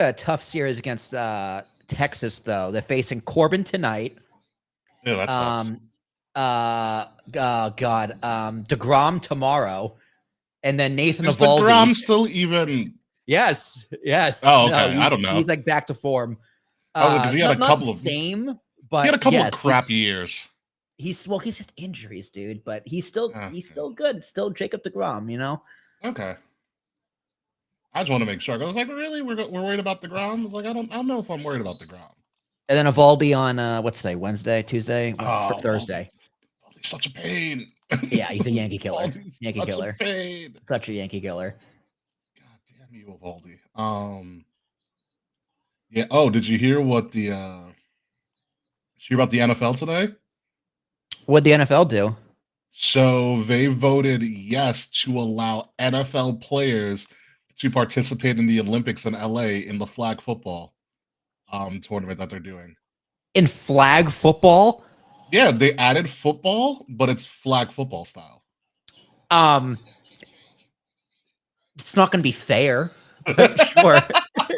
A tough series against Texas, though. They're facing Corbin tonight. Yeah, that sucks. DeGrom tomorrow, and then Nathan Is the Eovaldi. Grom still even? Yes. Oh, No, okay. I don't know. he's like back to form. Oh, because he had a Not the couple of same, he had but a couple of yes, crap years. he's just injuries, dude. But he's Yeah. still good. It's still Jacob DeGrom, you know. Okay. I just want to make sure. I was like, really? We're worried about the Grom? I was like, I don't know if I'm worried about the Grom. And then Eovaldi on what's today? Wednesday, Tuesday, Thursday. Eovaldi's such a pain. Yeah, he's a Yankee killer. Yankee such killer. A pain. Such a Yankee killer. God damn you, Eovaldi. Yeah. Oh, did you hear what the? Did you hear about the NFL today? What'd the NFL do? So they voted yes to allow NFL players to participate in the Olympics in LA in the flag football tournament that they're doing. In flag football? Yeah, they added football, but it's flag football style. It's not going to be fair, but sure.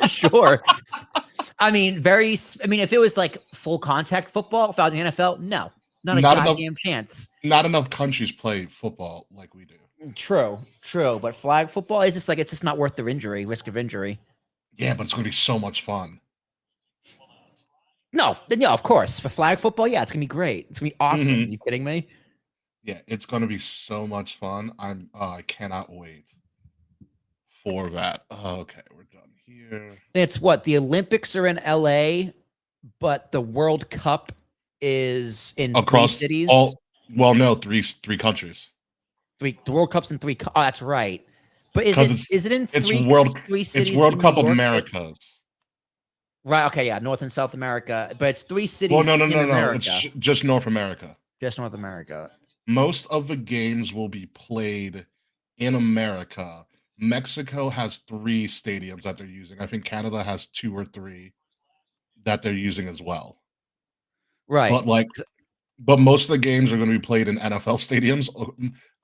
Sure. I mean, if it was like full contact football without the NFL, no. Not goddamn chance. Not enough countries play football like we do. True. But flag football is just it's just not worth the risk of injury. Yeah, but it's going to be so much fun. No, of course. For flag football, yeah, it's going to be great. It's going to be awesome. Mm-hmm. Are you kidding me? Yeah, it's going to be so much fun. I cannot wait for that. Okay, we're done here. It's what? The Olympics are in LA, but the World Cup is in across 3 cities. Three countries. The World Cup's in 3. Oh, that's right. But is it in three cities? It's World Cup of Americas. Right. Okay. Yeah. North and South America, but it's 3 cities. Well, no. America. It's just North America. Just North America. Most of the games will be played in America. Mexico has 3 stadiums that they're using. I think Canada has 2 or 3 that they're using as well. Right. But most of the games are going to be played in NFL stadiums.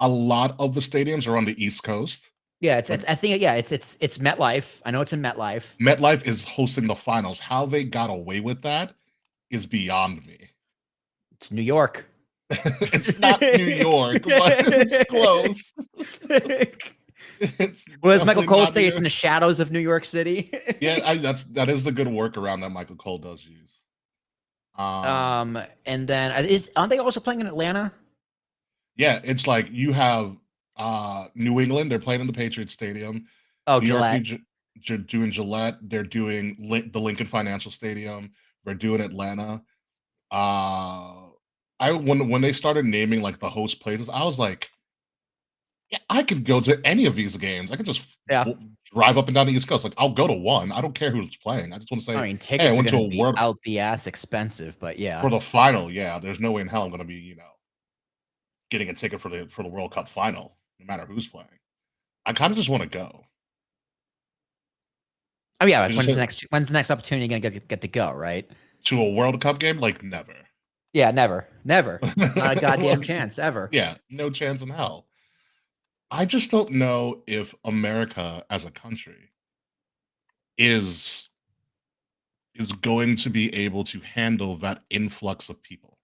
A lot of the stadiums are on the East Coast. Yeah, it's MetLife. I know it's in MetLife. MetLife is hosting the finals. How they got away with that is beyond me. It's New York. It's not New York, but it's close. What does Michael Cole say? It's in the shadows of New York City. Yeah, that is the good workaround that Michael Cole does use. And then aren't they also playing in Atlanta? Yeah, it's like you have New England. They're playing in the Patriots Stadium. Oh, Gillette. They're doing Gillette. They're doing the Lincoln Financial Stadium. They're doing Atlanta. When they started naming like the host places, I was like, yeah, I could go to any of these games. I could just drive up and down the East Coast. Like, I'll go to one. I don't care who's playing. I just want to say, I mean, tickets are going to be out the ass expensive, but yeah. For the final, yeah, there's no way in hell I'm going to be, getting a ticket for the World Cup final, no matter who's playing. I kind of just want to go. Oh yeah, when's the next opportunity you're going to get to go, right? To a World Cup game? Like, never. Yeah, never. Not a goddamn chance, ever. Yeah, no chance in hell. I just don't know if America as a country is going to be able to handle that influx of people.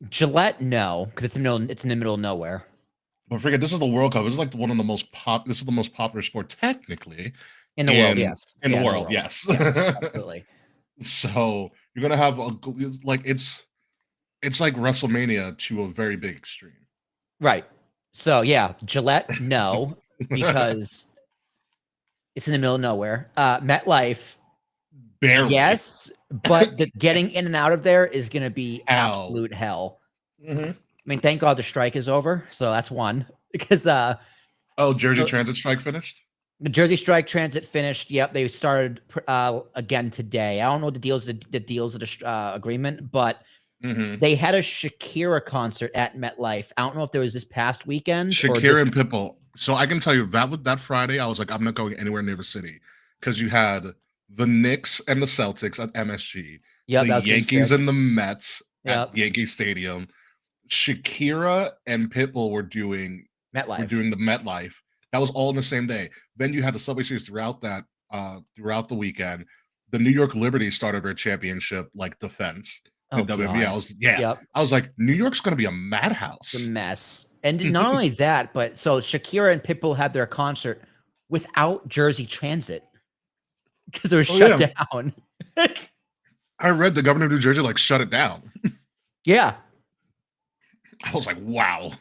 Gillette, no, because it's in the middle of nowhere. But forget, this is the World Cup. This is like one of the most this is the most popular sport technically in the world. Yes, in the world. Yes, absolutely. So you're gonna have it's like WrestleMania to a very big extreme. Right. So yeah, Gillette, no, because it's in the middle of nowhere. MetLife, barely. Yes, but getting in and out of there is going to be absolute hell. Mm-hmm. I mean, thank God the strike is over, so that's one. Because Jersey Transit strike finished? The Jersey Strike Transit finished. Yep, they started again today. I don't know the deals of the agreement, but they had a Shakira concert at MetLife. I don't know if there was this past weekend. Shakira and Pitbull. So I can tell you that Friday, I was like, I'm not going anywhere near the city because you had the Knicks and the Celtics at MSG, the Yankees and the Mets at Yankee Stadium. Shakira and Pitbull were doing MetLife. the MetLife. That was all in the same day. Then you had the Subway Series throughout the weekend. The New York Liberty started their championship like defense Oh in WNBA. God. Yep. I was like, New York's gonna be a It's a madhouse. mess. And not only that, but so Shakira and Pitbull had their concert without Jersey Transit because it was Oh shut yeah, down. I read the governor of New Jersey like shut it down. Yeah. I was like, wow,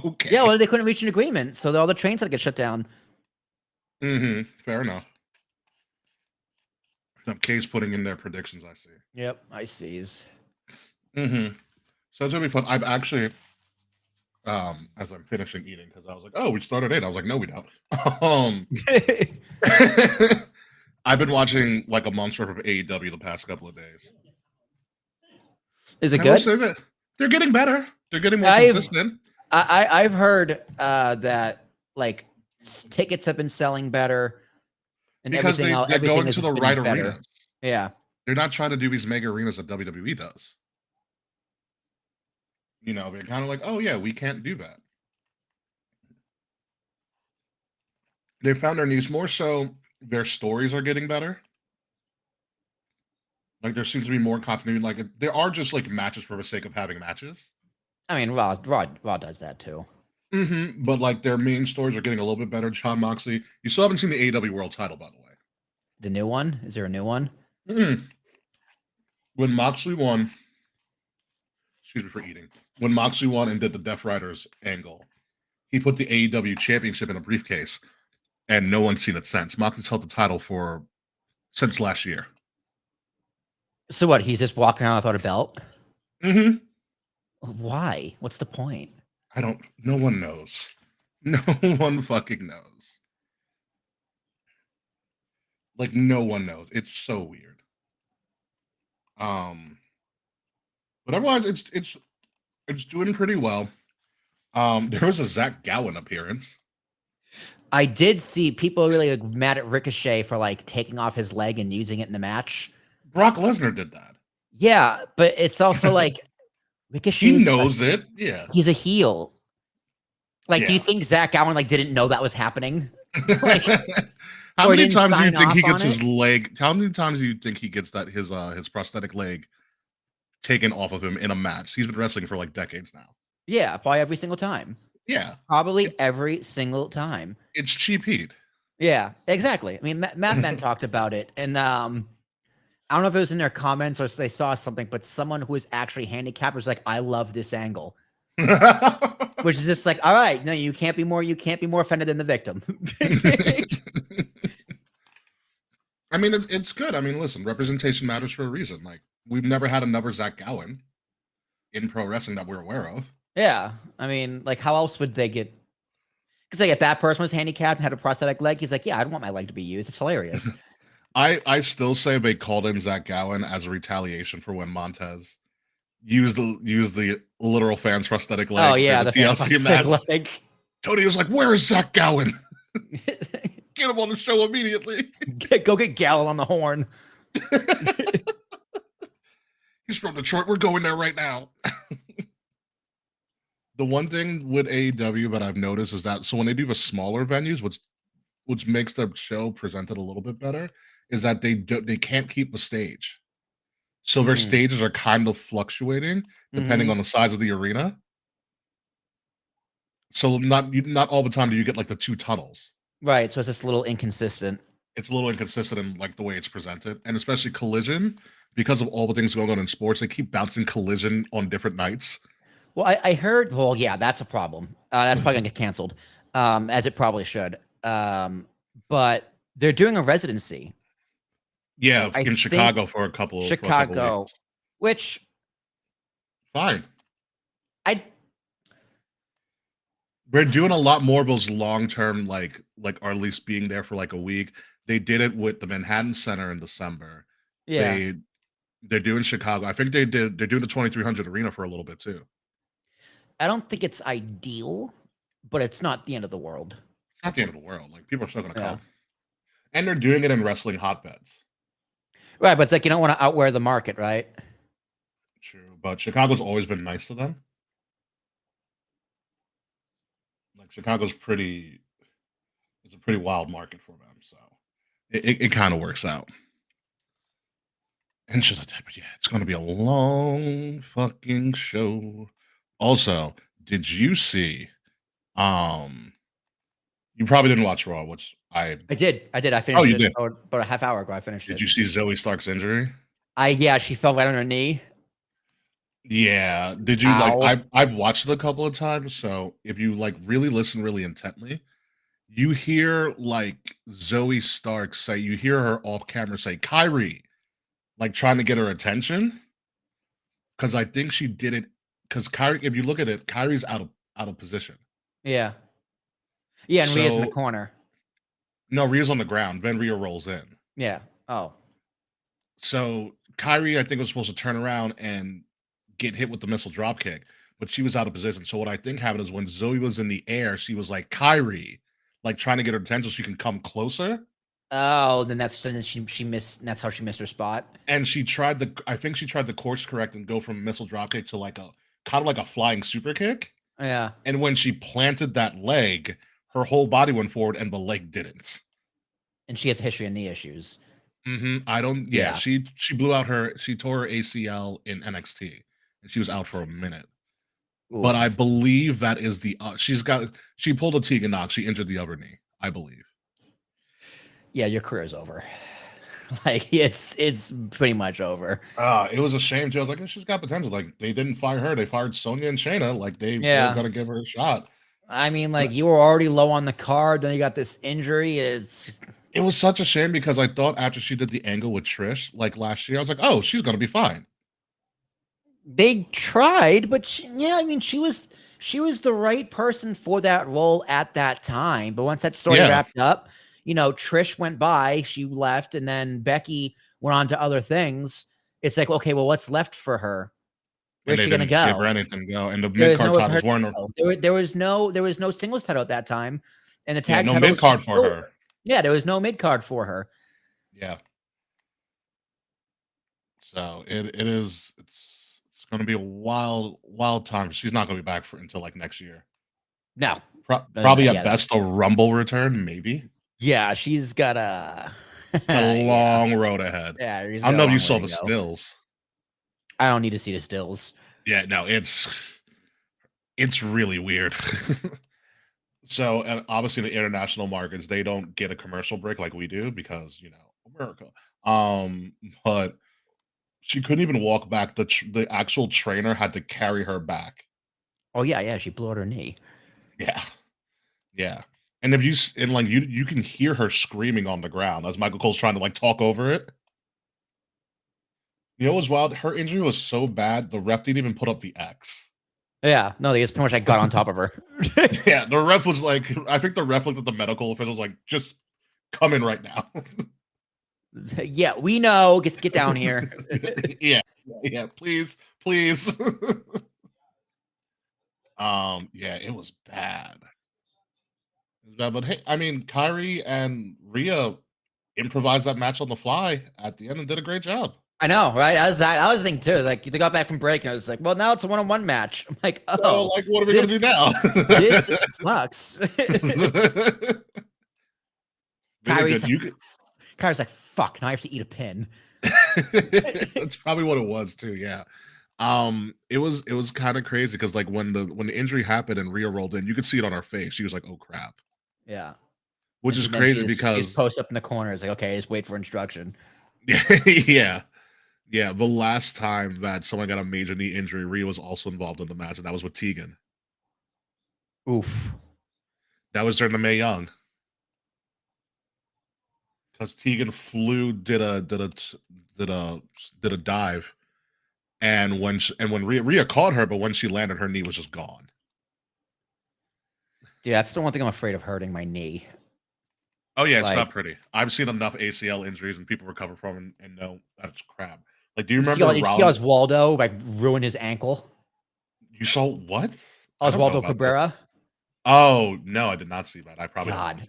okay. Yeah, well, they couldn't reach an agreement, so all the trains had to get shut down. Fair enough. Some case putting in their predictions. I see. Yep, I sees. So it's gonna be fun. I've actually, as I'm finishing eating, because I was like, oh, we started 8. I was like, no, we don't. I've been watching like a month's worth of AEW the past couple of days. Is it I will good? say that they're getting better. They're getting more consistent. I've heard that like tickets have been selling better and Because everything they're everything going has to just the been right better. arenas. Yeah. They're not trying to do these mega arenas that WWE does. You know, they're kind of like, oh yeah, we can't do that. They found their niche more so. Their stories are getting better. Like there seems to be more continuity. Like there are just like matches for the sake of having matches. I mean, Raw does that too. But like their main stories are getting a little bit better. John Moxley. You still haven't seen the AEW World Title, by the way. The new one? Is there a new one? When Moxley won, excuse me for eating. When Moxley won and did the Death Riders angle, he put the AEW Championship in a briefcase, and no one's seen it since. Moxley's held the title since last year. So what? He's just walking around without a belt? Why? What's the point? No one knows. No one fucking knows. Like no one knows. It's so weird. But otherwise it's doing pretty well. There was a Zach Gowen appearance. I did see people really like, mad at Ricochet for like taking off his leg and using it in the match. Brock Lesnar did that. Yeah, but it's also like Ricochet. He knows it. Yeah, he's a heel. Like, do you think Zach Gowen like didn't know that was happening? Like, how many times do you think he gets his leg? How many times do you think he gets that his prosthetic leg taken off of him in a match? He's been wrestling for like decades now. Yeah, probably every single time. Yeah, probably every single time. It's cheap heat. Yeah, exactly. I mean, Mad Men talked about it, and I don't know if it was in their comments or if they saw something, but someone who is actually handicapped was like, "I love this angle," which is just like, all right, no, you can't be more offended than the victim. I mean, it's good. I mean, listen, representation matters for a reason. Like, we've never had another Zach Gowen in pro wrestling that we're aware of. Yeah, I mean, like, how else would they get? Because like, if that person was handicapped and had a prosthetic leg, he's like, yeah, I don't want my leg to be used. It's hilarious. I still say they called in Zach Gowen as a retaliation for when Montez used the literal fan's prosthetic leg. Oh yeah, the TLC match. Leg. Tony was like, "Where is Zach Gowen? Get him on the show immediately. Go get Gallo on the horn." He's from Detroit. We're going there right now. The one thing with AEW that I've noticed is that so when they do the smaller venues, which makes the show presented a little bit better, is that they can't keep the stage. So their stages are kind of fluctuating depending on the size of the arena. So not all the time do you get like the 2 tunnels. Right. So it's just a little inconsistent. It's a little inconsistent in like the way it's presented, and especially Collision, because of all the things going on in sports, they keep bouncing Collision on different nights. Well, I heard. Well, yeah, that's a problem. That's probably gonna get canceled, as it probably should. But they're doing a residency. Yeah, in Chicago for a couple. Chicago, which fine. We're doing a lot more of those long-term, like, or at least being there for like a week. They did it with the Manhattan Center in December. Yeah, they're doing Chicago. I think they're doing the 2300 Arena for a little bit too. I don't think it's ideal, but it's not the end of the world. It's not the end of the world. Like people are still going to come, and they're doing it in wrestling hotbeds. Right, but it's like you don't want to outwear the market, right? True, but Chicago's always been nice to them. Like Chicago's pretty It's a pretty wild market for them, so it kind of works out. And but yeah, it's gonna be a long fucking show. Also, did you see? Um, you probably didn't watch Raw, which I did. I oh, finished you it did. about a half hour ago. I finished Did it. you see Zoe Stark's injury? Yeah, she fell right on her knee. Yeah. Did you like? Ow. I've watched it a couple of times, so if you like really listen really intently, you hear like Zoe Stark say, you hear her off camera say, "Kyrie," like trying to get her attention. Because I think she did it. Because Kyrie, if you look at it, Kyrie's out of position. Yeah. Yeah, and Rhea's in the So corner. no, Rhea's on the ground. Then Rhea rolls in. Yeah. Oh. So Kyrie, I think, was supposed to turn around and get hit with the missile drop kick, but she was out of position. So what I think happened is when Zoe was in the air, she was like Kyrie, like trying to get her attention so she can come closer. Oh, then she missed. That's how she missed her spot. And she tried I think she tried to course correct and go from a missile drop kick to like a kind of like a flying super kick. Yeah. And when she planted that leg, her whole body went forward and the leg didn't. And she has a history of knee issues. I don't. Yeah, Yeah. she blew out she tore her ACL in NXT, and she was out for a minute. But I Oof. believe that is she pulled a Tegan Knox. She injured the upper knee, I believe. Yeah, your career is over. Like it's pretty much over. It was a shame too. I was like, she's got potential. Like they didn't fire her; they fired Sonya and Shayna. Like they were Yeah. gonna give her a shot. I mean, like you were already low on the card, then you got this injury. It was such a shame because I thought after she did the angle with Trish like last year, I was like, oh, she's gonna be fine. They tried, but I mean, she was the right person for that role at that time. But once that story wrapped up, Trish went by, she left, and then Becky went on to other things. It's like, okay, well, what's left for her? Where's she gonna go? Give her anything to go. And the mid card titles weren't. There was no singles title at that time, and the tag no mid card for her. Yeah, there was no mid card for her. Yeah. So it's going to be a wild time. She's not going to be back until like next year. No, probably at best a Rumble return, maybe. Yeah, she's got a long road ahead. Yeah, I don't know if you saw the stills. I don't need to see the stills. Yeah, no, it's really weird. So obviously the international markets, they don't get a commercial break like we do because America. But she couldn't even walk back. The actual trainer had to carry her back. Oh yeah, she blew out her knee. Yeah. And if you can hear her screaming on the ground as Michael Cole's trying to like talk over it. You know what was wild? Her injury was so bad, the ref didn't even put up the X. Yeah, no, they just pretty much like got on top of her. Yeah, the ref was like, I think the ref looked at the medical officials like, just come in right now. Yeah, we know. Just get down here. Yeah, please. Yeah, it was bad. But hey, I mean, Kyrie and Rhea improvised that match on the fly at the end and did a great job. I know, right? I was the thing too. Like they got back from break and I was like, well, now it's a one-on-one match. I'm like, oh, so, like what are we gonna do now? This sucks. Kyrie's like, fuck, now I have to eat a pin. That's probably what it was too, yeah. It was kind of crazy because like when the injury happened and Rhea rolled in, you could see it on her face. She was like, oh crap. Yeah. Which is crazy because she just post up in the corner. It's like, okay, just wait for instruction. Yeah. The last time that someone got a major knee injury, Rhea was also involved in the match, and that was with Tegan. Oof. That was during the Mae Young. Because Tegan did a dive, and when Rhea caught her, but when she landed, her knee was just gone. Dude, that's the one thing I'm afraid of, hurting my knee. Oh yeah, it's not pretty. I've seen enough ACL injuries and people recover from and know that's crap. Like, do you remember you see Oswaldo like ruin his ankle? You saw what? Oswaldo Cabrera? Oh no, I did not see that. I probably God.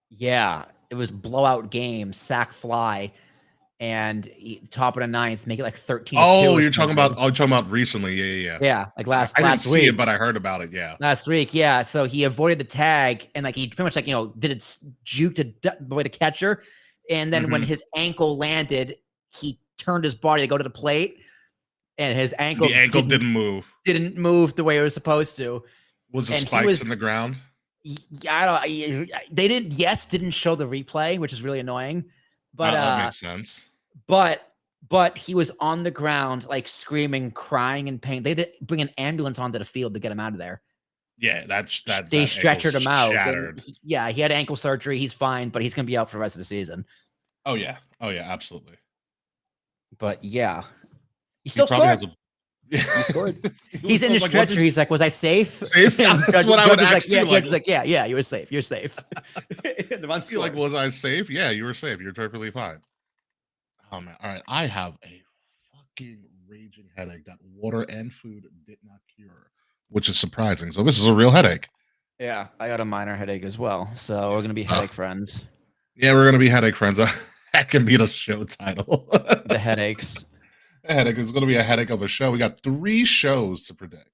Yeah, it was blowout game, sack fly. and top of the ninth, make it like 13-2. Oh, you're talking about recently. Yeah. Yeah, like last I didn't week. see it, but I heard about it. Yeah. Last week, yeah. So he avoided the tag and like he pretty much like did it juke to avoid a catcher, and then when his ankle landed, he turned his body to go to the plate, and his ankle didn't move. Didn't move the way it was supposed to. Was the spikes in the ground? They didn't show the replay, which is really annoying. But that makes sense. But he was on the ground, like screaming, crying in pain. They did bring an ambulance onto the field to get him out of there. Yeah, they stretchered him out. He had ankle surgery. He's fine, but he's gonna be out for the rest of the season. Oh yeah, absolutely. But yeah, he still scored. He scored. He's in the stretcher. He's like, "Was I safe?" Safe. That's what I would ask you. Like, yeah, you were safe. You're safe. You're like, was I safe? Yeah, you were safe. You're perfectly fine. Oh man! All right, I have a fucking raging headache that water and food did not cure, which is surprising. So this is a real headache. Yeah, I got a minor headache as well. So we're gonna be headache friends. Yeah, we're gonna be headache friends. That can be the show title. The headaches. A headache is gonna be a headache of a show. We got 3 shows to predict.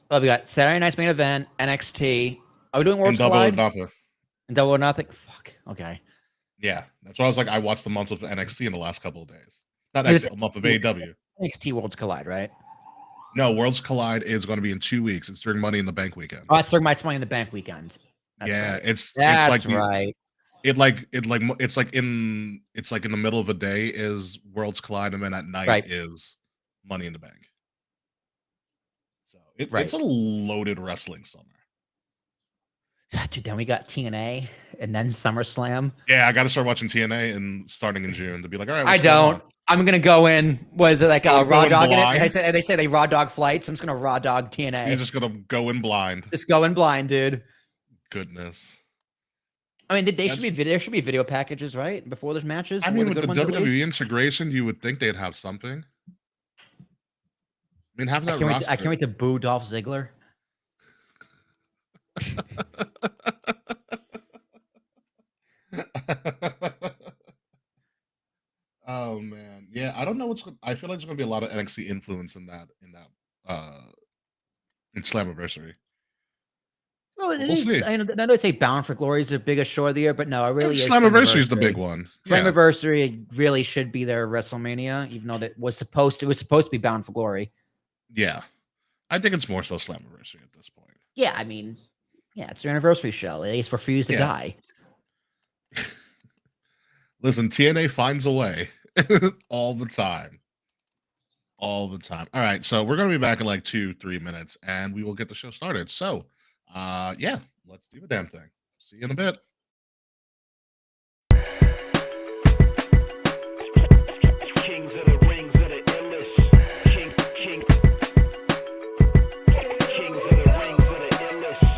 Well, we got Saturday night's main event, NXT. Are we doing Worlds Collide? Double or Nothing. Fuck. Okay. Yeah, that's why I was like, I watched the month of NXT in the last couple of days. Not a month of AEW. NXT Worlds Collide, right? No, Worlds Collide is going to be in 2 weeks. It's during Money in the Bank weekend. Oh, it's during Money in the Bank weekend. That's right. It's like right. It's like in the middle of a day is Worlds Collide, and then at night is Money in the Bank. So it's a loaded wrestling summer. Dude, then we got TNA and then SummerSlam. Yeah, I got to start watching TNA and starting in June to be like, all right. I don't. I'm gonna go in. Was it like a raw dog in it? They say they raw dog flights. I'm just gonna raw dog TNA. You're just gonna go in blind. Just go in blind, dude. Goodness. I mean, there should be video packages, right? Before there's matches. I mean, with the WWE integration, you would think they'd have something. I mean, have that. I can't wait to boo Dolph Ziggler. Oh man, yeah. I don't know I feel like there's gonna be a lot of NXT influence in Slammiversary. Well, it is. See. I know they say Bound for Glory is the biggest show of the year, but no, it really is. Slammiversary is the big one. Slammiversary really should be their WrestleMania, even though it was supposed to be Bound for Glory. Yeah, I think it's more so Slammiversary at this point. Yeah, I mean, yeah, it's their anniversary show. It's for Fuse to die. Listen, TNA finds a way all the time. All the time. All right, so we're going to be back in like 2-3 minutes, and we will get the show started. So, yeah, let's do the damn thing. See you in a bit. Kings of the rings of the illest. Kings of the rings of the illest.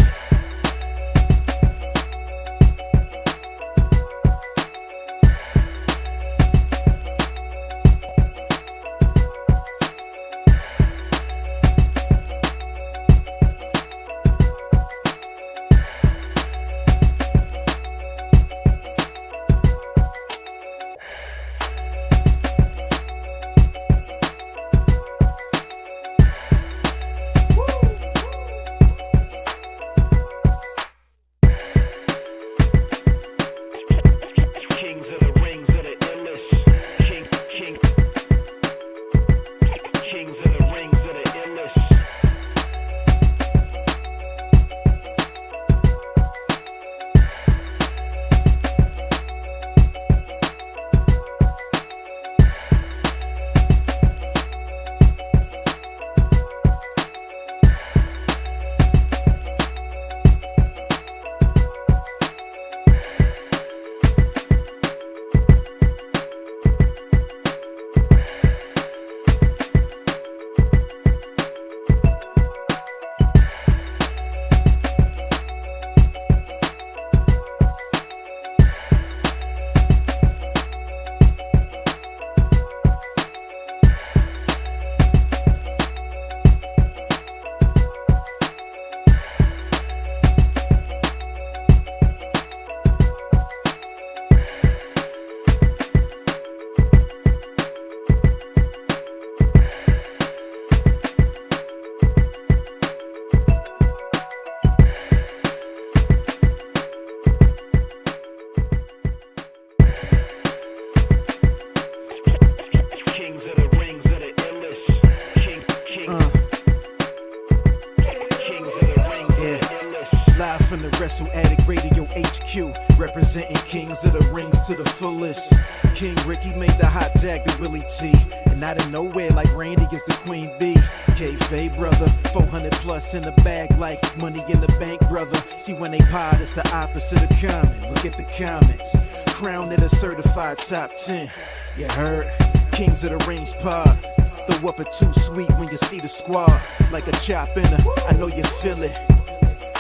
HQ, representing kings of the rings to the fullest. King Ricky made the hot tag to Willie T, and out of nowhere like Randy is the Queen Bee. K-Fay brother, 400 plus in the bag like money in the bank brother. See when they pod, it's the opposite of common. Look at the comments, crowned at a certified top 10. You heard? Kings of the Rings pod. Throw up a too sweet when you see the squad. Like a chop in a, I know you feel it.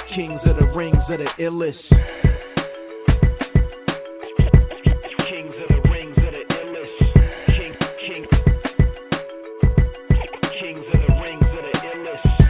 Kings of the Rings are the illest. Kings of the Rings are the illest. Kings of the Rings are the illest.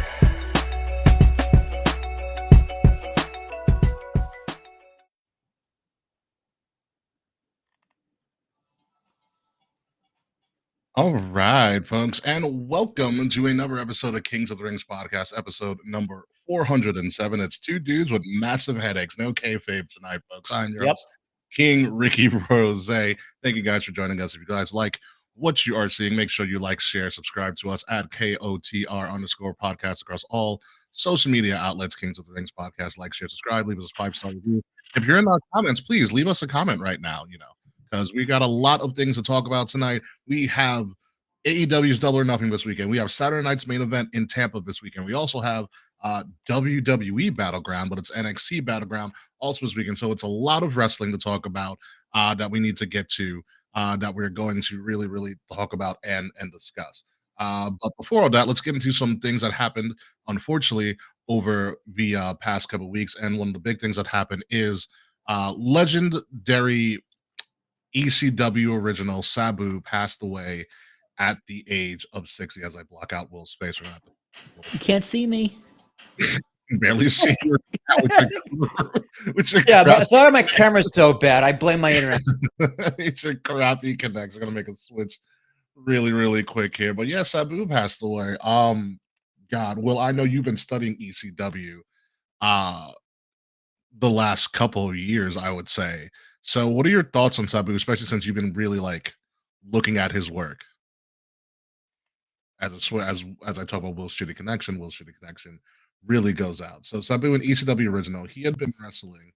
All right, folks, and welcome to another episode of Kings of the Rings podcast, episode number 407. It's two dudes with massive headaches. No kayfabe tonight, folks. I'm your host, King Ricky Rose. Thank you guys for joining us. If you guys like what you are seeing, make sure you like, share, subscribe to us at KOTR_podcast across all social media outlets. Kings of the Rings podcast. Like, share, subscribe, leave us a 5-star review. If you're in our comments, please leave us a comment right now, because we got a lot of things to talk about tonight. We have AEW's Double or Nothing this weekend. We have Saturday night's main event in Tampa this weekend. We also have WWE Battleground, but it's NXT Battleground also this weekend. So it's a lot of wrestling to talk about that we need to get to, that we're going to really, really talk about and discuss. But before all that, let's get into some things that happened, unfortunately, over the past couple of weeks. And one of the big things that happened is legendary ECW original Sabu passed away at the age of 60. As I block out Will's face, you can't see me. Barely see you. Yeah, but sorry, my camera's so bad. I blame my internet. It's your crappy connection. I'm gonna make a switch really, really quick here. But yeah, Sabu passed away. God, Will, I know you've been studying ECW the last couple of years, I would say. So what are your thoughts on Sabu, especially since you've been really looking at his work? As I talk about Will's Shitty Connection really goes out. So Sabu, an ECW original, he had been wrestling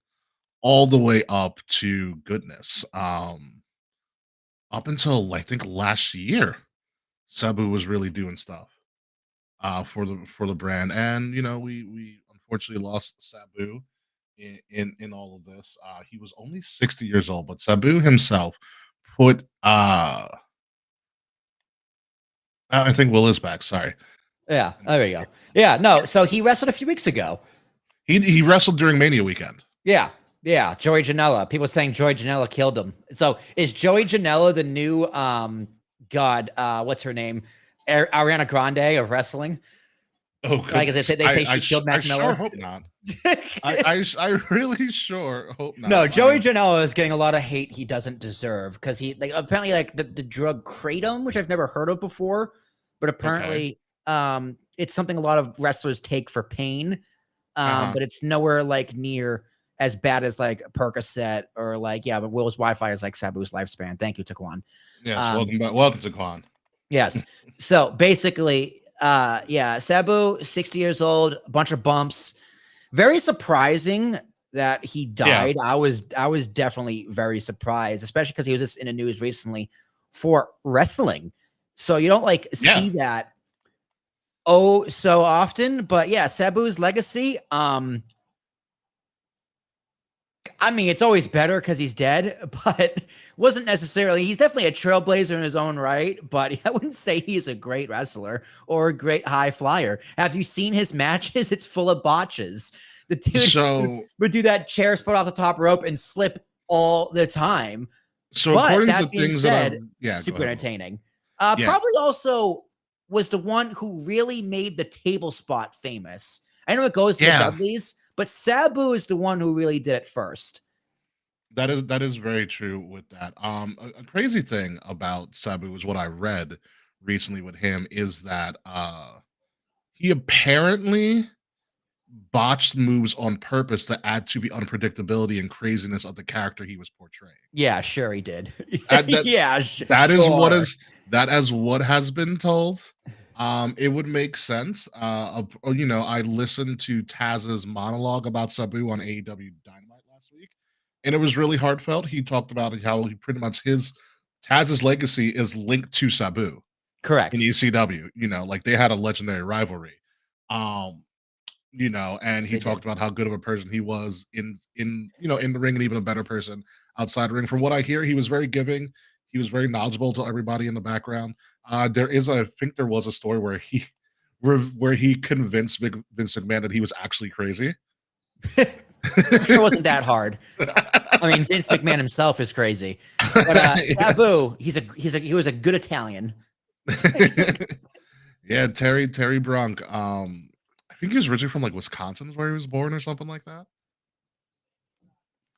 all the way up to goodness. Up until I think last year, Sabu was really doing stuff for the brand. And we unfortunately lost Sabu in all of this. He was only 60 years old, but Sabu himself put I think Will is back. Sorry. Yeah, there you go. Yeah, no. So he wrestled a few weeks ago. He wrestled during Mania weekend. Yeah, Joey Janela. People saying Joey Janela killed him. So is Joey Janela the new what's her name? Ariana Grande of wrestling? Oh, like they say she killed Mac Miller. I sure hope not. I really sure hope not. No, Joey Janela is getting a lot of hate he doesn't deserve because he apparently the drug kratom, which I've never heard of before, but apparently it's something a lot of wrestlers take for pain, but it's nowhere near as bad as Percocet or but Will's Wi-Fi is like Sabu's lifespan. Thank you, Taquan. Yes, welcome back. Welcome, Taquan. Yes. So basically, Sabu, 60 years old, a bunch of bumps. Very surprising that he died. Yeah. I was definitely very surprised, especially because he was just in the news recently for wrestling. So you don't see that so often. But yeah, Sabu's legacy. I mean, it's always better because he's dead, but wasn't necessarily. He's definitely a trailblazer in his own right, but I wouldn't say he's a great wrestler or a great high flyer. Have you seen his matches? It's full of botches. The dude would do that chair spot off the top rope and slip all the time. So but according that to being things said, that super entertaining. Probably also was the one who really made the table spot famous. I know it goes to the Dudleys, but Sabu is the one who really did it first. That is very true with that. A crazy thing about Sabu is what I read recently with him is that he apparently botched moves on purpose to add to the unpredictability and craziness of the character he was portraying. Yeah, sure he did. That is what has been told. It would make sense. I listened to Taz's monologue about Sabu on AEW Dynamite last week, and it was really heartfelt. He talked about how he pretty much Taz's legacy is linked to Sabu Correct. in ECW. Like they had a legendary rivalry. Um, and Yes, he they did. talked about how good of a person he was in the ring, and even a better person outside the ring. From what I hear, he was very giving. He was very knowledgeable to everybody in the background. I think there was a story where he convinced Vince McMahon that he was actually crazy. I'm sure it wasn't that hard. I mean, Vince McMahon himself is crazy, but Sabu, he was a good Italian. Yeah, Terry Brunk. I think he was originally from like Wisconsin, is where he was born, or something like that.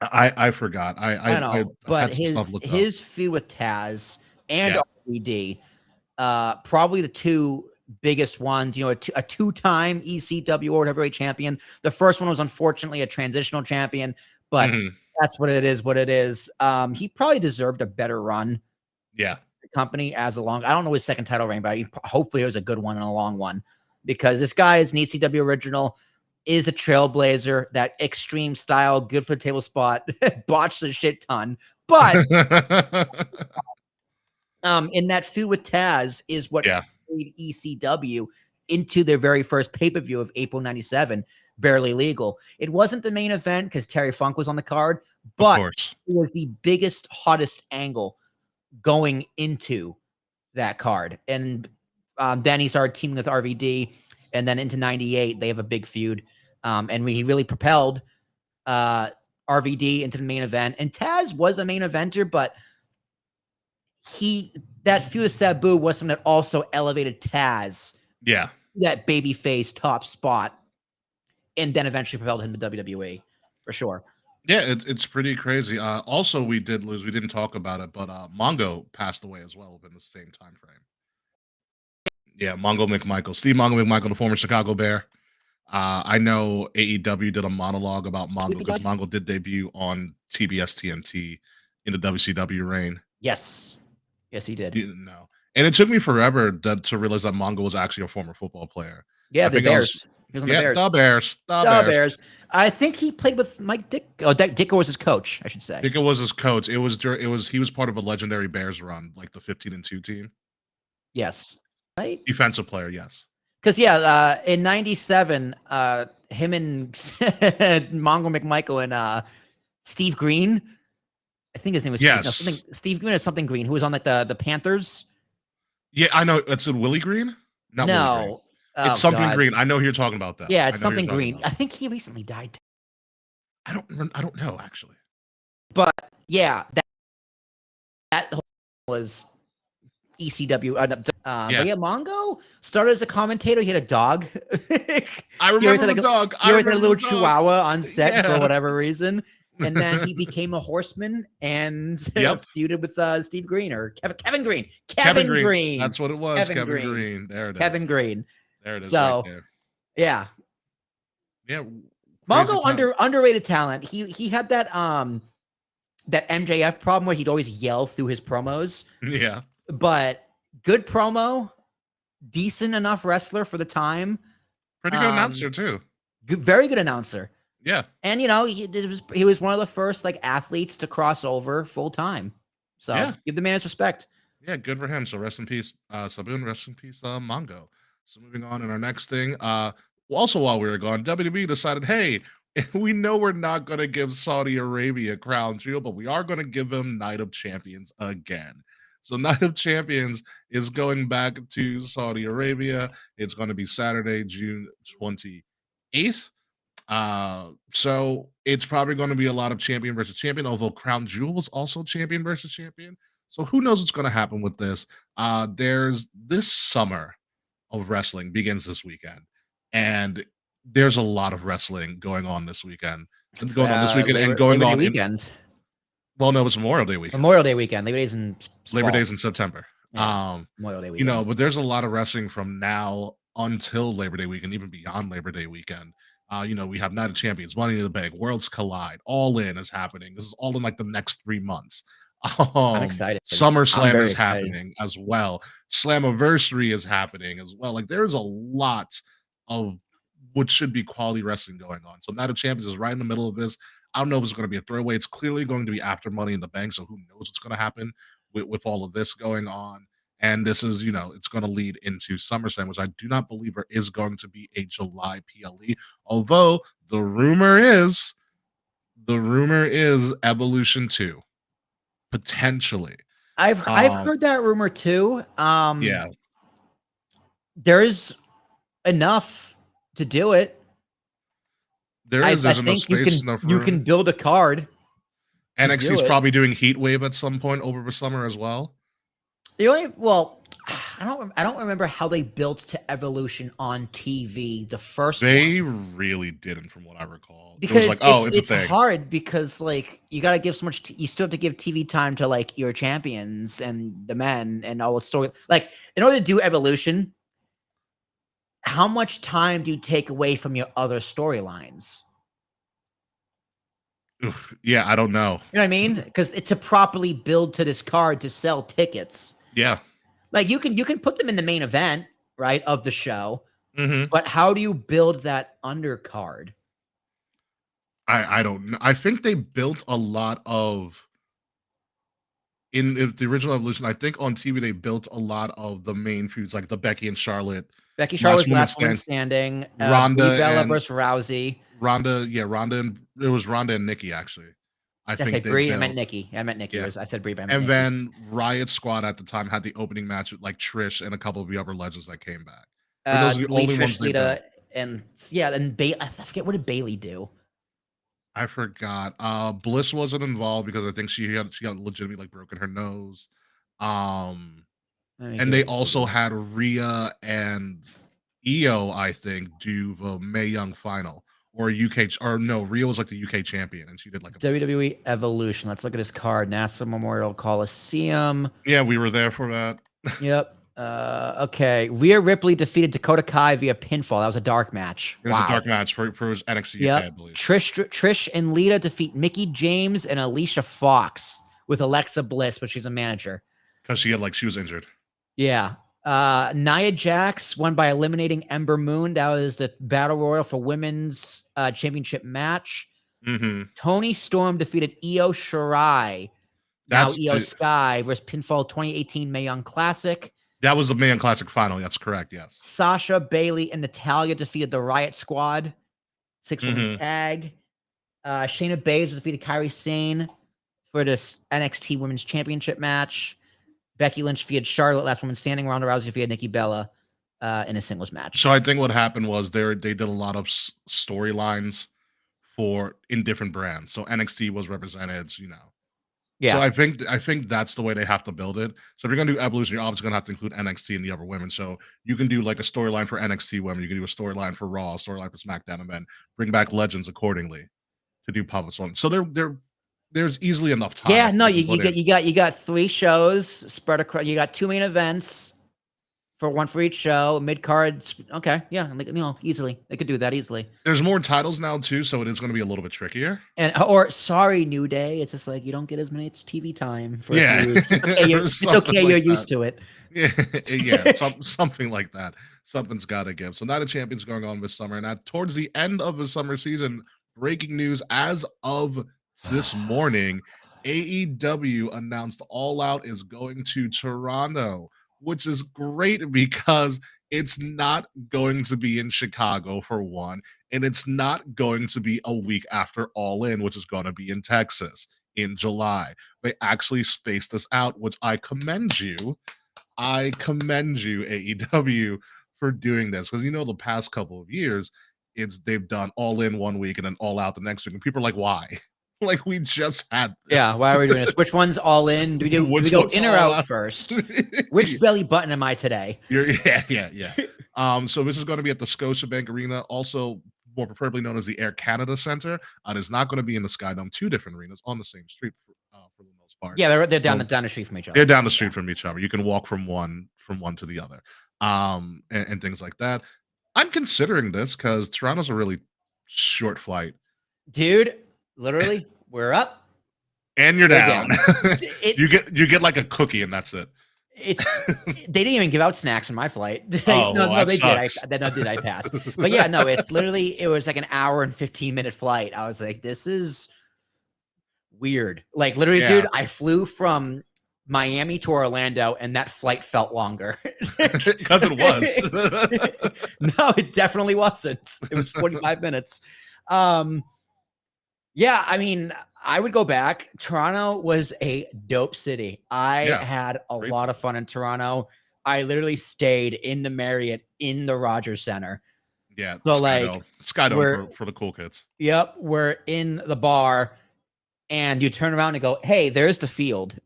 I forgot. I know, I but had some stuff looked up. his feud with Taz and Yeah. RVD, probably the two biggest ones. A two-time ECW World Heavyweight Champion. The first one was unfortunately a transitional champion, but that's what it is. What it is. He probably deserved a better run. Yeah. The company I don't know his second title reign, but hopefully it was a good one and a long one, because this guy is an ECW original. Is a trailblazer, that extreme style, good for the table spot, botched a shit ton. But in that feud with Taz is what made ECW into their very first pay-per-view of April 97, Barely Legal. It wasn't the main event because Terry Funk was on the card, but it was the biggest, hottest angle going into that card. And then he started teaming with RVD, and then into 98, they have a big feud. And he really propelled RVD into the main event. And Taz was a main eventer, but that feud with Sabu was something that also elevated Taz. Yeah. That babyface top spot. And then eventually propelled him to WWE, for sure. Yeah, it's pretty crazy. Also, we did lose. We didn't talk about it, but Mongo passed away as well within the same time frame. Yeah, Mongo McMichael. Steve Mongo McMichael, the former Chicago Bear. I know AEW did a monologue about Mongo because Mongo did debut on TBS TNT in the WCW reign. Yes, he did. No, and it took me forever to realize that Mongo was actually a former football player. Yeah, the Bears. He was on the Bears. The Bears. I think he played with Mike Dick. Oh, Dicko was his coach, I should say. Dicko was his coach. He was part of a legendary Bears run, like the 15-2 team. Yes. Right? Defensive player, yes. Because in 97, him and Mongo McMichael and Steve Green, I think his name was Steve Green or something Green, who was on like the Panthers. Yeah, I know. It's Willie Green? No. Willie Green. It's something Green. I know who you're talking about that. Yeah, it's something Green. I think he recently died. I don't know actually. But yeah, that was ECW. But yeah, Mongo started as a commentator. He had a dog. I remember the dog. He always had a little chihuahua on set for whatever reason. And then he became a horseman and feuded with Steve Green or Kevin Green. Kevin Green. That's what it was. Kevin Green. There it is. Kevin Green. There it is. So, right there. Yeah. Yeah. Mongo underrated talent. He had that that MJF problem where he'd always yell through his promos. Yeah. But good promo, decent enough wrestler for the time. Pretty good announcer too. Very good announcer. Yeah. And he was one of the first like athletes to cross over full time. So give the man his respect. Yeah, good for him. So rest in peace, Sabu, and rest in peace, Mongo. So moving on in our next thing. Also while we were gone, WWE decided, hey, we know we're not going to give Saudi Arabia Crown Jewel, but we are going to give them Night of Champions again. So Night of Champions is going back to Saudi Arabia. It's going to be Saturday, June 28th. So it's probably going to be a lot of champion versus champion, although Crown Jewel was also champion versus champion. So who knows what's going to happen with this? There's this summer of wrestling begins this weekend, and there's a lot of wrestling going on this weekend. And going on this weekend and going on weekends. Well, no, it's Memorial Day weekend. Memorial Day weekend. Labor Day's in September. Memorial Day weekend. But there's a lot of wrestling from now until Labor Day weekend, even beyond Labor Day weekend. We have Night of Champions, Money in the Bank, Worlds Collide, All In is happening. This is all in like the next 3 months. I'm excited. SummerSlam is happening as well. Slammiversary is happening as well. Like there's a lot of what should be quality wrestling going on. So Night of Champions is right in the middle of this. I don't know if it's going to be a throwaway. It's clearly going to be after Money in the Bank, so who knows what's going to happen with all of this going on. And this is, it's going to lead into SummerSlam, which I do not believe there is going to be a July PLE. Although the rumor is Evolution 2 potentially. I've heard that rumor too. Yeah, there's enough to do it. there's I enough think space, enough room. you can build a card. NXT's probably doing Heat Wave at some point over the summer as well. I don't remember how they built to Evolution on TV. The first They one. really didn't, from what I recall. Because it was like, it's a thing. hard because like you got to give so much. You still have to give TV time to like your champions and the men and all the story. Like in order to do Evolution, how much time do you take away from your other storylines? Yeah, I don't know. You know what I mean? Because to properly build to this card to sell tickets. Yeah. Like you can put them in the main event, right, of the show. Mm-hmm. But how do you build that undercard? I don't know. I think they built a lot of in the original Evolution. I think on TV they built a lot of the main feuds, like the Becky and Charlotte. Becky Charlotte's last woman standing. Ronda Bella versus Rousey. Ronda, and it was Ronda and Nikki actually. I think Brie. I meant Nikki. I said Brie. And then Riot Squad at the time had the opening match with like Trish and a couple of the other legends that came back. Those are the only ones they built. And I forget, what did Bailey do? I forgot. Bliss wasn't involved because I think she got legitimately like broken her nose. And they also had Rhea and Io, I think, do the Mae Young final or Rhea was like the UK champion and she did like a WWE Evolution. Let's look at his card. NASA Memorial Coliseum. Yeah, we were there for that. Yep. Okay. Rhea Ripley defeated Dakota Kai via pinfall. That was a dark match. It was a dark match for NXT UK, I believe. Trish and Lita defeat Mickie James and Alicia Fox with Alexa Bliss, but she's a manager. Because she was injured. Yeah. Nia Jax won by eliminating Ember Moon. That was the Battle Royal for Women's Championship match. Mm-hmm. Toni Storm defeated Io Shirai. That's Io Sky versus pinfall 2018 Mae Young Classic. That was the Mae Young Classic final. That's correct. Yes. Sasha, Bailey, and Natalya defeated the Riot Squad. 6-woman tag. Shayna Baszler defeated Kairi Sane for this NXT Women's Championship match. Becky Lynch defeated Charlotte, last woman standing. Ronda Rousey defeated Nikki Bella in a singles match. So I think what happened was they did a lot of storylines in different brands. So NXT was represented, Yeah. So I think that's the way they have to build it. So if you're gonna do Evolution, you're obviously gonna have to include NXT and the other women. So you can do like a storyline for NXT women, you can do a storyline for Raw, a storyline for SmackDown, and then bring back legends accordingly to do public ones. So there's easily enough time. Yeah, no, you got 3 shows spread across. You got 2 main events for one for each show. Mid card, okay, yeah, easily they could do that easily. There's more titles now too, so it is going to be a little bit trickier. Sorry, New Day, it's just like you don't get as many TV time. For it's okay. You're used to it. Yeah, something like that. Something's got to give. So Night of Champions going on this summer, and towards the end of the summer season, breaking news as of this morning, AEW announced All Out is going to Toronto, which is great because it's not going to be in Chicago for one, and it's not going to be a week after All In, which is going to be in Texas in July. They actually spaced this out, which I commend you. I commend you, AEW, for doing this because the past couple of years, they've done All In one week and then All Out the next week, and people are like, why? Like we just had this. Yeah, why are we doing this? Which one's All In? Do we go in or out first? Which belly button am I today? Yeah. So this is going to be at the Scotiabank Arena, also more preferably known as the Air Canada Center. It is not going to be in the Skydome, 2 different arenas on the same street for the most part. Yeah, they're down the street from each other. They're down the street from each other. You can walk from one to the other, and things like that. I'm considering this because Toronto's a really short flight, dude. Literally, we're up and you're down. you get like a cookie and that's it. They didn't even give out snacks on my flight. No, they did. I passed. But yeah, no, it was like an hour and 15-minute flight. I was like, this is weird. Like literally, Yeah. dude, I flew from Miami to Orlando, and that flight felt longer. Because it was. No, it definitely wasn't. It was 45 minutes. Yeah, I mean, I would go back. Toronto was a dope city. I Yeah, had a great lot of city. fun in Toronto. I literally stayed in the Marriott in the Rogers Center. Yeah, So like Skydome for the cool kids. yep, we're in the bar and you turn around and go, "Hey, there's the field."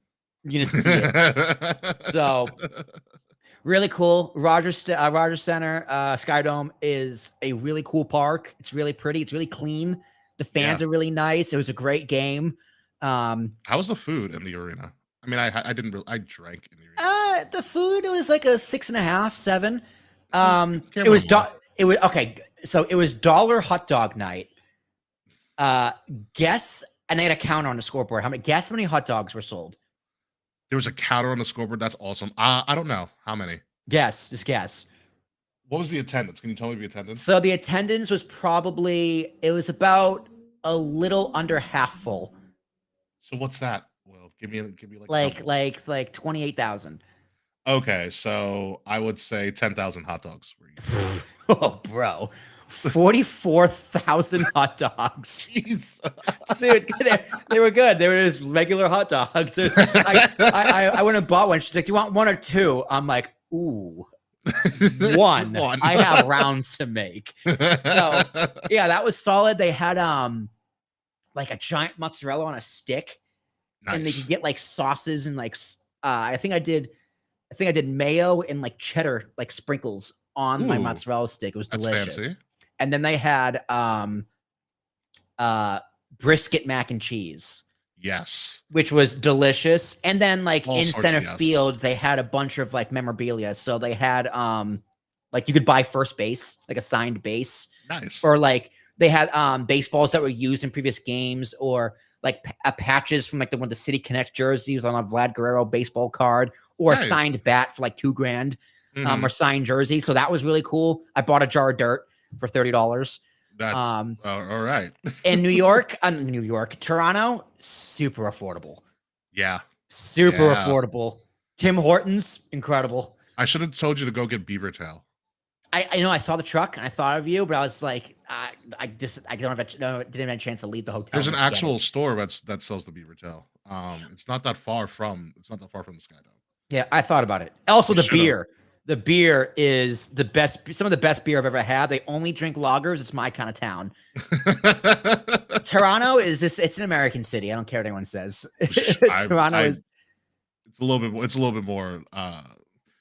You're gonna see it. So really cool. Rogers Center, Skydome is a really cool park. It's really pretty. It's really clean. The fans Yeah. are really nice. It was a great game. How was the food in the arena? I mean, I didn't really, I drank in the arena. The food was like a 6.5, 7. Can't It was win more. it was okay. So it was dollar hot dog night. Guess, and they had a counter on the scoreboard. Guess how many hot dogs were sold? There was a counter on the scoreboard. That's awesome. I don't know how many. Just guess. What was the attendance? Can you tell me the attendance? So the attendance was it was about a little under half full. So what's that? Well, give me like 28,000. Okay, so I would say 10,000 hot dogs. Oh, bro. 44,000 hot dogs. Jeez. Dude, they were good. They were just regular hot dogs. I went and bought one. She's like, "Do you want one or two?" I'm like, "Ooh, one. I have rounds to make." So, yeah, that was solid. They had like a giant mozzarella on a stick, and they could get like sauces and like I think I did mayo and like cheddar like sprinkles on my mozzarella stick. It was delicious. Fancy. And then they had brisket mac and cheese. Yes. Which was delicious. And then like in center field, they had a bunch of like memorabilia. So they had like you could buy first base, like a signed base. Nice. Or like they had baseballs that were used in previous games, or like patches from like one of the City Connect jerseys on a Vlad Guerrero baseball card, or a signed bat for like $2,000, or signed jersey. So that was really cool. I bought a jar of dirt for $30. That's all right. In New York, Toronto, super affordable. Yeah. Super affordable. Tim Hortons, incredible. I should have told you to go get beaver tail. I know I saw the truck and I thought of you, but I was like, didn't have a chance to leave the hotel. There's an actual store that sells the beaver tail. It's not that far from the Skydome. Yeah, I thought about it. Also, the beer. The beer is the best. Some of the best beer I've ever had. They only drink lagers. It's my kind of town. Toronto it's an American city. I don't care what anyone says. Toronto is. It's a little bit more.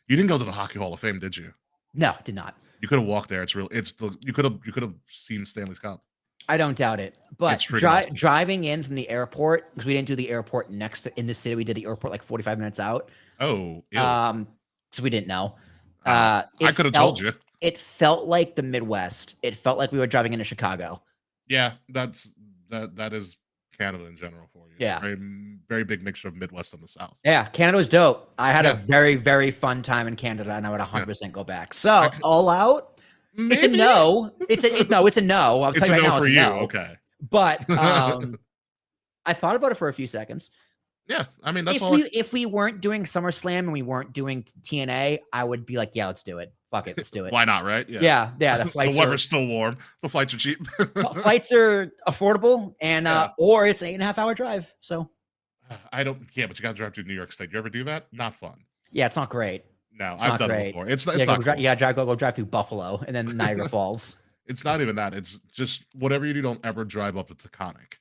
You didn't go to the Hockey Hall of Fame, did you? No, did not. You could have walked there. You could have seen Stanley's Cup. I don't doubt it. But awesome. Driving in from the airport, because we didn't do the airport in the city. We did the airport like 45 minutes out. Oh, so we didn't know. I could have told you. It felt like the Midwest. It felt like we were driving into Chicago. Yeah, that is Canada in general for you. Yeah, very, very big mixture of Midwest and the South. Yeah, Canada was dope. I had a very, very fun time in Canada, and I would 100% go back. So all out, maybe? It's a no. It's a no. I'll tell you right now, it's a no. Okay, but I thought about it for a few seconds. Yeah, I mean, that's if we weren't doing SummerSlam and we weren't doing TNA, I would be like, yeah, let's do it. Fuck it, let's do it. Why not, right? Yeah. The flights the weather's still warm. The flights are cheap. Flights are affordable, and or it's an 8.5-hour drive. So I don't. Yeah, but you got to drive to New York State. You ever do that? Not fun. Yeah, it's not great. No, I've done it before. It's not. You cool. gotta go drive through Buffalo and then Niagara Falls. It's not even that. It's just whatever you do, don't ever drive up to Taconic.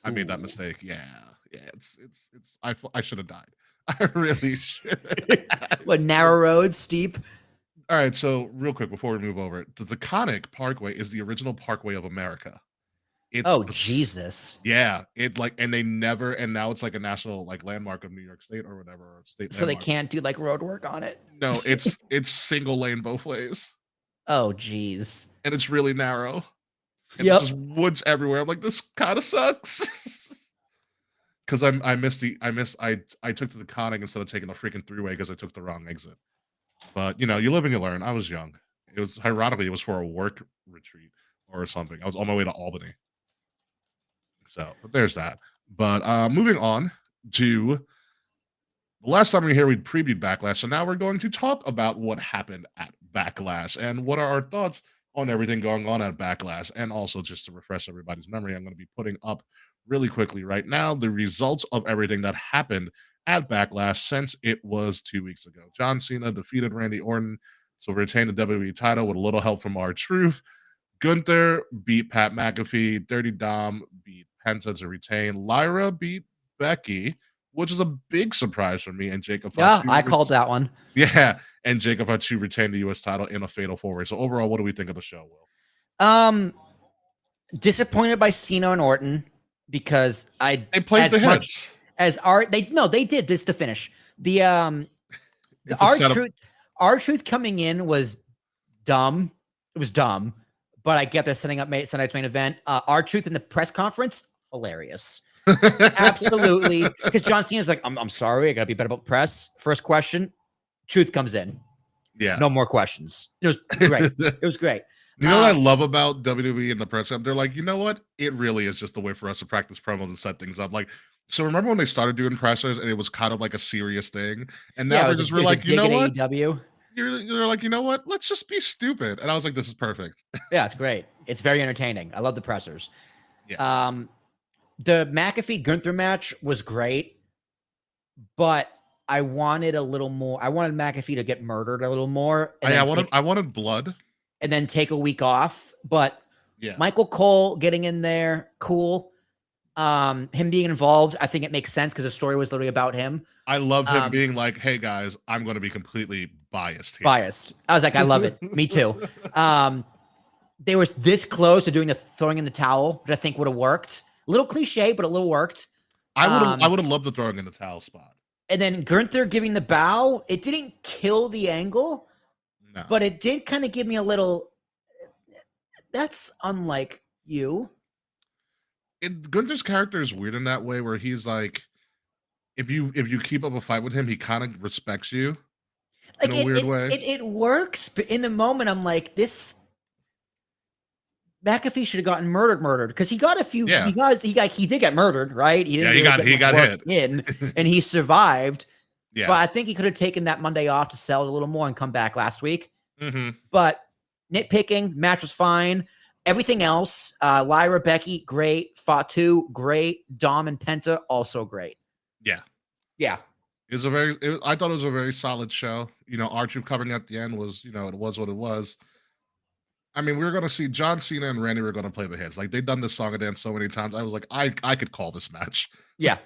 I made that mistake. Yeah. It's. I should have died. I really should. What, narrow roads, steep? All right. So real quick before we move over, the Taconic Parkway is the original parkway of America. Jesus. Yeah. And now it's like a national like landmark of New York State or whatever. Or state. So landmark. They can't do like road work on it. No, it's single lane both ways. Oh, geez. And it's really narrow. And there's just woods everywhere. I'm like, this kind of sucks. Because I took the Taconic instead of taking the freaking three-way because I took the wrong exit. But you live and you learn. I was young. It was ironically for a work retreat or something. I was on my way to Albany. So, but there's that. But moving on to the last time we were here, we previewed Backlash. So now we're going to talk about what happened at Backlash and what are our thoughts on everything going on at Backlash. And also, just to refresh everybody's memory, I'm going to be putting up really quickly right now the results of everything that happened at Backlash since it was 2 weeks ago. John Cena defeated Randy Orton to retain the WWE title with a little help from R-Truth. Gunther beat Pat McAfee. Dirty Dom beat Penta to retain. Lyra beat Becky, which is a big surprise for me. And Jacob Yeah, Fatu I called that one. Yeah, and Jacob Fatu retained the U.S. title in a fatal four-way. So overall, what do we think of the show, Will? Disappointed by Cena and Orton because they played the hits as they did this to finish. The R-Truth coming in was dumb. It was dumb, but I get they're setting up Sunday's main event. R-Truth in the press conference, hilarious. Absolutely, because John Cena's like, I'm sorry, I gotta be better about press. First question, Truth comes in. Yeah, no more questions. It was great. It was great. You know what I love about WWE and the press? They're like, you know what? It really is just a way for us to practice promos and set things up. Like, so remember when they started doing pressers and it was kind of like a serious thing, and now we're like, you know what? AEW. You're like, you know what? Let's just be stupid. And I was like, this is perfect. Yeah, it's great. It's very entertaining. I love the pressers. Yeah. The McAfee Gunther match was great, but I wanted a little more. I wanted McAfee to get murdered a little more. I wanted blood. And then take a week off. But yeah, Michael Cole getting in there, cool. Him being involved, I think it makes sense because the story was literally about him. I love him being like, hey guys, I'm going to be completely biased here. Biased. I was like, I love it. Me too. They were this close to doing the throwing in the towel, but I think would have worked. A little cliche, but a little worked. I would have loved the throwing in the towel spot. And then Gunther giving the bow, it didn't kill the angle, but it did kind of give me a little. That's unlike you. Gunther's character is weird in that way, where he's like, if you keep up a fight with him, he kind of respects you in a weird way. It works, but in the moment, I'm like, this. McAfee should have gotten murdered because he got a few. Yeah. He did get murdered, right? He got hit in, and he survived. Yeah, but I think he could have taken that Monday off to sell it a little more and come back last week. Mm-hmm. But nitpicking, match was fine. Everything else, Lyra, Becky, great. Fatu, great. Dom and Penta, also great. Yeah. I thought it was a very solid show. You know, R-Truth coming at the end was, it was what it was. I mean, we were going to see John Cena and Randy were going to play the hits. Like, they've done this song and dance so many times. I was like, I could call this match. Yeah.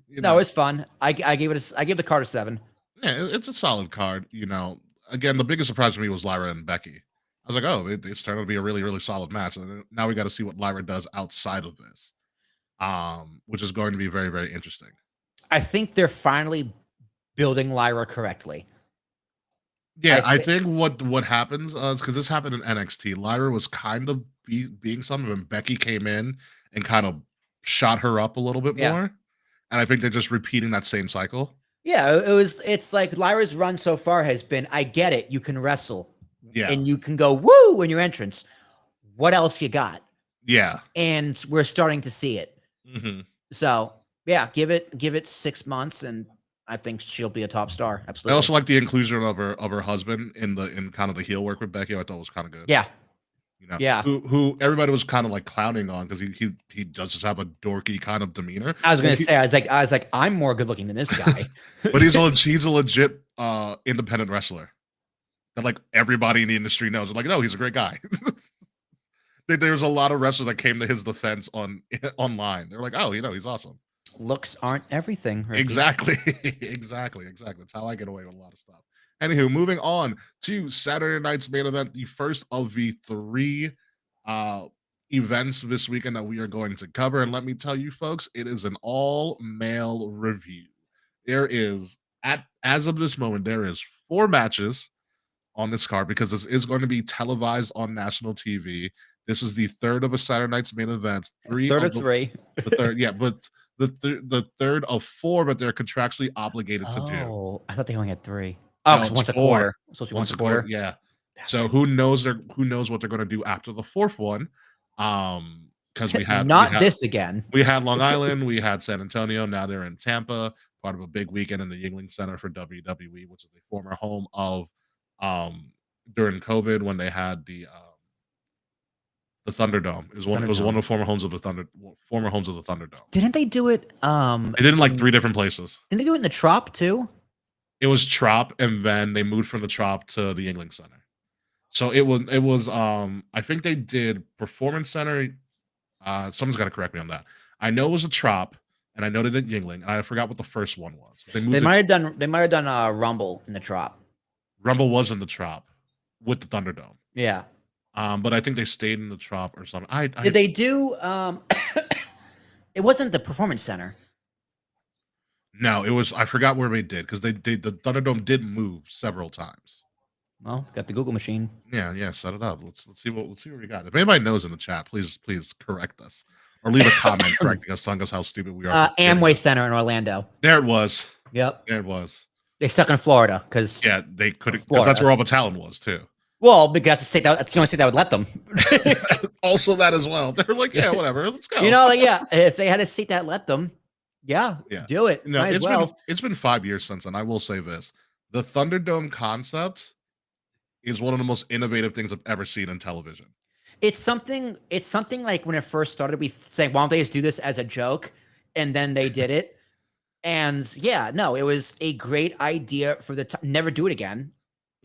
No, it's fun. I gave the card a 7. Yeah, it's a solid card. Again, the biggest surprise for me was Lyra and Becky. I was like, oh, it's turned out to be a really, really solid match. And now we got to see what Lyra does outside of this, which is going to be very, very interesting. I think they're finally building Lyra correctly. Yeah, I think what happens is because this happened in NXT, Lyra was kind of being something, and Becky came in and kind of shot her up a little bit more. And I think they're just repeating that same cycle. Yeah, it's like Lyra's run so far has been, I get it, you can wrestle. Yeah. And you can go woo in your entrance. What else you got? Yeah. And we're starting to see it. Mm-hmm. So yeah, give it 6 months and I think she'll be a top star. Absolutely. I also like the inclusion of her husband in kind of the heel work with Becky. I thought was kind of good. Yeah. Yeah. Who everybody was kind of like clowning on because he does just have a dorky kind of demeanor. I was gonna say, I was like, I'm more good looking than this guy. But he's a legit independent wrestler that like everybody in the industry knows. Like, no, he's a great guy. There's a lot of wrestlers that came to his defense online. They're like, oh, he's awesome. Looks aren't everything. Ricky. Exactly. That's how I get away with a lot of stuff. Anywho, moving on to Saturday night's main event, the first of the 3 events this weekend that we are going to cover. And let me tell you, folks, it is an all-male review. There is, as of this moment, there is 4 matches on this card because this is going to be televised on national TV. This is the 3rd of a Saturday night's main event. 3 of 3. The 3rd, yeah, but the 3rd of 4, but they're contractually obligated to do. Oh, I thought they only had 3. Oh, because once a quarter. So once a quarter. Yeah. So who knows what they're going to do after the 4th one. because Not this again. we had Long Island, we had San Antonio. Now they're in Tampa, part of a big weekend in the Yingling Center for WWE, which is the former home of during COVID when they had the Thunderdome. It was one of the former homes of the Thunderdome. Didn't they do it? They did it in like 3 different places. Didn't they do it in the Trop too? It was Trop, and then they moved from the Trop to the Yingling Center. So it was I think they did Performance Center. Someone's got to correct me on that. I know it was a Trop, and I know they did Yingling, and I forgot what the first one was. They might have done. They might have done Rumble in the Trop. Rumble was in the Trop with the Thunderdome. Yeah. But I think they stayed in the Trop or something. Did they do? It wasn't the Performance Center. No, it was. I forgot where they did because the Thunderdome did move several times. Well, got the Google machine. Yeah, set it up. Let's see what we got. If anybody knows in the chat, please correct us or leave a comment correcting us, telling us how stupid we are. Amway Center in Orlando. There it was. Yep. There it was. They stuck in Florida because they could because that's where All But Talon was too. Well, because that's the only state that would let them. Also, that as well. They're like, yeah, whatever, let's go. If they had a seat that let them, yeah, do it. No, it's been 5 years since, and I will say this: the Thunderdome concept is one of the most innovative things I've ever seen in television. It's something like when it first started, we saying, why don't they just do this as a joke? And then they did it. And yeah, no, it was a great idea for the never do it again.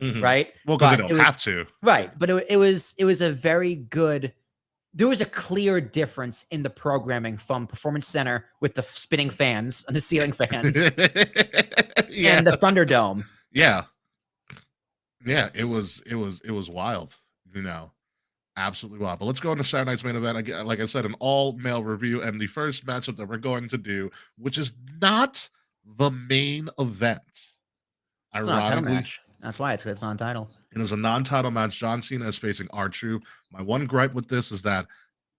Mm-hmm. Right. Well, because they don't have to. Right. But it was a very good, there was a clear difference in the programming from Performance Center with the spinning fans and the ceiling fans and the Thunderdome. Yeah. Yeah, it was wild, absolutely wild. But let's go into Saturday night's main event. Like I said, an all-male review, and the first matchup that we're going to do, which is not the main event. It's not a title match. That's why it's non-title. It is a non-title match. John Cena is facing R-Truth. My one gripe with this is that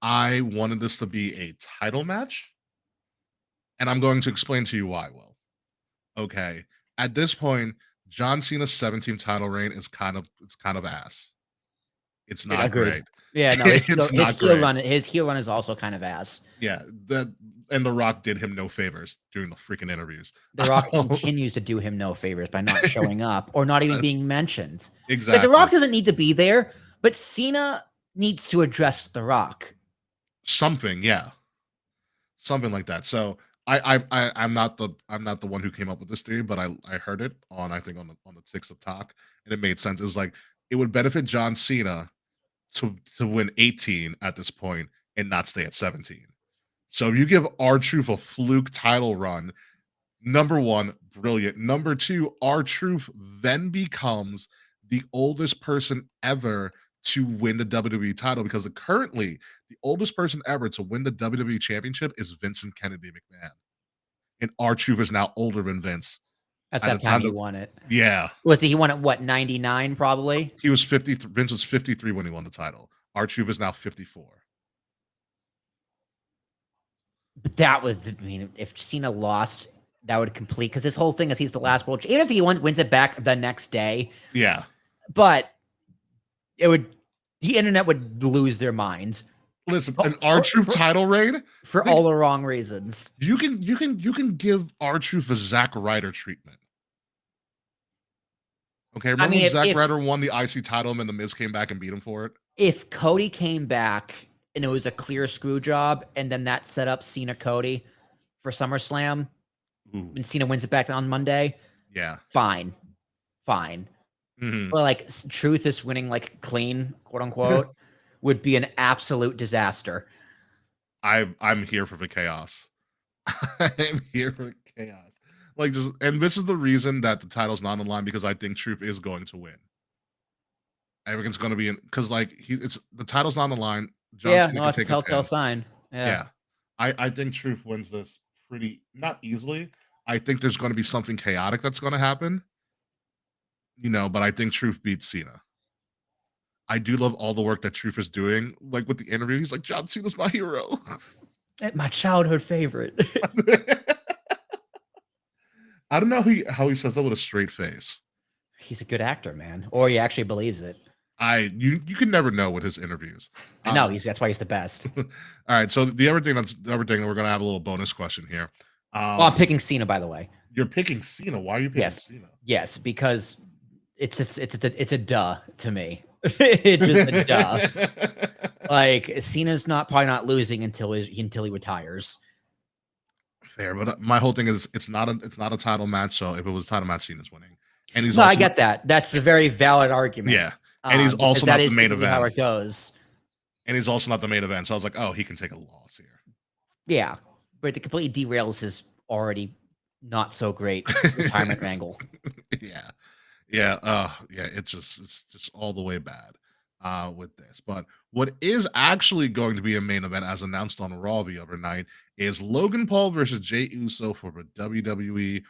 I wanted this to be a title match, and I'm going to explain to you why, Will. Okay, at this point, John Cena's 17th title reign is kind of ass. It's not great. Yeah, no, his heel run is also kind of ass. Yeah, and The Rock did him no favors during the freaking interviews. The Rock continues to do him no favors by not showing up or not even being mentioned. Exactly. So The Rock doesn't need to be there, but Cena needs to address The Rock. Something like that. So I'm not the one who came up with this theory, but I heard it on the Ticks of Talk, and it made sense. It was like it would benefit John Cena to win 18 at this point and not stay at 17. So if you give R-Truth a fluke title run, number one, brilliant. Number two, R-Truth then becomes the oldest person ever to win the WWE title, because currently the oldest person ever to win the WWE championship is Vincent Kennedy McMahon. And R-Truth is now older than Vince. At that time he won it. Yeah. He won at what, 99 probably? He was 50. Vince was 53 when he won the title. R-Truth is now 54. But if Cena lost, that would complete, because his whole thing is he's the last world. Even if he wins it back the next day. Yeah. But the internet would lose their minds. Listen, an R-Truth title reign for all the wrong reasons. You can give R-Truth a Zack Ryder treatment. Okay, remember when Zack Ryder won the IC title and then The Miz came back and beat him for it? If Cody came back and it was a clear screw job, and then that set up Cena Cody for SummerSlam, and Cena wins it back on Monday, yeah, fine. Mm-hmm. But like Truth is winning like clean, quote unquote, would be an absolute disaster. I'm here for the chaos. I'm here for the chaos. And this is the reason that the title's not on the line, because I think Truth is going to win. Everything's going to be in, because the title's not on the line. It's a telltale sign. Yeah. I think Truth wins this pretty, not easily. I think there's going to be something chaotic that's going to happen. But I think Truth beats Cena. I do love all the work that Truth is doing. Like with the interview, he's like, John Cena's my hero. My childhood favorite. I don't know how he says that with a straight face. He's a good actor, man. Or he actually believes it. You can never know with his interviews. I know that's why he's the best. All right, so the other thing we're gonna have a little bonus question here. Well, I'm picking Cena, by the way. You're picking Cena. Why are you picking Cena? Yes, because it's a duh to me. It's just a duh. Like Cena's probably not losing until he retires. Fair, but my whole thing is it's not a title match. So if it was a title match, Cena's winning. And he's I get that. That's a very valid argument. Yeah, and he's also not the main event. How it goes. And he's also not the main event. So I was like, oh, he can take a loss here. Yeah, but it completely derails his already not so great retirement angle. Yeah. It's just all the way bad with this. But what is actually going to be a main event, as announced on Raw the other night, is Logan Paul versus Jey Uso for the WWE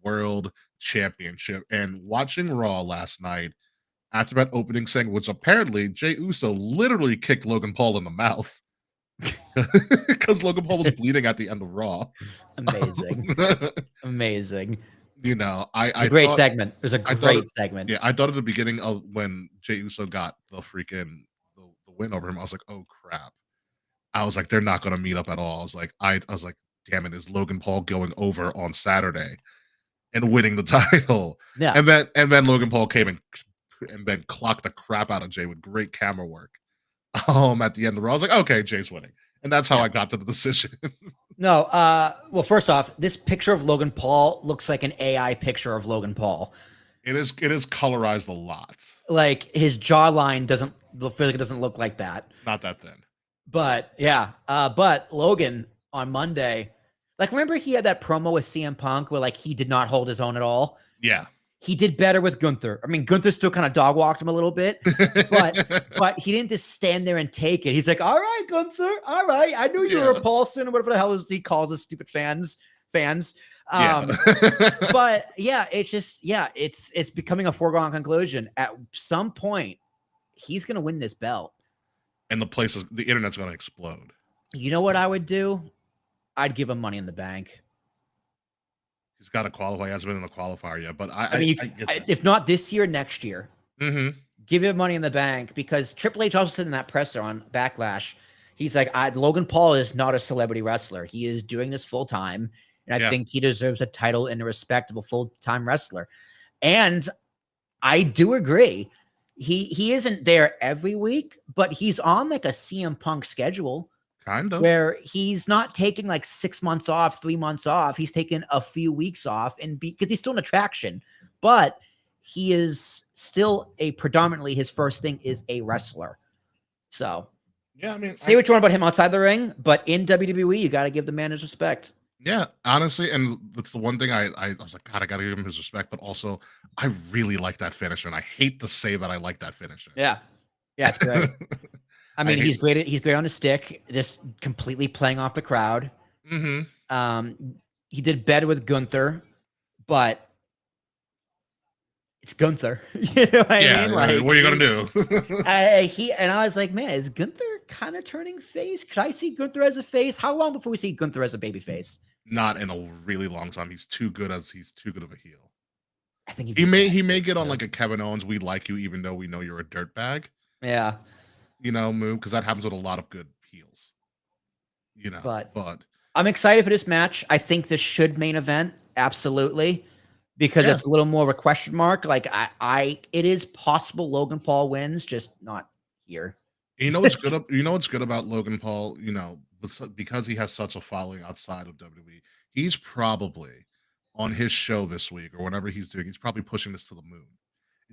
World Championship. And watching Raw last night, after that opening segment, which apparently Jey Uso literally kicked Logan Paul in the mouth because Logan Paul was bleeding at the end of Raw. Amazing. You know, great segment. It was a great segment. Yeah, I thought at the beginning of when Jey Uso got the freaking the win over him, I was like, oh crap. I was like, they're not going to meet up at all. I was like, damn it, is Logan Paul going over on Saturday and winning the title? Yeah, and then Logan Paul came and then clocked the crap out of Jey with great camera work. At the end of the Raw, I was like, okay, Jey's winning, and that's how I got to the decision. No, well, first off, this picture of Logan Paul looks like an AI picture of Logan Paul. It is colorized a lot. Like his jawline doesn't look like that. It's not that thin. But yeah, but Logan on Monday, like remember he had that promo with CM Punk where like he did not hold his own at all. Yeah. He did better with Gunther. I mean, Gunther still kind of dog walked him a little bit, but he didn't just stand there and take it. He's like, all right, Gunther, all right. I knew you were a Paulson or whatever the hell he calls his stupid fans. But yeah, it's becoming a foregone conclusion. At some point, he's going to win this belt. And the internet's going to explode. You know what I would do? I'd give him Money in the Bank. He's got to qualify. He hasn't been in the qualifier yet, but I mean, if not this year, next year, give him Money in the Bank, because Triple H also said in that presser on Backlash, he's like, Logan Paul is not a celebrity wrestler. He is doing this full time, and I think he deserves a title in the respect of a full time wrestler. And I do agree. He isn't there every week, but he's on like a CM Punk schedule. Kind of. Where he's not taking like 6 months off, 3 months off. He's taking a few weeks off, and because he's still an attraction, but he is still predominantly his first thing is a wrestler. So yeah, I mean, say what you want about him outside the ring, but in WWE, you got to give the man his respect. Yeah, honestly, and that's the one thing I was like, God, I got to give him his respect, but also I really like that finisher, and I hate to say that I like that finisher. Yeah, it's great. I mean, he's great. He's great on his stick, just completely playing off the crowd. He did better with Gunther, but it's Gunther. You know what I mean? Like, what are you gonna do? I was like, man, is Gunther kind of turning face? Could I see Gunther as a face? How long before we see Gunther as a baby face? Not in a really long time. He's too good of a heel. I think he may get on like a Kevin Owens, we like you even though we know you're a dirtbag. Yeah. You know, move, because that happens with a lot of good heels. You know, but I'm excited for this match. I think this should main event, absolutely, because it's a little more of a question mark. Like it is possible Logan Paul wins, just not here. You know what's good? You know what's good about Logan Paul? You know, because he has such a following outside of WWE, he's probably on his show this week or whatever he's doing. He's probably pushing this to the moon.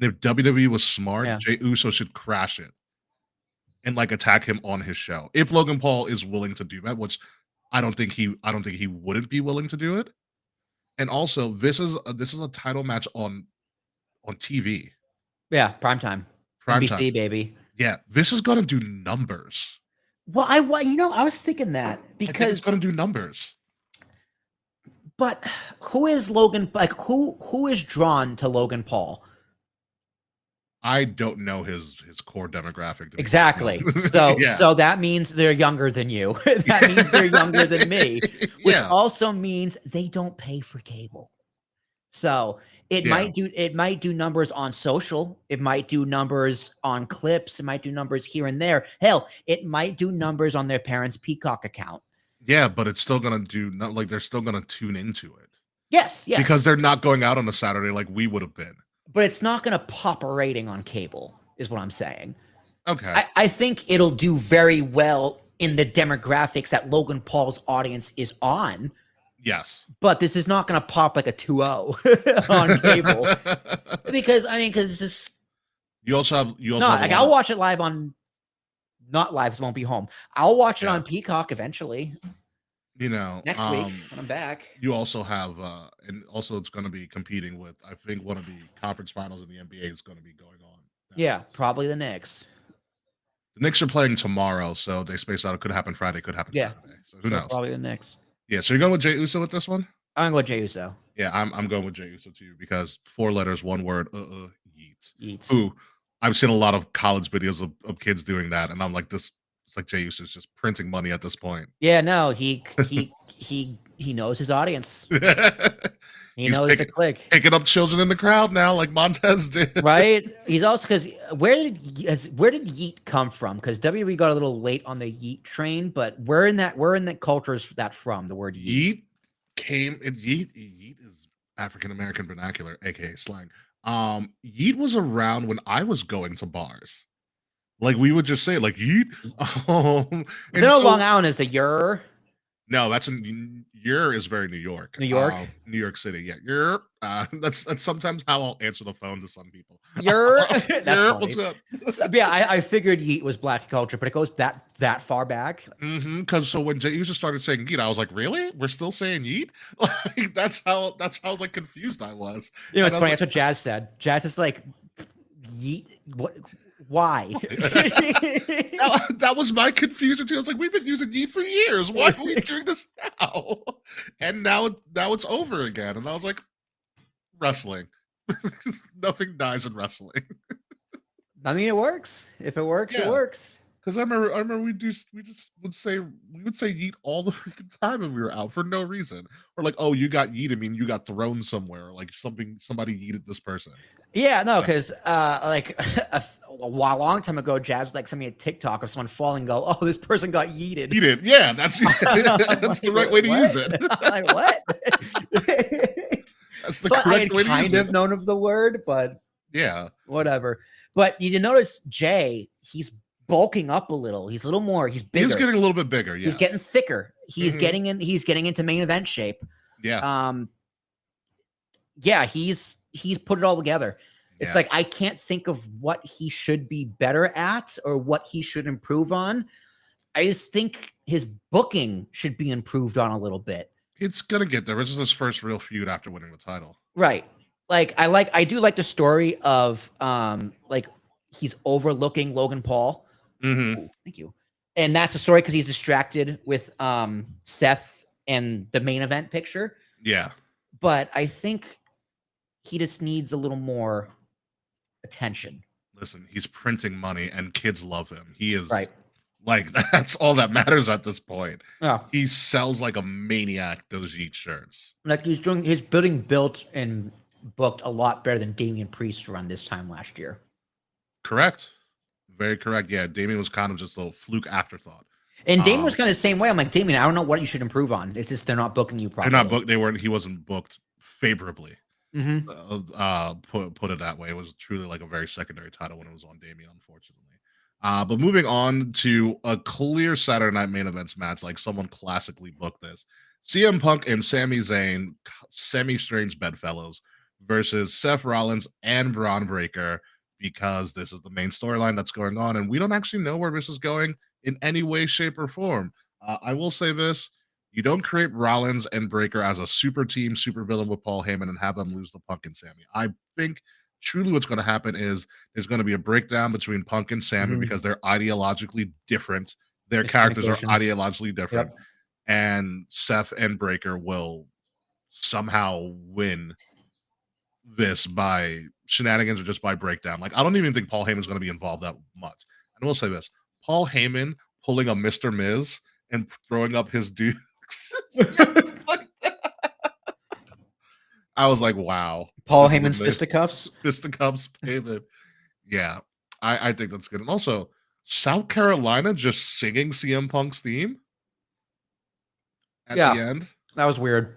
And if WWE was smart, Jey Uso should crash it and like attack him on his show. If Logan Paul is willing to do that, which I don't think he wouldn't be willing to do it. And also, this is a title match on TV. Yeah, primetime. NBC, baby. Yeah, this is gonna do numbers. Well, I was thinking that because it's gonna do numbers. But who is Logan? Like who is drawn to Logan Paul? I don't know his core demographic. Exactly. So that means they're younger than you. That means they're younger than me, which also means they don't pay for cable. So it might do numbers on social. It might do numbers on clips. It might do numbers here and there. Hell, it might do numbers on their parents' Peacock account. Yeah, but it's still gonna do not like they're still gonna tune into it. Yes, Because they're not going out on a Saturday like we would have been. But it's not gonna pop a rating on cable, is what I'm saying. Okay. I think it'll do very well in the demographics that Logan Paul's audience is on. Yes. But this is not going to pop like a 2-0 on cable. because it's just you also have like I'll watch it live on not live, so it won't be home. I'll watch it on Peacock eventually. Next week when I'm back. You also have and also it's going to be competing with, I think, one of the conference finals in the NBA is going to be going on. Yeah, probably the Knicks. The Knicks are playing tomorrow, so they spaced out. It could happen Friday, could happen Saturday. So who knows? Probably the Knicks. Yeah, so you're going with Jey Uso with this one? I'm going with Jey Uso. Yeah, I'm going with Jey Uso too, because 4 letters, 1 word, Yeats. Yeats. Who I've seen a lot of college videos of kids doing that, and I'm like, this. It's like Jey Uso's just printing money at this point. Yeah, no, he knows his audience. He knows the click. Picking up children in the crowd now, like Montez did. Right? He's also because where did Yeet come from? Because WWE got a little late on the Yeet train, but where in that culture is that from? The word Yeet Yeet is African American vernacular, aka slang. Yeet was around when I was going to bars. Like we would just say like Yeet. Is there a Long Island is the Yer? No, that's Yer is very New York. New York? New York City. Yeah, Yer. That's sometimes how I'll answer the phone to some people. Yer. That's Yer, funny. what's up? So, yeah, I figured Yeet was black culture, but it goes that far back. Because so when Jey Uso started saying Yeet, I was like, really? We're still saying Yeet? Like that's how like confused I was. You know, it's funny. That's what Jazz said. Jazz is like, Yeet. What? Why? that was my confusion too. I was like, we've been using Yeet for years. Why are we doing this now? And now it's over again. And I was like, wrestling. Nothing dies in wrestling. I mean, it works. If it works, it works. Because I remember we would say Yeet all the freaking time when we were out for no reason. Or like, oh, you got Yeet, I mean you got thrown somewhere, or like somebody yeeted this person. Yeah, no, because like a long time ago, Jazz would like send me a TikTok of someone falling and go, oh, this person got yeeted. Yeeted, yeah, that's like, the right way to use it. I'm like, what? That's the correct way to use it. I had kind of known of the word, but yeah, whatever. But you notice Jay, he's bulking up a little. He's a little more. He's bigger. He's getting a little bit bigger. Yeah, he's getting thicker. He's getting in. He's getting into main event shape. Yeah. Yeah. He's put it all together. It's like I can't think of what he should be better at or what he should improve on. I just think his booking should be improved on a little bit. It's gonna get there. This is his first real feud after winning the title. Right. I do like the story of like he's overlooking Logan Paul. Mm-hmm. Ooh, thank you. And that's the story because he's distracted with Seth and the main event picture. Yeah. But I think he just needs a little more attention. Listen, he's printing money and kids love him. He is right. Like that's all that matters at this point. Yeah. He sells like a maniac those Yeet shirts. Like he's built and booked a lot better than Damian Priest around this time last year. Correct. Very correct. Yeah, Damian was kind of just a little fluke afterthought. And Damian was kind of the same way. I'm like, Damian, I don't know what you should improve on. It's just they're not booking you properly. They're not booked. He wasn't booked favorably. Mm-hmm. Put it that way. It was truly like a very secondary title when it was on Damian, unfortunately. But moving on to a clear Saturday Night Main Events match, like someone classically booked this. CM Punk and Sami Zayn, semi-strange bedfellows, versus Seth Rollins and Braun Breaker, because this is the main storyline that's going on, and we don't actually know where this is going in any way, shape, or form. I will say this. You don't create Rollins and Breaker as a super team, super villain with Paul Heyman and have them lose to Punk and Sami. I think truly what's going to happen is there's going to be a breakdown between Punk and Sami because they're ideologically different. Their characters are ideologically different. Yep. And Seth and Breaker will somehow win this by shenanigans or just by breakdown. Like, I don't even think Paul Heyman's going to be involved that much. And we'll say this. Paul Heyman pulling a Mr. Miz and throwing up his dukes. Like I was like, wow. Paul this is Heyman's amazing. fisticuffs. Fisticuffs payment. Yeah, I think that's good. And also, South Carolina just singing CM Punk's theme at the Yeah, end. that was weird.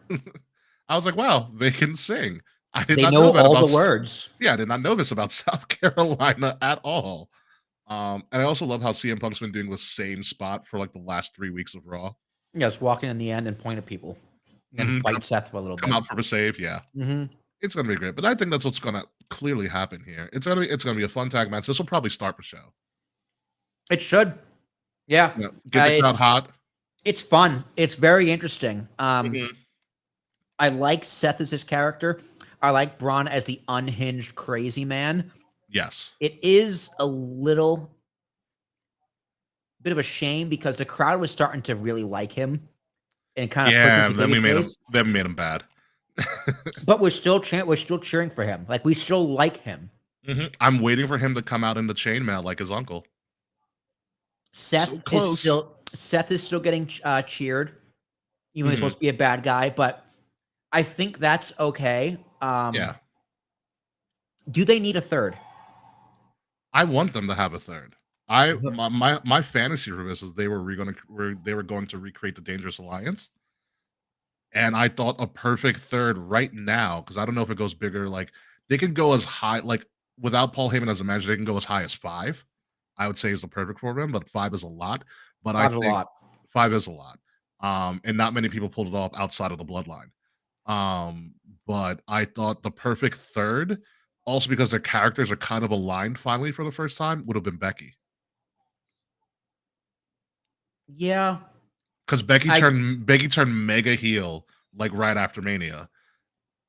I was like, wow, they can sing. I did They not know know that all about the words. Yeah, I did not know this about South Carolina at all. And I also love how CM Punk's been doing the same spot for like the last 3 weeks of Raw. Yeah, just walking in the end and point at people, and then fight Seth for a little Come bit. out for a save, yeah. Mm-hmm. It's gonna be great. But I think that's what's gonna clearly happen here. It's gonna be a fun tag match. This will probably start the show. It should. Yeah. Yeah, get the crowd hot. It's fun. It's very interesting. Mhm. I like Seth as his character. I like Braun as the unhinged crazy man. Yes. It is a little bit of a shame because the crowd was starting to really like him and kind of Yeah, push him then to we made him babyface. then we made him bad. But we're still cheering for him. Like we still like him. I'm waiting for him to come out in the chainmail like his uncle. Seth is still getting cheered, even though he's supposed to be a bad guy. But I think that's okay. Yeah. Do they need a third? I want them to have a third. My fantasy for this is they were going to recreate the Dangerous Alliance. And I thought a perfect third right now, because I don't know if it goes bigger, like they can go as high, like without Paul Heyman as a manager, they can go as high as 5. I would say is the perfect for them, but 5 is a lot. But I think 5 is a lot. And not many people pulled it off outside of the bloodline. But I thought the perfect third, also because their characters are kind of aligned finally for the first time, would have been Becky. Yeah. Because Becky turned mega heel like right after Mania.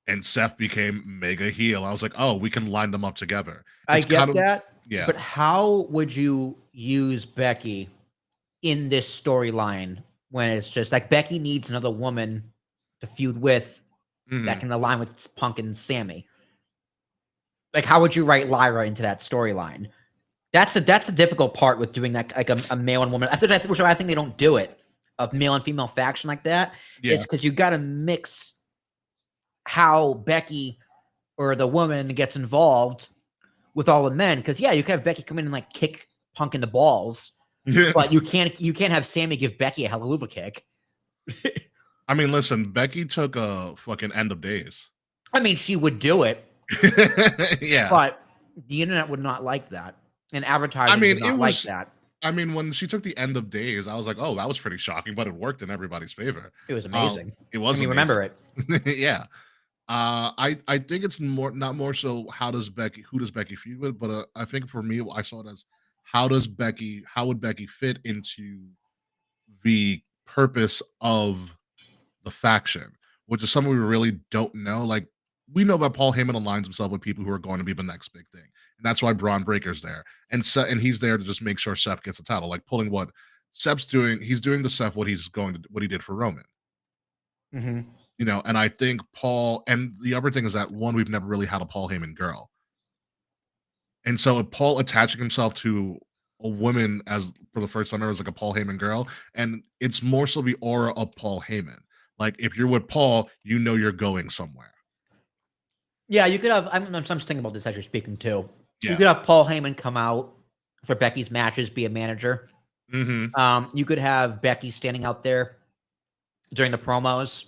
And Seth became mega heel. I was like, oh, we can line them up together. I get that. Yeah. But how would you use Becky in this storyline when it's just like Becky needs another woman to feud with that can align with Punk and Sammy? Like, how would you write Lyra into that storyline? That's the difficult part with doing that, like a male and woman. I think they don't do it, a male and female faction like that. Yeah. It's because you got to mix how Becky or the woman gets involved with all the men. Because yeah, you can have Becky come in and like kick Punk in the balls, but you can't have Sammy give Becky a hallelujah kick. I mean, listen, Becky took a fucking End of Days. I mean, she would do it. Yeah, but the internet would not like that, and advertising would not like that. I mean, when she took the End of Days, I was like, oh, that was pretty shocking, but it worked in everybody's favor. It was amazing. It was. I mean, remember it. Yeah. I think it's not more so who does Becky feud with, but I think for me, I saw it as how would Becky fit into the purpose of the faction, which is something we really don't know. Like, we know that Paul Heyman aligns himself with people who are going to be the next big thing, and that's why Braun Breaker's there, and he's there to just make sure Seth gets the title, like pulling what Seth's doing. He's doing to Seth what he did for Roman. You know, and I think Paul, and the other thing is that one, we've never really had a Paul Heyman girl, and so Paul attaching himself to a woman as for the first time ever as like a Paul Heyman girl, and it's more so the aura of Paul Heyman. Like, if you're with Paul, you know you're going somewhere. Yeah, you could have. I'm just thinking about this as you're speaking too. Yeah. You could have Paul Heyman come out for Becky's matches, be a manager. You could have Becky standing out there during the promos,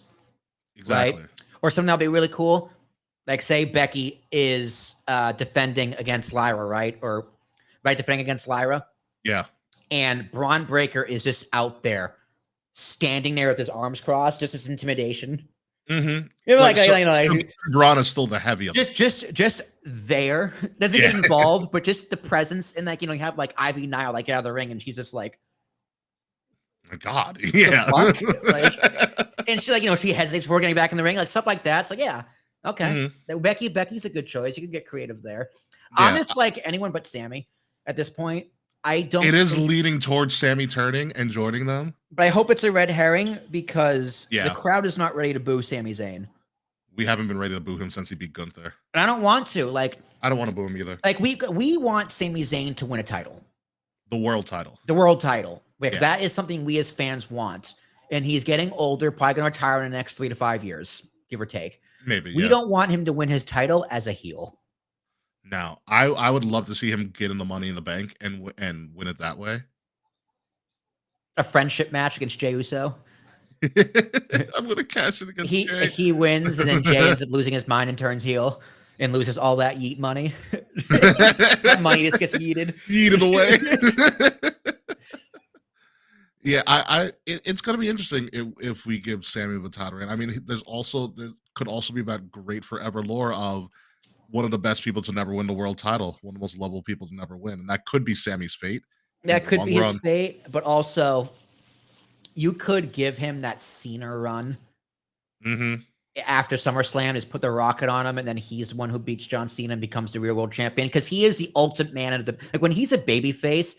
exactly. Right? Or something that'll be really cool. Like, say Becky is defending against Lyra, right? Or defending against Lyra. Yeah. And Braun Breaker is just out there, standing there with his arms crossed, just as intimidation. You know, like Braun is still the heavy of just there, doesn't get involved, but just the presence, and like, you have like Ivy Nile like out of the ring, and she's just like, my God, yeah. Like, and she, like, she hesitates before getting back in the ring, like stuff like that. So yeah, okay, Becky's a good choice. You can get creative there. Yeah. I'm just like anyone but Sammy at this point. It is leading towards Sammy turning and joining them. But I hope it's a red herring because the crowd is not ready to boo Sami Zayn. We haven't been ready to boo him since he beat Gunther. And I don't want to. Like, I don't want to boo him either. Like, we want Sami Zayn to win a title. The world title. Like, that is something we as fans want. And he's getting older, probably going to retire in the next 3 to 5 years. give or take. Maybe, We yeah. don't want him to win his title as a heel. Now, I would love to see him get in the Money in the Bank and win it that way. A friendship match against Jey Uso. I'm gonna cash it against Jey. He wins, and then Jey ends up losing his mind and turns heel and loses all that yeet money. That money just gets yeeted. Yeeted away. Yeah, it's gonna be interesting if we give Sammy the title reign. I mean, there could also be that great forever lore of one of the best people to never win the world title, one of the most lovable people to never win, and that could be Sammy's fate. That could be his fate, but also you could give him that Cena run after SummerSlam, is put the rocket on him, and then he's the one who beats John Cena and becomes the real world champion, because he is the ultimate man of the, like, when he's a babyface,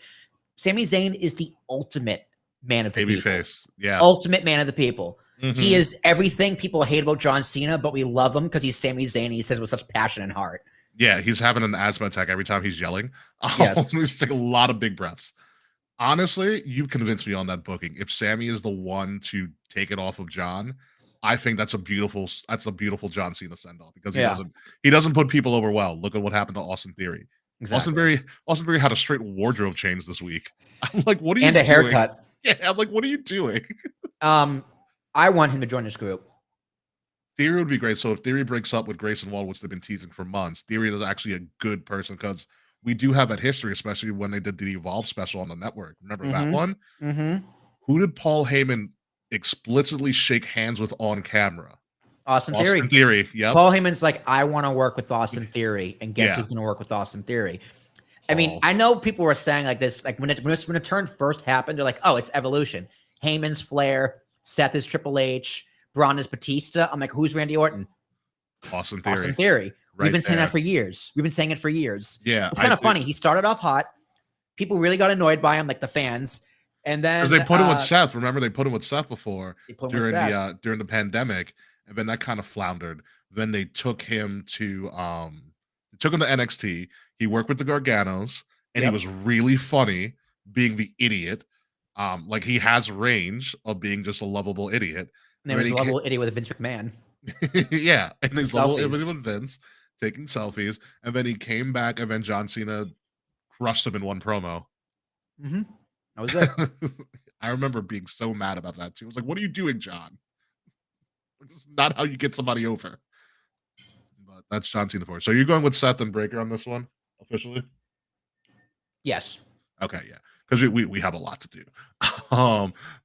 Sami Zayn is the ultimate man of the people. Babyface, yeah. Ultimate man of the people. He is everything people hate about John Cena, but we love him because he's Sami Zayn and he says with such passion and heart. Yeah, he's having an asthma attack every time he's yelling. Yes. He's taking a lot of big breaths. Honestly, you convinced me on that booking. If Sammy is the one to take it off of John, I think that's a beautiful John Cena send off, because he doesn't put people over well. Look at what happened to Austin Theory. Exactly. Austin Theory had a straight wardrobe change this week. I'm like, what are you doing? And a haircut. Yeah, I'm like, what are you doing? I want him to join this group. Theory would be great. So if Theory breaks up with Grayson Waller, which they've been teasing for months, Theory is actually a good person, because we do have that history, especially when they did the Evolve special on the network. Remember that one? Who did Paul Heyman explicitly shake hands with on camera? Austin Theory. Yep. Paul Heyman's like, I want to work with Austin Theory, and guess who's going to work with Austin Theory? I mean, I know people were saying like this, like when the turn first happened, they're like, oh, it's Evolution. Heyman's Flair, Seth is Triple H, Braun is Batista. I'm like, who's Randy Orton? Austin Theory. Austin Theory. We've been saying that for years. We've been saying it for years. Yeah. It's kind of funny. He started off hot. People really got annoyed by him, like the fans. And then because they put him with Seth. Remember, they put him with Seth before during the pandemic, and then that kind of floundered. Then they took him to NXT. He worked with the Garganos, and he was really funny being the idiot. Like, he has range of being just a lovable idiot. And there was a lovable idiot with Vince McMahon. Yeah, and he's lovable idiot with Vince taking selfies, and then he came back, and then John Cena crushed him in one promo. That was it. I remember being so mad about that too. I was like, "What are you doing, John? This is not how you get somebody over." But that's John Cena for. So you're going with Seth and Breaker on this one officially? Yes. Okay, yeah, because we have a lot to do.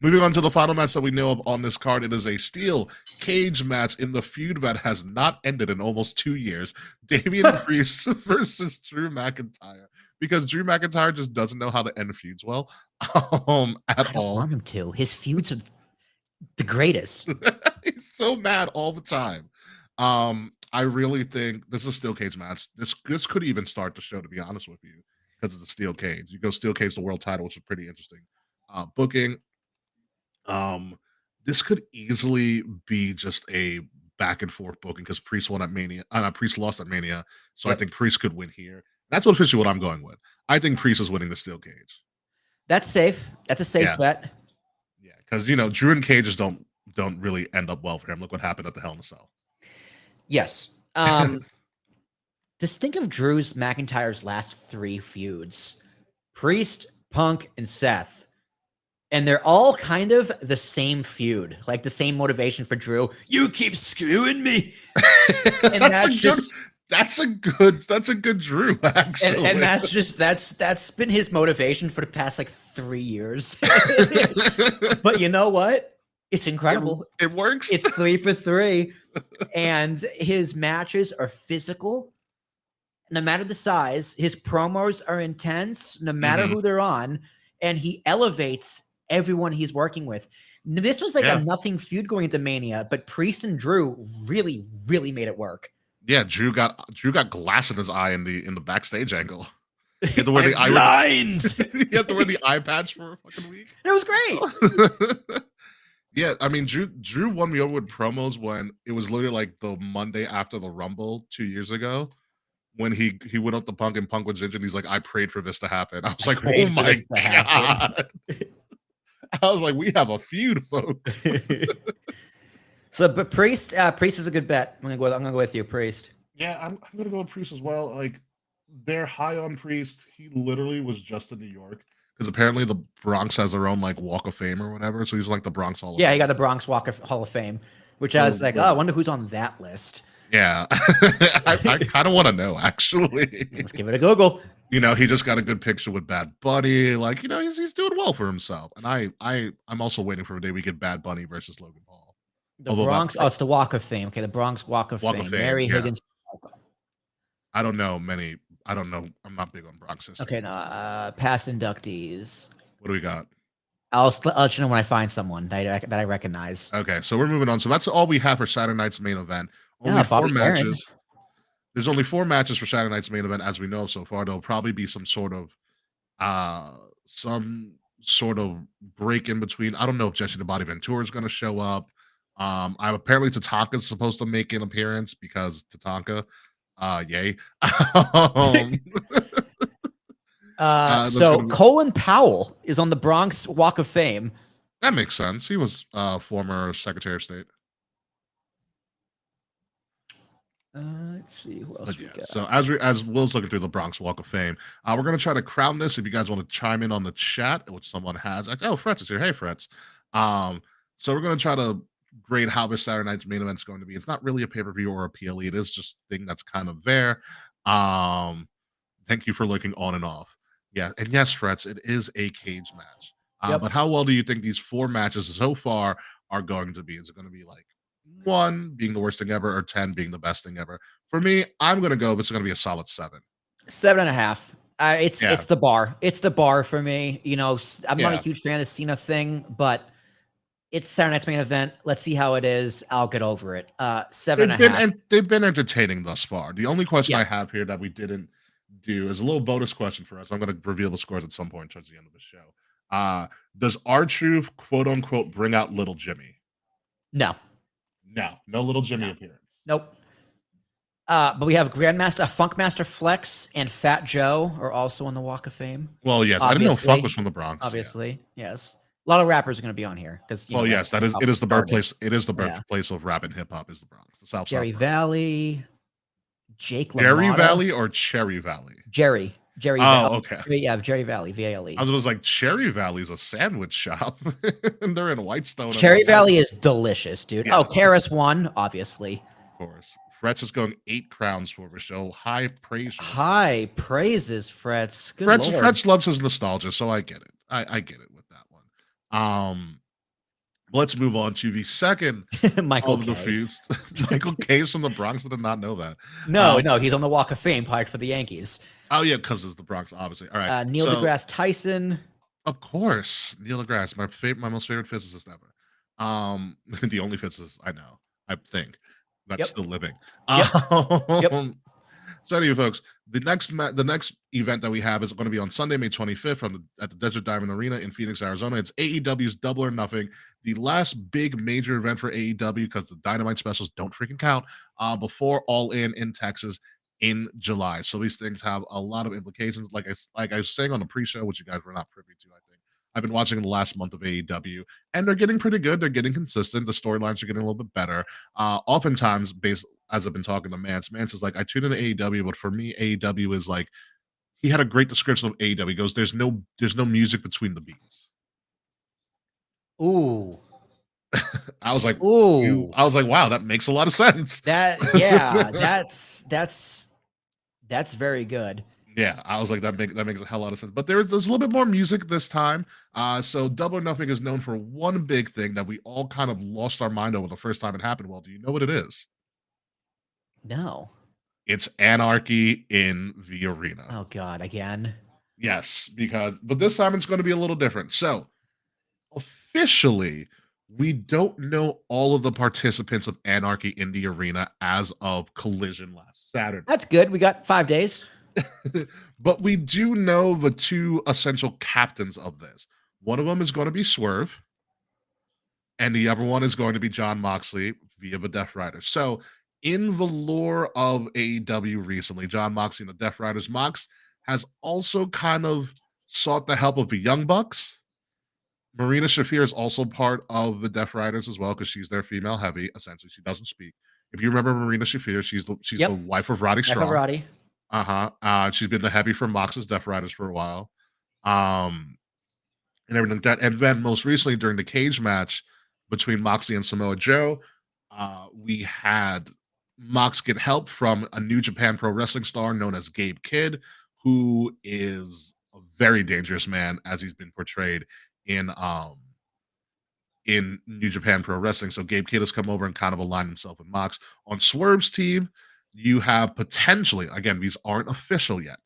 Moving on to the final match that we know of on this card, it is a steel cage match in the feud that has not ended in almost 2 years. Damian Priest versus Drew McIntyre, because Drew McIntyre just doesn't know how to end feuds well at all. I don't want him to. His feuds are the greatest. He's so mad all the time. I really think this is a steel cage match. This could even start the show, to be honest with you, because it's a steel cage. You go steel cage the world title, which is pretty interesting. Booking. This could easily be just a back and forth booking, because Priest won at Mania. Priest lost at Mania, so I think Priest could win here. That's officially what I'm going with. I think Priest is winning the steel cage. That's safe. That's a safe bet. Yeah, because Drew and cages don't really end up well for him. Look what happened at the Hell in a Cell. Yes. Just think of McIntyre's last 3 feuds: Priest, Punk, and Seth. And they're all kind of the same feud, like the same motivation for Drew. You keep screwing me. And that's a good Drew, actually. And that's been his motivation for the past like 3 years. But you know what? It's incredible. It works. It's 3 for 3. And his matches are physical, no matter the size. His promos are intense, no matter who they're on. And he elevates everyone he's working with. This was like a nothing feud going into Mania, but Priest and Drew really, really made it work. Yeah, Drew got glass in his eye in the backstage angle. He had to wear the he had to wear the eye patch for a fucking week. It was great. Yeah, I mean, Drew won me over with promos when it was literally like the Monday after the Rumble 2 years ago, when he went up to Punk and Punk was injured. He's like, I prayed for this to happen. I was like, oh my God. I was like, we have a feud, folks. So, but Priest is a good bet. I'm gonna go with you, Priest. Yeah, I'm gonna go with Priest as well. Like they're high on Priest. He literally was just in New York because apparently the Bronx has their own like Walk of Fame or whatever. So he's like the Bronx Hall of Yeah, he Fame. got the Bronx Hall of Fame, which I So was like, oh, I wonder who's on that list. yeah, I kind of want to know actually. Let's give it a Google. He just got a good picture with Bad Bunny. Like, he's doing well for himself. And I'm also waiting for a day we get Bad Bunny versus Logan Paul. The Bronx. Oh, it's the Walk of Fame. Okay, the Bronx Walk of Fame. Mary yeah. Higgins. I don't know many. I don't know. I'm not big on Bronx history. Okay, no, past inductees. What do we got? I'll let you know when I find someone that I recognize. Okay, so we're moving on. So that's all we have for Saturday night's main event. Only 4 Bobby matches. Aaron. There's only 4 matches for Saturday night's main event, as we know so far. There'll probably be some sort of break in between. I don't know if Jesse the Body Ventura is going to show up. Apparently Tatanka's supposed to make an appearance because Tatanka, yay. So Colin Powell is on the Bronx Walk of Fame. That makes sense. He was former Secretary of State. Let's see who else we got. So as Will's looking through the Bronx Walk of Fame, we're gonna try to crown this. If you guys want to chime in on the chat, which someone has, like, oh, Fretz is here. Hey, Fretz. So we're gonna try to grade how this Saturday night's main event is going to be. It's not really a pay-per-view or a PLE. It is just a thing that's kind of there. Thank you for looking on and off. Yeah, and yes, Fretz, it is a cage match. But how well do you think these 4 matches so far are going to be? Is it going to be like 1 being the worst thing ever or 10 being the best thing ever? For me, I'm going to go, this is going to be a solid 7. 7.5. It's the bar. It's the bar for me. I'm not a huge fan of the Cena thing, but it's Saturday night's main event. Let's see how it is. I'll get over it. 7.5. And they've been entertaining thus far. The only question I have here that we didn't do is a little bonus question for us. I'm going to reveal the scores at some point towards the end of the show. Does R-Truth, quote unquote, bring out Little Jimmy? No Little Jimmy appearance. Nope. But we have Funkmaster Flex and Fat Joe are also on the Walk of Fame. Well, yes, obviously. I didn't know Funk was from the Bronx. Obviously, yes. A lot of rappers are going to be on here because. Yes, it is the birthplace. It is the birthplace of rap and hip hop. Is the Bronx, the South Jerry South Valley, Jake LaMotta. Jerry Valley or Cherry Valley? Jerry. Oh, Valley. Okay. Yeah, Jerry Valley, VALE. I was like, Cherry Valley's a sandwich shop, and they're in Whitestone. Cherry Valley is delicious, dude. Yes. Oh, Karis won, obviously. Of course. Fretz is going 8 crowns for the show. High praise. High praises, Fretz. Good Fretz loves his nostalgia, so I get it. I get it with that one. Let's move on to the second Michael of the feuds. Michael K's from the Bronx. I did not know that. No, he's on the Walk of Fame, probably for the Yankees. Oh yeah, because it's the Bronx, obviously. All right, Neil deGrasse Tyson. Of course, Neil deGrasse, my most favorite physicist ever. The only physicist I know, I think, that's still living. Yep. So anyway, folks, the next event that we have is going to be on Sunday, May 25th at the Desert Diamond Arena in Phoenix, Arizona. It's AEW's Double or Nothing, the last big major event for AEW because the Dynamite specials don't freaking count before All In Texas in July. So these things have a lot of implications. Like I was saying on the pre-show, which you guys were not privy to, I think. I've been watching the last month of AEW, and they're getting pretty good. They're getting consistent. The storylines are getting a little bit better. Oftentimes, as I've been talking to Mance is like, I tune into AEW, but for me, AEW is like, he had a great description of AEW. He goes, there's no music between the beats. Ooh. I was like, ooh. I was like, wow, that makes a lot of sense. That's very good. Yeah, I was like, that makes a hell lot of sense. But there's a little bit more music this time. So Double or Nothing is known for one big thing that we all kind of lost our mind over the first time it happened. Well, do you know what it is? No. It's anarchy in the arena. Oh God, again? Yes, but this time it's going to be a little different. So officially, we don't know all of the participants of Anarchy in the Arena as of Collision last Saturday. That's good. We got 5 days. But we do know the 2 essential captains of this. One of them is going to be Swerve, and the other one is going to be Jon Moxley via the Death Riders. So in the lore of AEW recently, Jon Moxley and the Death Riders, Mox has also kind of sought the help of the Young Bucks Marina Shafir is also part of the Deaf Riders as well because she's their female heavy. Essentially, she doesn't speak. If you remember Marina Shafir, she's the Yep. wife of Roddy Jeff Strong. Roddy. She's been the heavy for Mox's Deaf Riders for a while. And everything like that. And then most recently during the cage match between Moxley and Samoa Joe, we had Mox get help from a New Japan Pro Wrestling star known as Gabe Kidd, who is a very dangerous man as he's been portrayed in New Japan Pro Wrestling. So Gabe Kidd has come over and kind of aligned himself with Mox. On Swerve's team, you have potentially, again, these aren't official yet,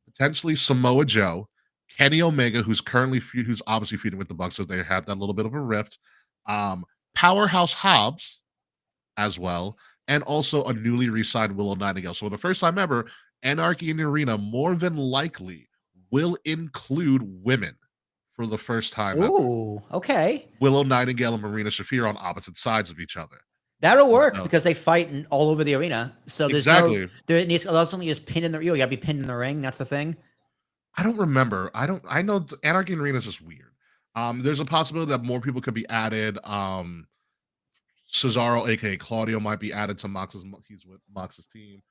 potentially Samoa Joe, Kenny Omega, who's obviously feuding with the Bucks as they have that little bit of a rift, Powerhouse Hobbs as well, and also a newly re-signed Willow Nightingale. So for the first time ever, Anarchy in the Arena more than likely will include women for the first time ever. Ooh, okay. Willow Nightingale and Marina Shafir on opposite sides of each other. That'll work because they fight all over the arena. So there's exactly. There needs something just pinned in the you got to be pinned in the ring. That's the thing. I don't remember. I know Anarchy in the Arena is just weird. There's a possibility that more people could be added. Cesaro, aka Claudio, might be added to he's with Mox's team.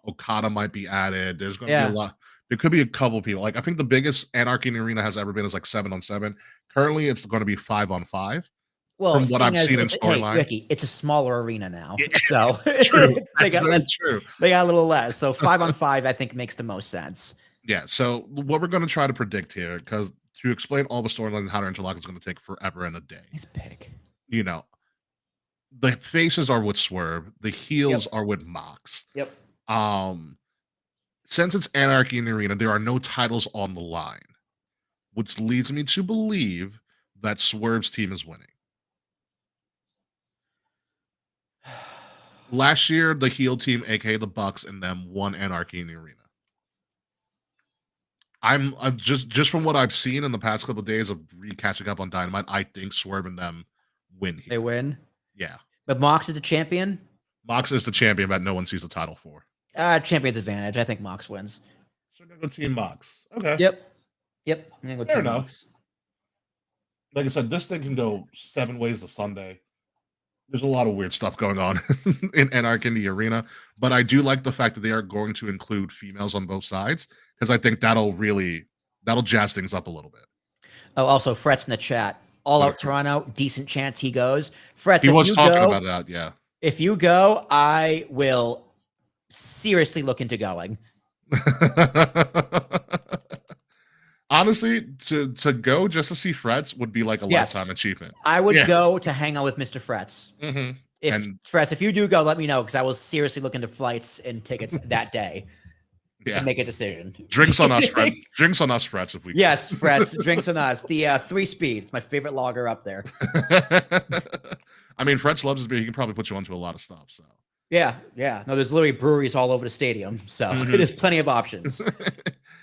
Okada might be added. There's going to be a lot. There could be a couple people. Like I think the biggest Anarchy in the Arena has ever been is like 7-on-7. Currently, it's going to be 5-on-5. Well, from what I've seen in storyline, hey, Ricky, it's a smaller arena now, so true. they got That's true. They got a little less. So 5-on-5, I think, makes the most sense. Yeah. So what we're going to try to predict here, because to explain all the storylines and how to interlock is going to take forever and a day. He's big. You know, the faces are with Swerve, the heels are with Mox. Yep. Since it's Anarchy in the Arena, there are no titles on the line, which leads me to believe that Swerve's team is winning. Last year, the heel team, aka the Bucks, and them won Anarchy in the Arena. I'm just from what I've seen in the past couple of days of catching up on Dynamite, I think Swerve and them win here. They win? Yeah. But Mox is the champion? Mox is the champion that no one sees the title for. Champion's advantage. I think Mox wins. So I'm going to go Team Mox. Okay. Yep. I'm going to go Fair Team enough. Mox. Like I said, this thing can go 7 ways to Sunday. There's a lot of weird stuff going on in Anarchy in the Arena, but I do like the fact that they are going to include females on both sides because I think that'll jazz things up a little bit. Oh, also Fret's in the chat. All Out Toronto, decent chance he goes. Fret's, he was talking about that, yeah. If you go, I will seriously look into going. Honestly, to go just to see Fret's would be like a lifetime achievement. I would go to hang out with Mr. Fret's. Fret's, if you do go, let me know because I will seriously look into flights and tickets that day. And make a decision. Drinks on us, Fret's. Drinks on us, Fret's. If we yes, Fret's. Drinks on us. The 3-Speed. It's my favorite lager up there. I mean, Fret's loves his beer. He can probably put you onto a lot of stuff. So yeah. No, there's literally breweries all over the stadium, so there's plenty of options.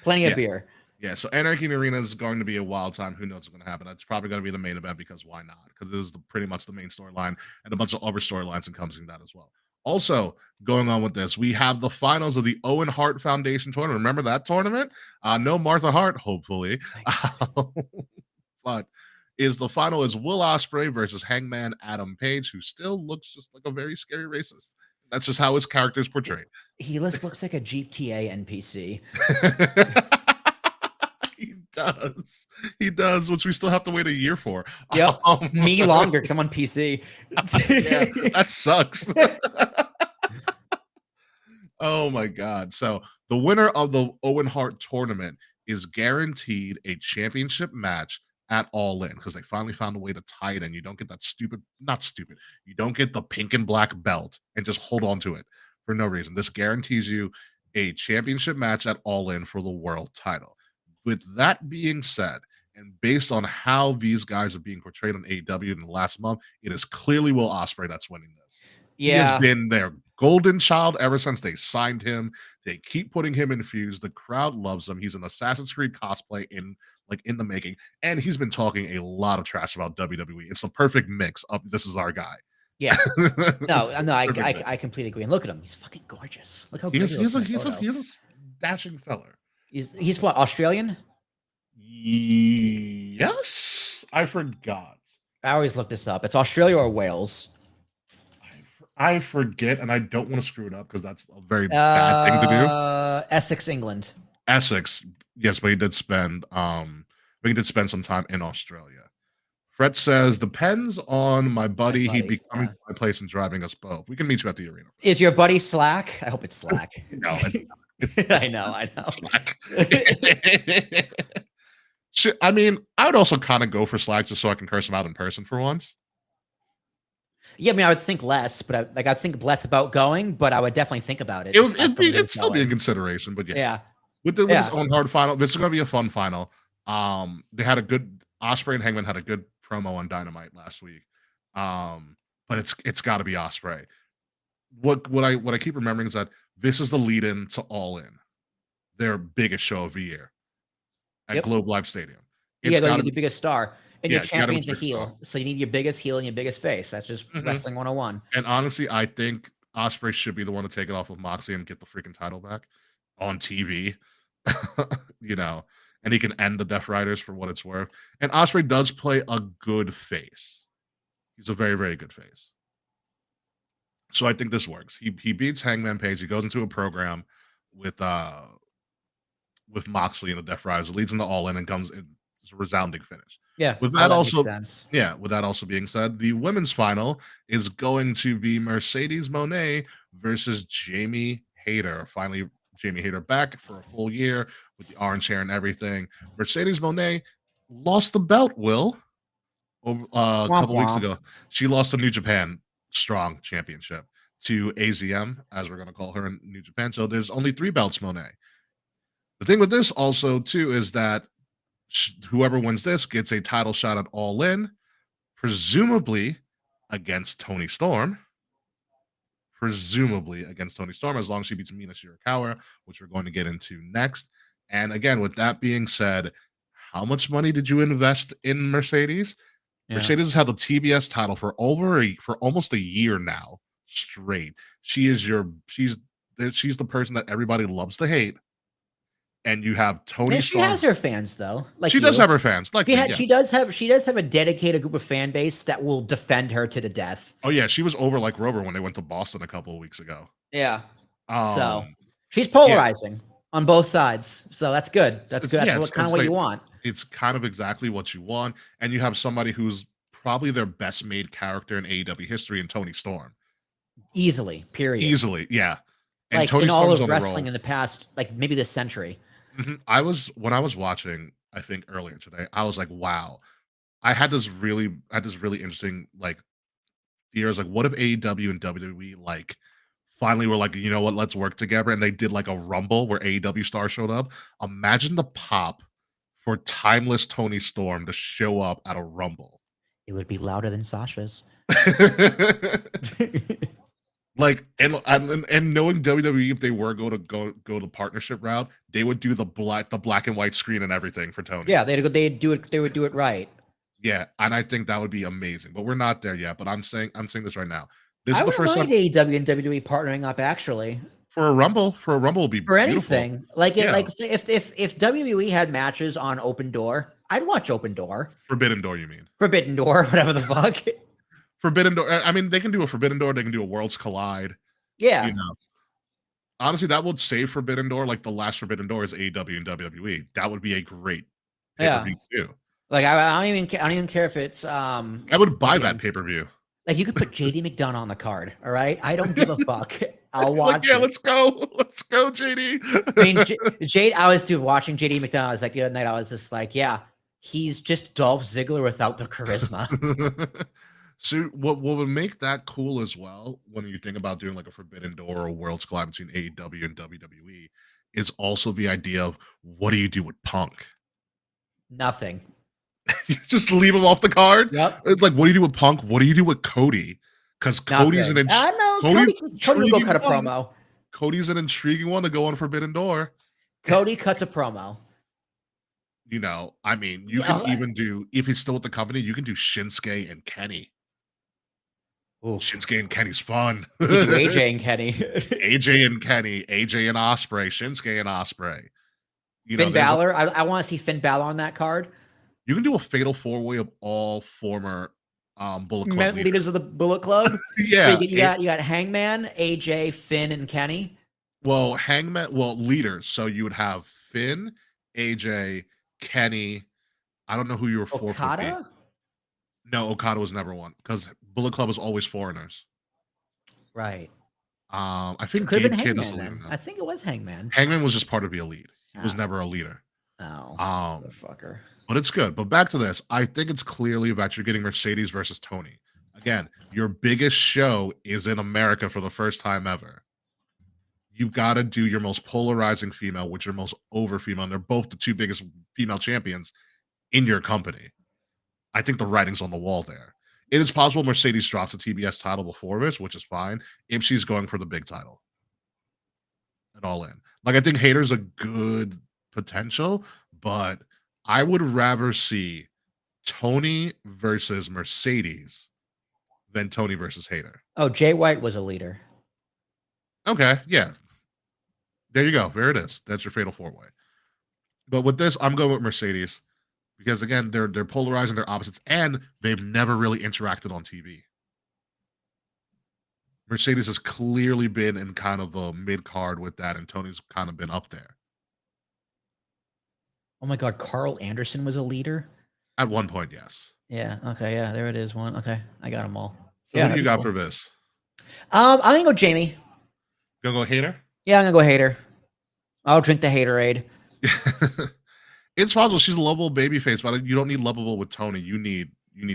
Plenty of beer. Yeah, so Anarchy in the Arena is going to be a wild time. Who knows what's going to happen? It's probably going to be the main event because why not? Because this is pretty much the main storyline and a bunch of other storylines encompassing that as well. Also, going on with this, we have the finals of the Owen Hart Foundation tournament. Remember that tournament? No Martha Hart, hopefully. But the final is Will Ospreay versus Hangman Adam Page, who still looks just like a very scary racist. That's just how his character is portrayed. He looks like a GTA NPC. He does, which we still have to wait a year for. Yep, me longer because I'm on PC. Yeah, that sucks. Oh my god! So the winner of the Owen Hart tournament is guaranteed a championship match at All In because they finally found a way to tie it in. You don't get that you don't get the pink and black belt and just hold on to it for no reason. This guarantees you a championship match at All In for the world title. With that being said, and based on how these guys are being portrayed on AEW in the last month, it is clearly Will Ospreay that's winning this. Yeah. He has been their golden child ever since they signed him. They keep putting him in feuds. The crowd loves him. He's an Assassin's Creed cosplay in the making, and he's been talking a lot of trash about WWE. It's the perfect mix of this is our guy. Yeah, no, I completely agree. And look at him; he's fucking gorgeous. Look how good he is. He's a dashing feller. He's what, Australian? Yes. I forgot. I always look this up. It's Australia or Wales. I forget, and I don't want to screw it up because that's a very bad thing to do. Essex, England. Essex, yes, but he did spend some time in Australia. Fred says, depends on my buddy. He'd be coming to my place and driving us both. We can meet you at the arena. Is your buddy Slack? I hope it's Slack. No, I know. Slack. I mean, I would also kind of go for Slack just so I can curse him out in person for once. Yeah, I mean, I would think less, but I think less about going, but I would definitely think about it. It'd still be a consideration, but yeah. With his own hard final, this is going to be a fun final. They had a good Ospreay and Hangman had a good promo on Dynamite last week. But it's got to be Ospreay. What I keep remembering is that this is the lead in to All In, their biggest show of the year at Globe Life Stadium. You need the biggest star. And your champion's a heel. So you need your biggest heel and your biggest face. That's just wrestling 101. And honestly, I think Ospreay should be the one to take it off of Moxley and get the freaking title back on TV. And he can end the Death Riders for what it's worth. And Ospreay does play a good face. He's a very, very good face. So I think this works. He beats Hangman Page. He goes into a program with Moxley and the Death Riders, leads into All In, and comes in. It's a resounding finish. Yeah. With that also being said, the women's final is going to be Mercedes Moné versus Jamie Hayter. Finally, Jamie Hayter back for a full year with the orange hair and everything. Mercedes Moné lost the belt, Will, a couple weeks ago. She lost the New Japan Strong Championship to AZM, as we're going to call her in New Japan. So there's only 3 belts, Moné. The thing with this also, too, is that whoever wins this gets a title shot at All In, presumably against Toni Storm. As long as she beats Mina Shirakawa, which we're going to get into next. And again, with that being said, how much money did you invest in Mercedes? Yeah. Mercedes has had the TBS title for almost a year now straight. She's the person that everybody loves to hate. And you have Toni Storm. She has her fans, though. She does have her fans. She does have a dedicated group of fan base that will defend her to the death. Oh yeah, she was over like Rover when they went to Boston a couple of weeks ago. Yeah. So she's polarizing on both sides. So that's good. That's good. That's kind of what you want. It's kind of exactly what you want. And you have somebody who's probably their best made character in AEW history in Toni Storm. Easily. Period. Easily. Yeah. And like Toni in all of wrestling in the past, like maybe this century. When I was watching, I think earlier today, I was like, wow. I had this really interesting theories, like what if AEW and WWE finally were like, you know what, let's work together, and they did like a rumble where AEW stars showed up. Imagine the pop for timeless Toni Storm to show up at a rumble. It would be louder than Sasha's. And knowing WWE, if they were go the partnership route, they would do the black and white screen and everything for Toni. Yeah, they would do it right. Yeah, and I think that would be amazing. But we're not there yet. But I'm saying this right now. This is the first time AEW and WWE partnering up actually. For a rumble would be for beautiful. Anything. If WWE had matches on Open Door, I'd watch Open Door. Forbidden Door, you mean? Forbidden Door, whatever the fuck. Forbidden Door. I mean, they can do a Forbidden Door. They can do a Worlds Collide. Yeah. Honestly, that would save Forbidden Door. Like the last Forbidden Door is AEW and WWE. That would be a great pay-per-view too. Like I don't even care if it's I would buy that pay-per-view. Like you could put JD McDonough on the card. All right, I don't give a fuck. I'll watch. Let's go, JD. I mean, I was watching JD McDonough. I was like the other night. I was just like, yeah, he's just Dolph Ziggler without the charisma. So what would make that cool as well, when you think about doing like a Forbidden Door or a Worlds Collide between AEW and WWE, is also the idea of what do you do with Punk? Nothing. You just leave him off the card. Yep. Like, what do you do with Punk? What do you do with Cody? Because Cody's an Cody will go cut a promo. Cody's an intriguing one to go on Forbidden Door. Cody cuts a promo. I mean, you can even do, if he's still with the company, you can do Shinsuke and Kenny. Ooh. Shinsuke and Kenny's fun. AJ and Kenny. AJ and Ospreay, Shinsuke and Ospreay. Finn Balor. I want to see Finn Balor on that card. You can do a fatal 4-way of all former Bullet Club leaders of the Bullet Club. Yeah. So you got Hangman, AJ, Finn, and Kenny. Well, leaders. So you would have Finn, AJ, Kenny. I don't know who your fourth would be. Okada? No, Okada was never one because Bullet Club was always foreigners. Right. I think Could have been Gabe Kidd is Hangman the leader then. now. I think it was Hangman. Hangman was just part of the elite. He was never a leader. Oh, motherfucker. But it's good. But back to this. I think it's clearly that you're getting Mercedes versus Tony. Again, your biggest show is in America for the first time ever. You've got to do your most polarizing female with your most over female. And they're both the two biggest female champions in your company. I think the writing's on the wall there. It is possible Mercedes drops a TBS title before this, which is fine, if she's going for the big title. And all in. Like, I think Hayter's a good potential, but I would rather see Tony versus Mercedes than Tony versus Hayter. Oh, Jay White was a leader. Okay, yeah. There you go. There it is. That's your fatal 4-way. But with this, I'm going with Mercedes because, again, they're polarizing, they're opposites, and they've never really interacted on TV. Mercedes has clearly been in kind of a mid-card with that, and Tony's kind of been up there. Oh my God, Carl Anderson was a leader? At one point, yes. Yeah, okay, yeah, there it is. One. Okay, I got them all. So yeah, who do you got for this? I'm gonna go Jamie. Gonna go Hayter? Yeah, I'm gonna go Hater. I'll drink the Haterade. It's possible she's a lovable babyface, but you don't need lovable with Tony. You need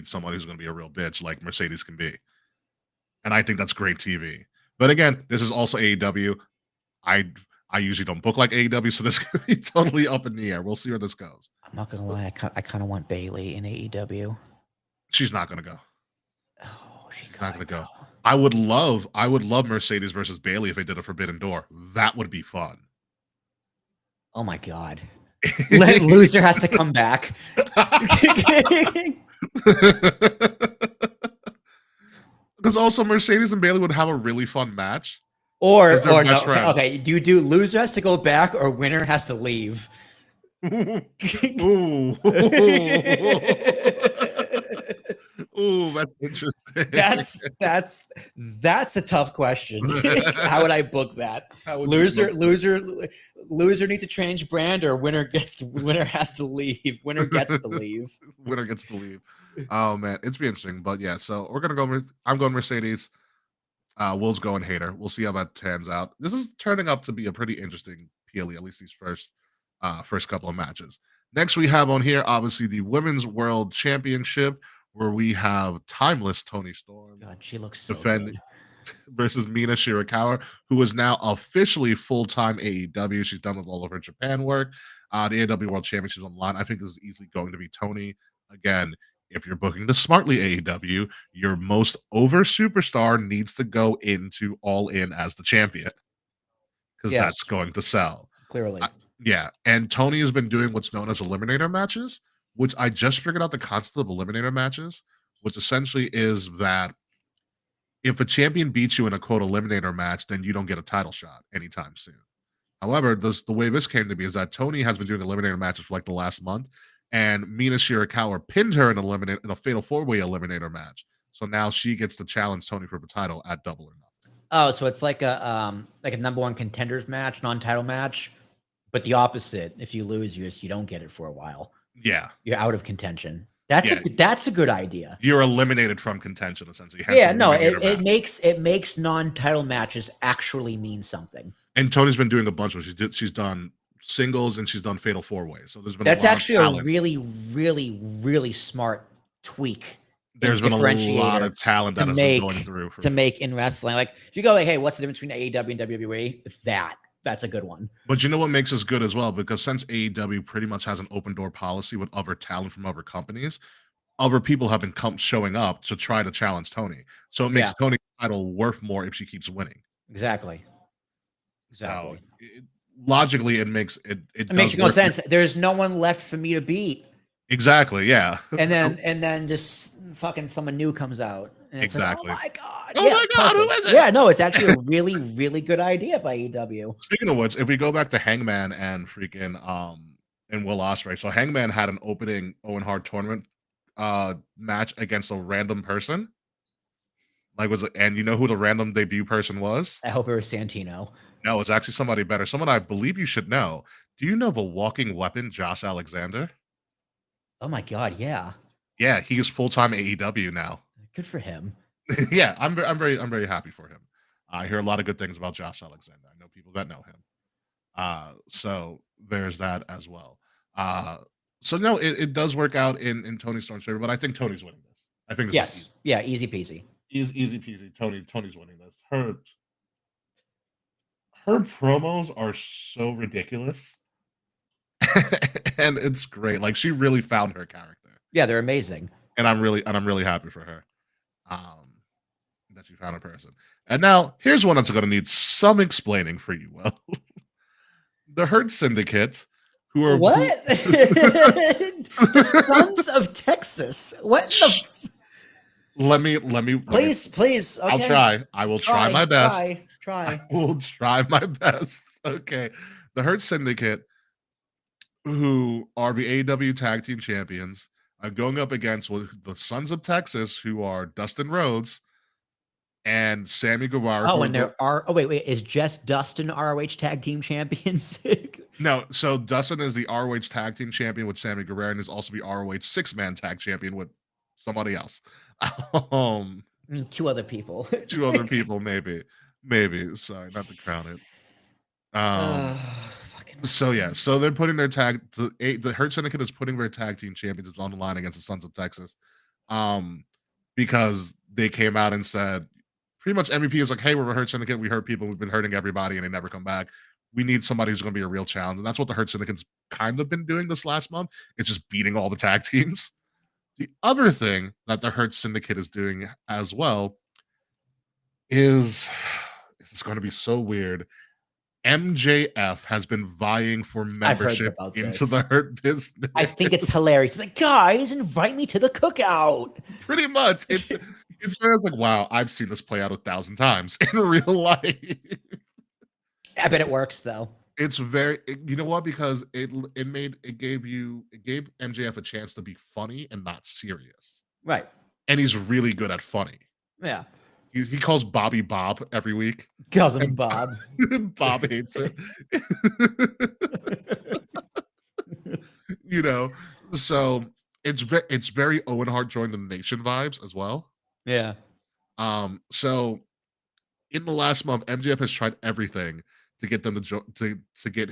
somebody who's going to be a real bitch like Mercedes can be. And I think that's great TV. But again, this is also AEW. I usually don't book like AEW, so this could be totally up in the air. We'll see where this goes. I'm not gonna lie, I kind of want Bailey in AEW. She's not going to go. Oh, she's not going to go. I would love Mercedes versus Bailey if they did a Forbidden Door. That would be fun. Oh my God. Loser has to come back. Because also Mercedes and Bailey would have a really fun match. Or no, okay, do you do loser has to go back or winner has to leave? Ooh. Ooh, that's interesting. That's a tough question. How would I book that? Loser needs to change brand, or winner has to leave. Winner gets to leave. Winner gets to leave. Oh man, it's be interesting. But yeah, so we're gonna go. I'm going Mercedes. Will's going Hater. We'll see how that turns out. This is turning up to be a pretty interesting PLE, at least these first couple of matches. Next, we have on here obviously the Women's World Championship, where we have timeless Toni Storm. God, she looks so good. Versus Mina Shirakawa, who is now officially full-time AEW. She's done with all of her Japan work. The AEW World Championship is on the line. I think this is easily going to be Toni. Again, if you're booking the smartly AEW, your most over superstar needs to go into All In as the champion. Because that's going to sell. Clearly. Yeah. And Toni has been doing what's known as eliminator matches, which I just figured out the concept of eliminator matches, which essentially is that if a champion beats you in a quote eliminator match, then you don't get a title shot anytime soon. However, the way this came to be is that Toni has been doing eliminator matches for like the last month, and Mina Shirakawa pinned her in a fatal 4-way eliminator match. So now she gets to challenge Toni for the title at Double or Nothing. Oh, so it's like a number one contenders match, non-title match, but the opposite. If you lose, you don't get it for a while. Yeah, you're out of contention. That's a good idea. You're eliminated from contention, essentially. It makes non-title matches actually mean something. And Toni's been doing a bunch of she's done singles and she's done fatal 4-ways. So there's been actually a really, really, really smart tweak. There's been a lot of talent that has been going through to make in wrestling. Like if you go like, hey, what's the difference between AEW and WWE? That's a good one. But you know what makes us good as well? Because since AEW pretty much has an open door policy with other talent from other companies, other people have been showing up to try to challenge Toni. So it makes Toni's title worth more if she keeps winning. Exactly. So logically, it makes no sense. There's no one left for me to beat. Exactly. Yeah. And then just fucking someone new comes out. And it's exactly. Like, oh my God. Oh my God, who is it? Yeah, no, it's actually a really, really good idea by AEW. Speaking of which, if we go back to Hangman and freaking and Will Ospreay. So Hangman had an opening Owen Hart tournament match against a random person. Like and you know who the random debut person was? I hope it was Santino. No, it's actually somebody better. Someone I believe you should know. Do you know the walking weapon, Josh Alexander? Oh my God, yeah. Yeah, he's full-time AEW now. Good for him. Yeah, I'm very happy for him. I hear a lot of good things about Josh Alexander. I know people that know him. So there's that as well. So no, it does work out in Tony Storm's favor, but I think Tony's winning this. I think this Yes. Yeah, easy peasy. easy peasy. Tony's winning this. Her promos are so ridiculous. And it's great. Like she really found her character. Yeah, they're amazing. And I'm really happy for her. That she found a person. And now here's one that's gonna need some explaining for you, Will. The Hurt Syndicate, who are what? The Sons of Texas. What the let me please. Okay. I will try my best. Try. I will try my best. Okay. The Hurt Syndicate, who are the AEW Tag Team Champions, are going up against the Sons of Texas, who are Dustin Rhodes and Sammy Guevara. Oh, and there are. Oh, wait. Is just Dustin ROH Tag Team Champions? No, so Dustin is the ROH Tag Team Champion with Sammy Guevara, and is also the ROH 6-man Tag Champion with somebody else. Two other people. Two other people, maybe. Sorry, not to crown it. So yeah, so they're putting their the Hurt Syndicate is putting their tag team champions on the line against the Sons of Texas, because they came out and said pretty much MVP is like, hey, we're a Hurt Syndicate, we hurt people, we've been hurting everybody, and they never come back. We need somebody who's going to be a real challenge, and that's what the Hurt Syndicate's kind of been doing this last month. It's just beating all the tag teams. The other thing that the Hurt Syndicate is doing as well is this is going to be so weird. MJF has been vying for membership into the Hurt business. I think it's hilarious. It's like, guys, invite me to the cookout. Pretty much. It's very like, wow, I've seen this play out 1,000 times in real life. I bet it works though. It's very, you know what? Because it gave MJF a chance to be funny and not serious. Right. And he's really good at funny. Yeah. He calls Bobby Bob every week. Calls him Bob. Bob hates it. You know, so it's very Owen Hart joined the Nation vibes as well. Yeah. So in the last month, MJF has tried everything to get them to get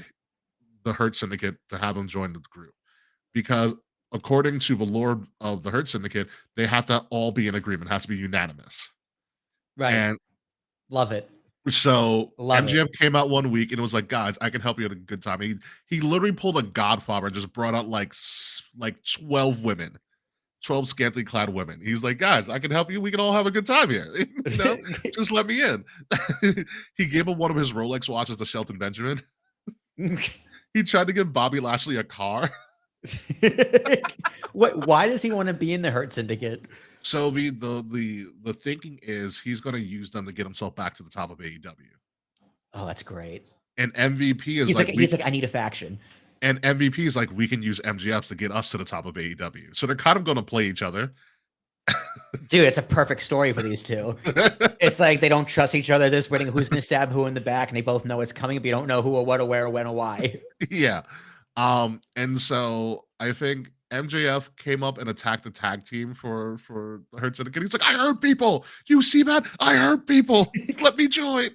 the Hurt Syndicate to have them join the group, because according to the lore of the Hurt Syndicate, they have to all be in agreement. It has to be unanimous. Right. And love it. So MJF came out one week and it was like, guys, I can help you at a good time. He literally pulled a Godfather and just brought out like 12 women, 12 scantily clad women. He's like, guys, I can help you. We can all have a good time here. You know, just let me in. He gave him one of his Rolex watches to Shelton Benjamin. He tried to give Bobby Lashley a car. Why does he want to be in the Hurt Syndicate? So the thinking is he's going to use them to get himself back to the top of AEW. Oh, that's great. And MVP is he's like, I need a faction. And MVP is like, we can use MJF to get us to the top of AEW. So they're kind of going to play each other. Dude, it's a perfect story for these two. It's like they don't trust each other. They're just waiting who's going to stab who in the back, and they both know it's coming, but you don't know who or what or where or when or why. Yeah. And so I think MJF came up and attacked the tag team for the Hurt Syndicate. He's like, I hurt people. You see that? I hurt people. Let me join.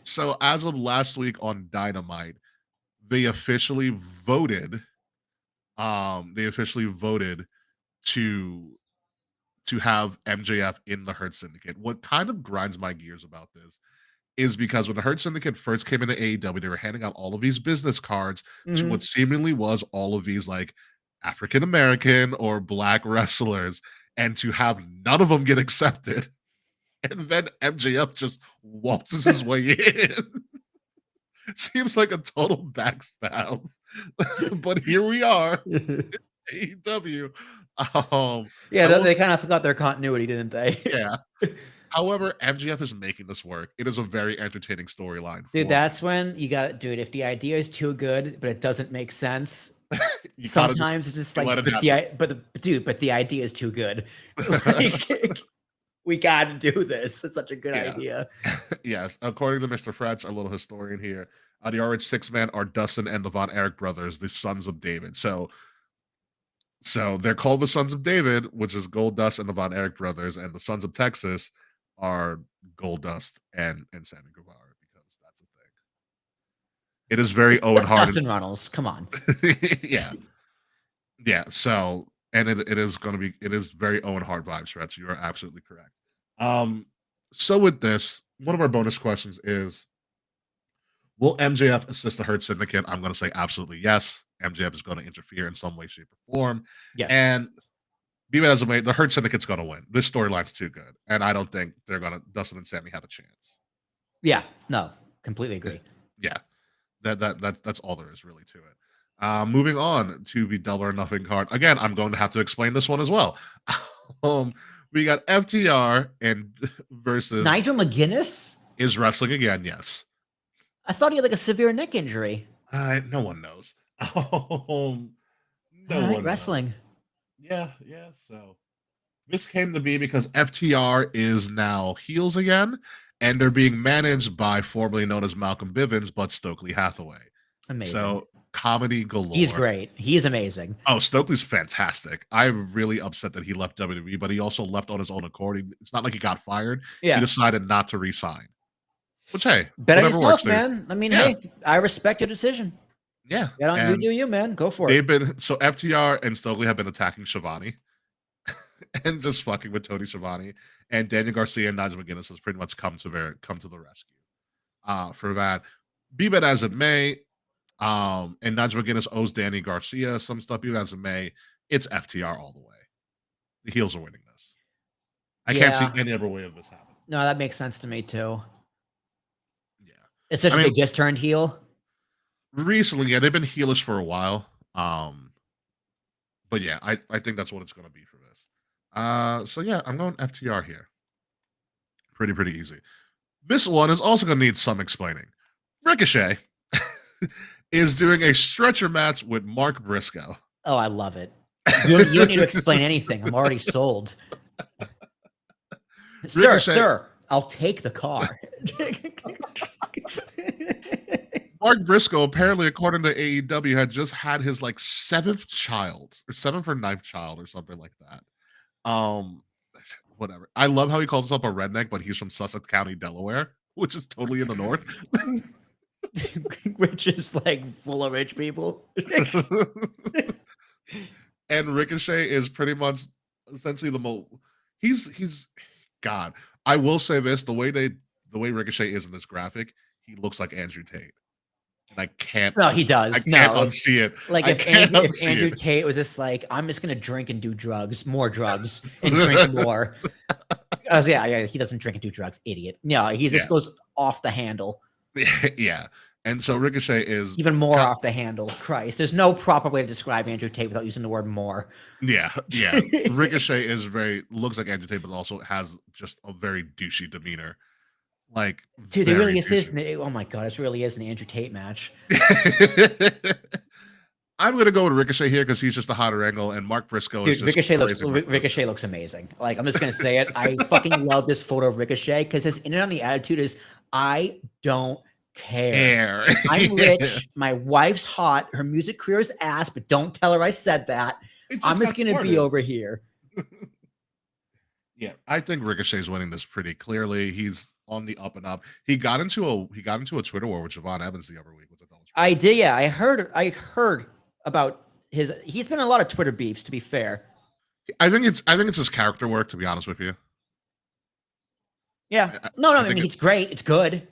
So as of last week on Dynamite, they officially voted. To have MJF in the Hurt Syndicate. What kind of grinds my gears about this is because when the Hurt Syndicate first came into AEW, they were handing out all of these business cards to what seemingly was all of these like African American or Black wrestlers, and to have none of them get accepted. And then MJF just waltzes his way in. Seems like a total backstab. But here we are. AEW. Yeah, they kind of forgot their continuity, didn't they? Yeah. However, MJF is making this work. It is a very entertaining storyline. Dude, that's when you got to do it. If the idea is too good, but it doesn't make sense, sometimes it's just like, but the idea is too good. Like, we got to do this. It's such a good idea. Yes. According to Mr. Fretz, our little historian here, the RH six-man are Dustin and the Von Erich brothers, the sons of David. So they're called the Sons of David, which is Goldust and the Von Erich brothers, and the Sons of Texas are Goldust and Sammy Guevara, because that's a thing. It is very Owen Hart. Dustin Runnels, come on. Yeah. So, and it is very Owen Hart vibes, right? So you are absolutely correct. So with this, one of our bonus questions is, will MJF assist the Hurt Syndicate? I'm going to say absolutely yes. MJF is going to interfere in some way, shape, or form. Yes. And be that as it may, the Hurt Syndicate's going to win. This storyline's too good, and I don't think Dustin and Sammy have a chance. Yeah. No. Completely agree. Yeah. That's all there is really to it. Moving on to the Double or Nothing card. Again, I'm going to have to explain this one as well. We got FTR and versus Nigel McGuinness is wrestling again. Yes. I thought he had like a severe neck injury. No one knows. No one wrestling. Knows. Yeah. So this came to be because FTR is now heels again, and they're being managed by formerly known as Malcolm Bivens, but Stokely Hathaway. Amazing. So comedy galore. He's great. He's amazing. Oh, Stokely's fantastic. I'm really upset that he left WWE, but he also left on his own accord. It's not like he got fired. Yeah. He decided not to resign. Which, hey, better yourself, man. I mean, hey, I respect your decision. Yeah. You do you, man. Go for it. So FTR and Stokely have been attacking Shivani and just fucking with Tony Schiavone. And Daniel Garcia and Nigel McGuinness has pretty much come to the rescue. For that, be that as it may, and Nigel McGuinness owes Danny Garcia some stuff. Be that as it may, it's FTR all the way. The heels are winning this. I can't see any other way of this happening. No, that makes sense to me too. Yeah, especially they just turned heel. Recently, yeah, they've been heelish for a while. But yeah, I think that's what it's going to be for this. So yeah, I'm going FTR here. Pretty easy. This one is also going to need some explaining. Ricochet is doing a stretcher match with Mark Briscoe. Oh, I love it. You don't need to explain anything. I'm already sold. Sir, I'll take the car. Mark Briscoe, apparently, according to AEW, had just had his like 7th child or 7th or 9th child or something like that. Whatever. I love how he calls himself a redneck, but he's from Sussex County, Delaware, which is totally in the north. Which is like full of rich people. And Ricochet is pretty much essentially the most. He's God. I will say this: the way Ricochet is in this graphic, he looks like Andrew Tate. And I can't. No, he does. I can't unsee it. Like if Andrew Tate was just like, I'm just gonna drink and do drugs, more drugs, and drink more. Yeah, he doesn't drink and do drugs, idiot. No, he just goes off the handle. Yeah. And so Ricochet is even more off the handle. Christ, there's no proper way to describe Andrew Tate without using the word more. Yeah. Ricochet looks like Andrew Tate, but also has just a very douchey demeanor. Like, dude, there really is. Oh my god, this really is an Andrew Tate match. I'm gonna go with Ricochet here because he's just a hotter angle, and Mark Briscoe is just Ricochet looks amazing. Like, I'm just gonna say it. I fucking love this photo of Ricochet because his in and on the attitude is, I don't care. I'm rich. My wife's hot. Her music career is ass, but don't tell her I said that. I'm just gonna be over here. Yeah, I think Ricochet's winning this pretty clearly. He's on the up and up. He got into a Twitter war with Javon Evans the other week. I did. Yeah, I heard about he's been in a lot of Twitter beefs, to be fair. I think it's his character work, to be honest with you. Yeah. No, I mean, it's great. It's good.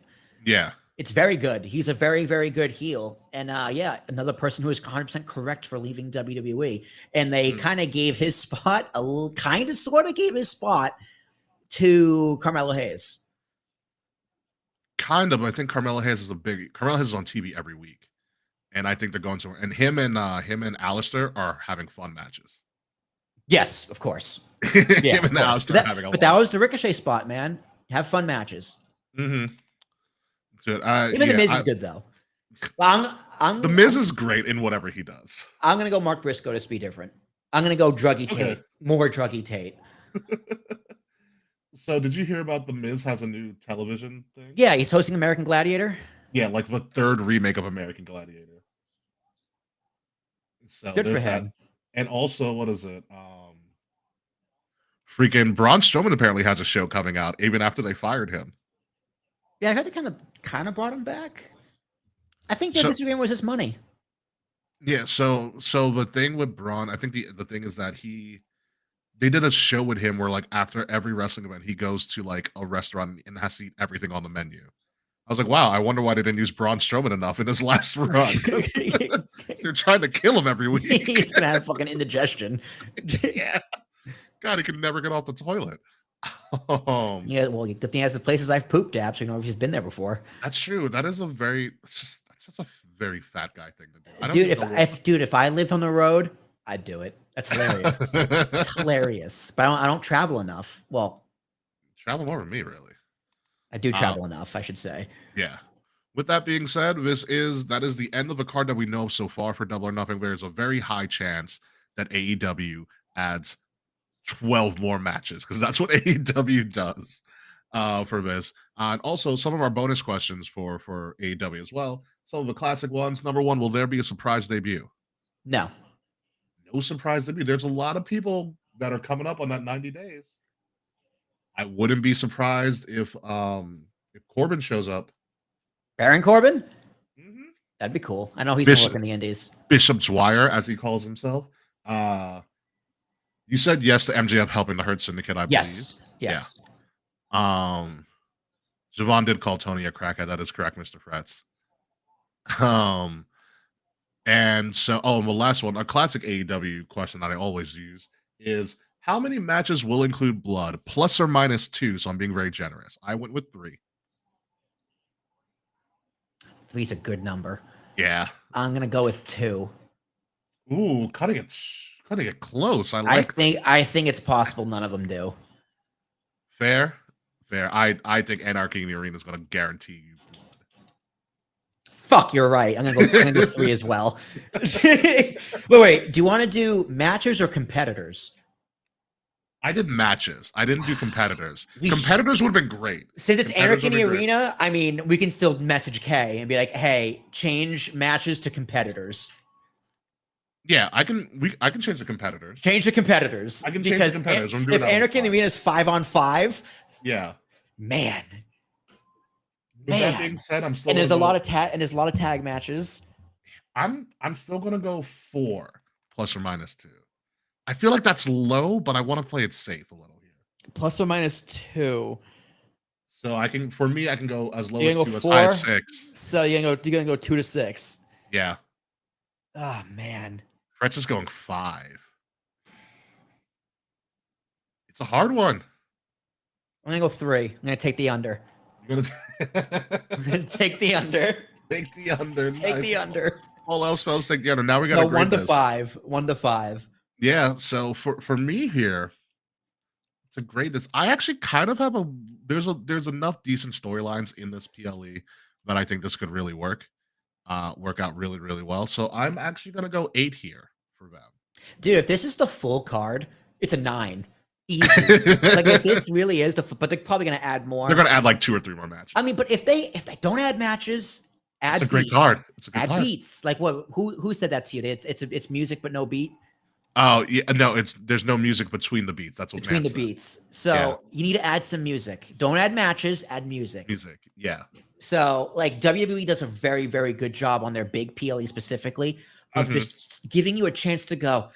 Yeah. It's very good. He's a very, very good heel. And another person who is 100% correct for leaving WWE. And they kind of gave his spot, sort of gave his spot to Carmelo Hayes. Kind of. I think Carmelo Hayes is Carmelo Hayes is on TV every week. And I think they're going to, and him and Alistair are having fun matches. Yes, of course. Yeah, Even of now, course. still having a But that was the Ricochet spot, man. Have fun matches. Good. Even the Miz is good though. The Miz is great in whatever he does. I'm gonna go Mark Briscoe to be different. I'm gonna go Druggy Tate. More Druggy Tate. So did you hear about the Miz has a new television thing? Yeah, he's hosting American Gladiator. Yeah, like the third remake of American Gladiator. So Good for that. him. And also, what is it? Freaking Braun Strowman apparently has a show coming out even after they fired him. Yeah, I heard they kind of brought him back. I think their disagreement was his money. Yeah, so the thing with Braun, I think the thing is that they did a show with him where like after every wrestling event, he goes to like a restaurant and has to eat everything on the menu. I was like, wow, I wonder why they didn't use Braun Strowman enough in his last run. They're trying to kill him every week. He's gonna have fucking indigestion. Yeah. God, he can never get off the toilet. Yeah, well, good thing he has the places I've pooped at, so you know if he's been there before. That's true. That is that's just a very fat guy thing to do. Dude, if I lived on the road, I'd do it. That's hilarious. It's hilarious. But I don't travel enough. Well, travel more than me, really. I do travel enough, I should say. Yeah. With that being said, that is the end of the card that we know of so far for Double or Nothing. There's a very high chance that AEW adds 12 more matches because that's what AEW does for this. And also some of our bonus questions for AEW as well. Some of the classic ones. Number one, will there be a surprise debut? No. No surprise debut. There's a lot of people that are coming up on that 90 days. I wouldn't be surprised if Corbin shows up. Baron Corbin? Mm-hmm. That'd be cool. I know he's been working the indies. Bishop Dwyer, as he calls himself. You said yes to MJF helping the Hurt Syndicate, I believe. Yes. Yeah. Javon did call Tony a crackhead. That is correct, Mr. Fretz. And so, and the last one, a classic AEW question that I always use is, how many matches will include blood, plus or minus 2? So I'm being very generous. I went with 3. 3's a good number. Yeah. I'm gonna go with 2. Ooh, cutting it close. I think it's possible none of them do. Fair. I think Anarchy in the Arena is gonna guarantee you blood. Fuck, you're right. I'm gonna go 3 as well. Wait. Do you want to do matches or competitors? I did matches. I didn't do competitors. Competitors would have been great. Since it's Anarchy in the Arena, I mean, we can still message Kay and be like, "Hey, change matches to competitors." Yeah, I can change the competitors. Change the competitors. I can change the competitors. If Anarchy in the Arena is 5-on-5, yeah, man. With that being said, I'm still and there's a lot of tag matches. I'm still gonna go 4 plus or minus 2. I feel like that's low, but I want to play it safe a little here. Plus or minus 2. So I can go as low as 2 as high as 6. So you're gonna go 2 to 6. Yeah. Oh man. Fretz is going 5. It's a hard one. I'm gonna go 3. I'm gonna take the under. You're gonna take the under. Take the under. Take the under. All else spells take the under. Now we got 1 to 5. 1 to 5. Yeah. So for me here, to grade this, I actually kind of have there's enough decent storylines in this PLE that I think this could really work out really, really well. So I'm actually gonna go 8 here for them. Dude, if this is the full card, it's a 9. Easy. Like if this really is but they're probably gonna add more. They're gonna add like 2 or 3 more matches. I mean, but if they don't add matches, add it's a great card. It's a good add card. beats. Like what? Who said that to you? It's music but no beat. Oh yeah, no, there's no music between the beats. That's what between Matt the said. beats. So you need to add some music. Don't add matches. Add music. Music, yeah. So like WWE does a very, very good job on their big PLE specifically of just giving you a chance to go.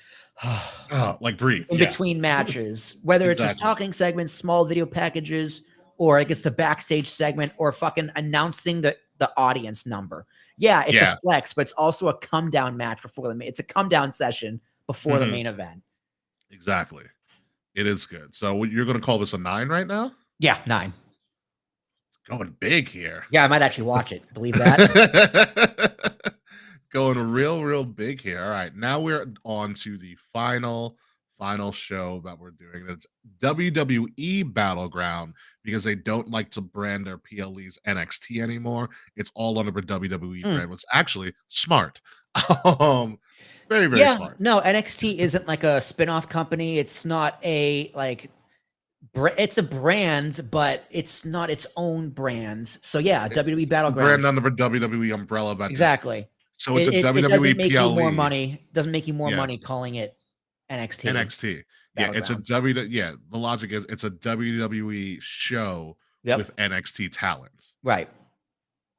Like breathe in between matches, whether it's just talking segments, small video packages, or I guess the backstage segment, or fucking announcing the audience number. Yeah, it's a flex, but it's also a come down match before it's a come down session before the main event. Exactly. It is good. So you're going to call this a 9 right now? Yeah, 9. Going big here. Yeah, I might actually watch it. Believe that. Going real big here. All right. Now we're on to the final final show that we're doing. It's WWE Battleground because they don't like to brand their PLEs NXT anymore. It's all under the WWE brand, which is actually smart. Very, very smart. No, NXT isn't like a spin-off company. It's not a it's a brand, but it's not its own brand. So yeah, WWE Battleground brand under the WWE umbrella. Exactly. So it's a WWE doesn't make PLE. you more money. Doesn't make you more money calling it NXT. NXT. Yeah, it's a the logic is it's a WWE show with NXT talent. Right.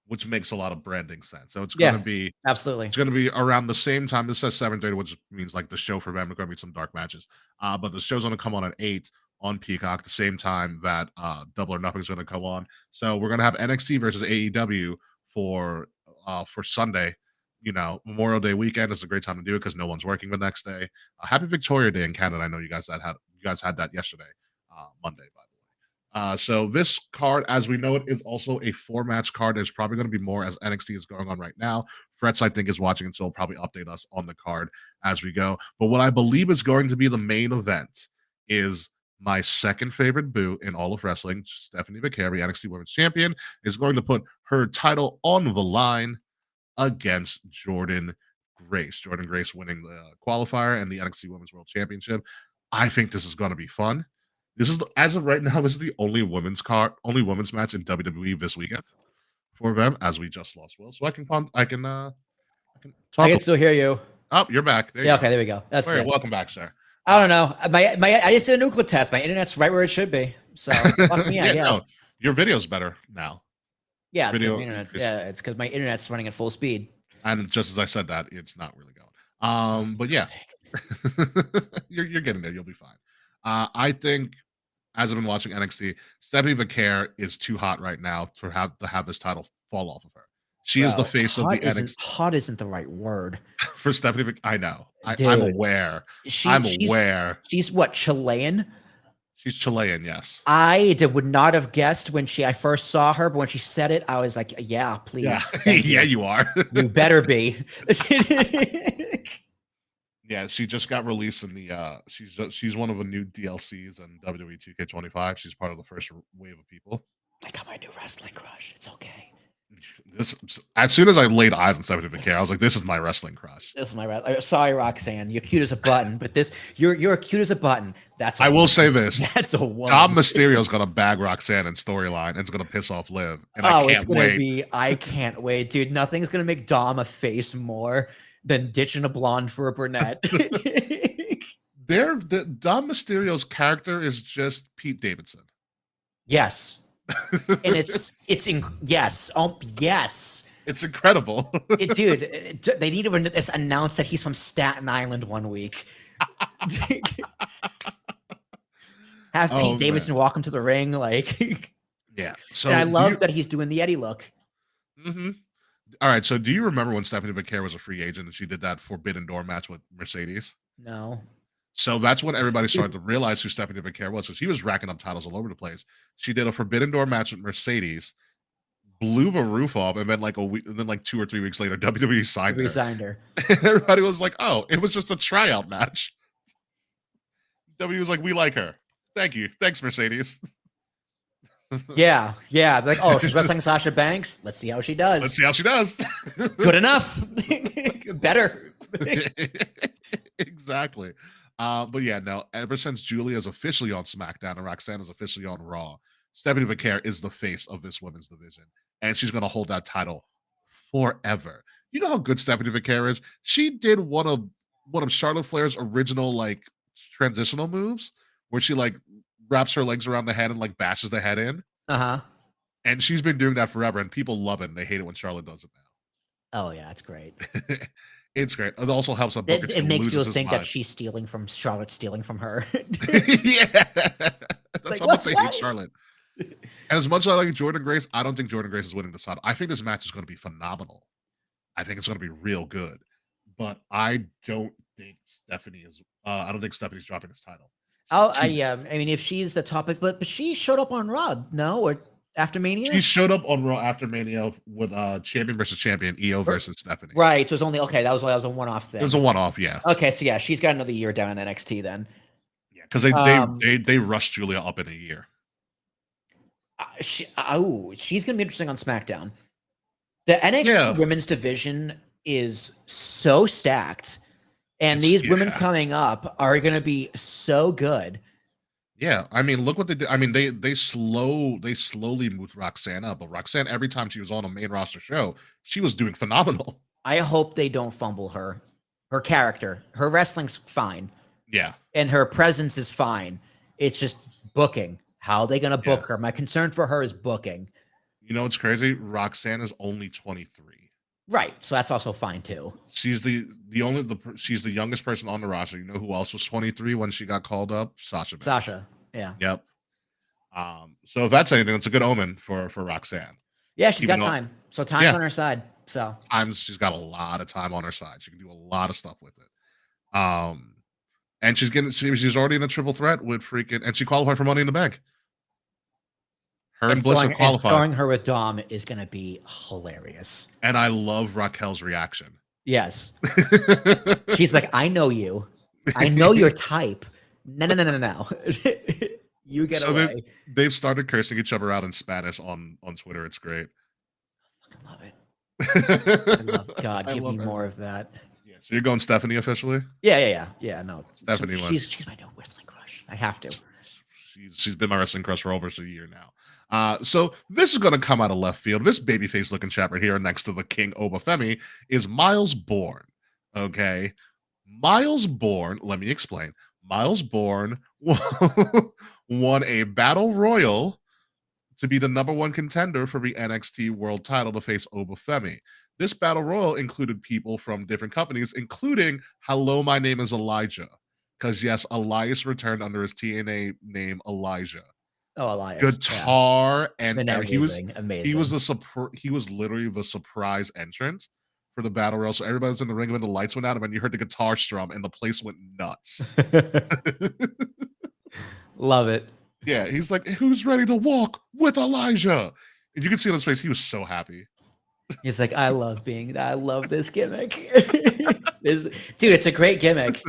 Which makes a lot of branding sense. So it's going to be absolutely. It's going to be around the same time. This says 7:30, which means like the show for them are going to be some dark matches. But the show's going to come on at 8 on Peacock, the same time that Double or Nothing is going to come on. So we're going to have NXT versus AEW for Sunday. You know, Memorial Day weekend is a great time to do it because no one's working the next day. Happy Victoria Day in Canada. I know you guys had that yesterday, Monday, by the way. So this card, as we know it, is also a 4-match card. There's probably going to be more as NXT is going on right now. Fretz, I think, is watching, and so he'll probably update us on the card as we go. But what I believe is going to be the main event is my second favorite boo in all of wrestling, Stephanie McCarry, NXT Women's Champion, is going to put her title on the line against Jordynne Grace. Jordynne Grace winning the qualifier and the NXT Women's World Championship. I think this is going to be fun. This is as of right now, this is the only women's match in WWE this weekend for them, as we just lost Will. So I can talk. I can still hear you. Oh, you're back. There you go. Okay, there we go. That's it. Welcome back, sir. I don't know. I just did a nuclear test. My internet's right where it should be. So fuck me, I guess. No, your video's better now. Yeah, it's because my internet's running at full speed. And just as I said that, it's not really going. But yeah, you're getting there. You'll be fine. I think, as I've been watching NXT, Stephanie McCare is too hot right now to have this title fall off of her. She is the face of the NXT. Hot isn't the right word for Stephanie. I know. I'm aware. I'm aware. She's what, Chilean? She's Chilean, yes. I would not have guessed when I first saw her, but when she said it, I was like, yeah, please. Yeah, yeah, you are. You better be. Yeah, she just got released in the she's one of the new DLCs in WWE 2K25. She's part of the first wave of people. I got my new wrestling crush. It's okay. As soon as I laid eyes on Stephanie McCare, I was like, "This is my wrestling crush." This is my sorry, Roxanne. You're cute as a button, but you're cute as a button. I will say this: that's a woman. Dom Mysterio's gonna bag Roxanne in storyline, and it's gonna piss off Liv. And I can't wait, dude. Nothing's gonna make Dom a face more than ditching a blonde for a brunette. Dom Mysterio's character is just Pete Davidson. Yes. And yes. Yes. It's incredible. Dude, they need to announce that he's from Staten Island one week. Have Pete Davidson walk him to the ring. Yeah. So and I love that he's doing the Eddie look. Mm-hmm. All right. So do you remember when Stephanie McCare was a free agent and she did that Forbidden Door match with Mercedes? No. So that's when everybody started to realize who Stephanie McCare was. So she was racking up titles all over the place. She did a Forbidden Door match with Mercedes, blew the roof off, and then 2 or 3 weeks later, WWE signed her. And everybody was like, "Oh, it was just a tryout match." WWE was like, "We like her. Thank you, thanks, Mercedes." Yeah. Like, oh, she's wrestling Sasha Banks. Let's see how she does. Good enough. Better. Exactly. But yeah, no, ever since Julia's officially on SmackDown and Roxanne is officially on Raw, Stephanie McCare is the face of this women's division. And she's going to hold that title forever. You know how good Stephanie McCare is? She did one of Charlotte Flair's original, transitional moves where she, wraps her legs around the head and, bashes the head in. Uh-huh. And she's been doing that forever, and people love it, and they hate it when Charlotte does it now. Oh, yeah, it's great. It's great. It also helps that Booker T makes people think that she's stealing from Charlotte, stealing from her. Yeah, that's how much they hate Charlotte. And as much as I like Jordynne Grace, I don't think Jordynne Grace is winning this title. I think this match is going to be phenomenal. I think it's going to be real good. But I don't think Stephanie is. I don't think Stephanie's dropping this title. I mean, if she's the topic, but she showed up on Raw, no, or after Mania? She showed up on Raw after Mania with champion versus champion, EO versus Stephanie. Right. So it was only that was a one-off thing. It was a one-off, yeah. Okay, so yeah, she's got another year down in NXT then. because they rushed Julia up in a year. She's gonna be interesting on SmackDown. The NXT women's division is so stacked, and these women coming up are gonna be so good. Yeah, I mean, look what they did. I mean, they slowly moved Roxanne up, but Roxanne, every time she was on a main roster show, she was doing phenomenal. I hope they don't fumble her. Her character, her wrestling's fine. Yeah. And her presence is fine. It's just booking. How are they going to book her? My concern for her is booking. You know what's crazy? Roxanne is only 23. Right. So that's also fine too. She's she's the youngest person on the roster. You know who else was 23 when she got called up? Sasha Banks. Sasha. Yeah. Yep. So if that's anything, it's a good omen for Roxanne. Yeah, she's got time. So time's on her side. So she's got a lot of time on her side. She can do a lot of stuff with it. And she's already in a triple threat with freaking, and she qualified for Money in the Bank. Her and Bliss are qualified. Throwing her with Dom is going to be hilarious. And I love Raquel's reaction. Yes. She's like, I know you. I know your type. No. You get away. They've started cursing each other out in Spanish on Twitter. It's great. I fucking love it. God, give me more of that. Yeah. So you're going Stephanie officially? Yeah. No, Stephanie. She's my new wrestling crush. I have to. She's been my wrestling crush for over a year now. So this is going to come out of left field. This babyface looking chap right here next to the King Obafemi is Miles Bourne. Okay. Miles Bourne, let me explain. Miles Bourne won a battle royal to be the #1 contender for the NXT World Title to face Obafemi. This battle royal included people from different companies, including Hello, My Name is Elijah. Because yes, Elias returned under his TNA name Elijah. Oh, Elias. Guitar and he was amazing. He was literally the surprise entrant for the battle royal. So everybody's in the ring when the lights went out, and then you heard the guitar strum, and the place went nuts. Love it. Yeah, he's like, "Who's ready to walk with Elijah?" And you can see on his face, he was so happy. He's like, I love this gimmick. Dude, it's a great gimmick.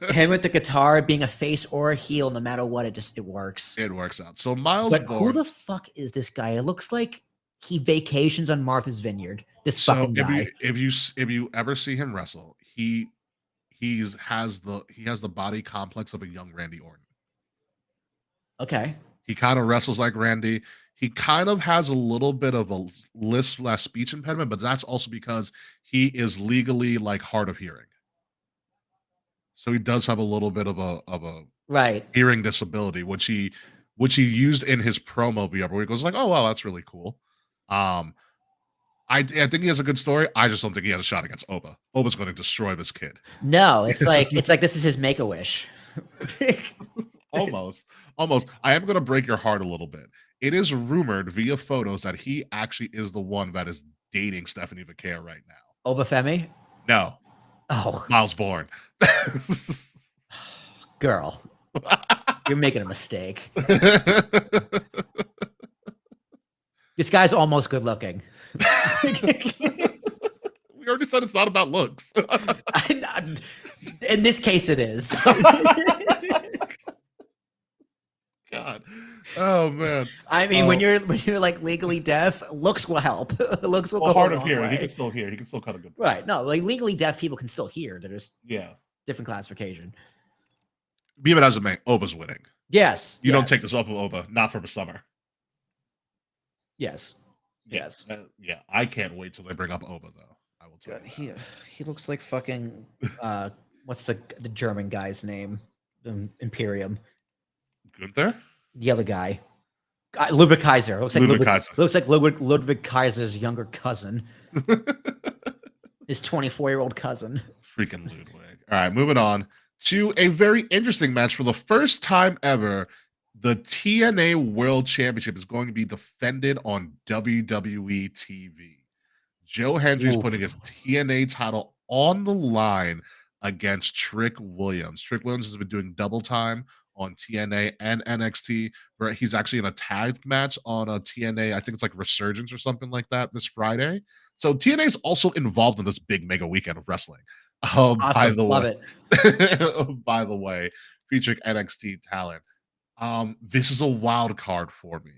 Him with the guitar being a face or a heel, no matter what, it works. It works out. So Miles But Bourne, who the fuck is this guy? It looks like he vacations on Martha's Vineyard. This fucking guy. If you ever see him wrestle, he has the body complex of a young Randy Orton. Okay. He kind of wrestles like Randy. He kind of has a little bit of a lisp/speech impediment, but that's also because he is legally like hard of hearing. So he does have a little bit of a hearing disability, which he used in his promo where he goes like, "Oh wow, that's really cool." I think he has a good story. I just don't think he has a shot against Oba. Oba's going to destroy this kid. No, it's like this is his Make-A-Wish. Almost. I am going to break your heart a little bit. It is rumored via photos that he actually is the one that is dating Stephanie Vaquer right now. Obafemi? No. Oh. Miles Bourne. Girl. You're making a mistake. This guy's almost good looking. We already said it's not about looks. In this case, it is. God. Oh man. I mean, when you're like legally deaf, looks will help. Looks will go hard of a long hearing. way. He can still hear. He can still cut a good. Right. No, like legally deaf people can still hear. There's different classification. Be it as it may, Oba's winning. Yes. You don't take this off of Oba, not for the summer. Yes. Yeah, I can't wait till they bring up Oba though. I will tell you. He looks like fucking what's the German guy's name? Imperium. Gunther? The other guy. Ludwig Kaiser. Looks like Ludwig Kaiser's younger cousin. His 24-year-old cousin. Freaking Ludwig. All right, moving on to a very interesting match. For the first time ever, the TNA World Championship is going to be defended on WWE TV. Joe Hendry's putting his TNA title on the line against Trick Williams. Trick Williams has been doing double time on TNA and NXT. Where he's actually in a tag match on a TNA, I think it's like Resurgence or something like that this Friday. So TNA is also involved in this big mega weekend of wrestling. Awesome. Love it. By the way, featuring NXT talent. This is a wild card for me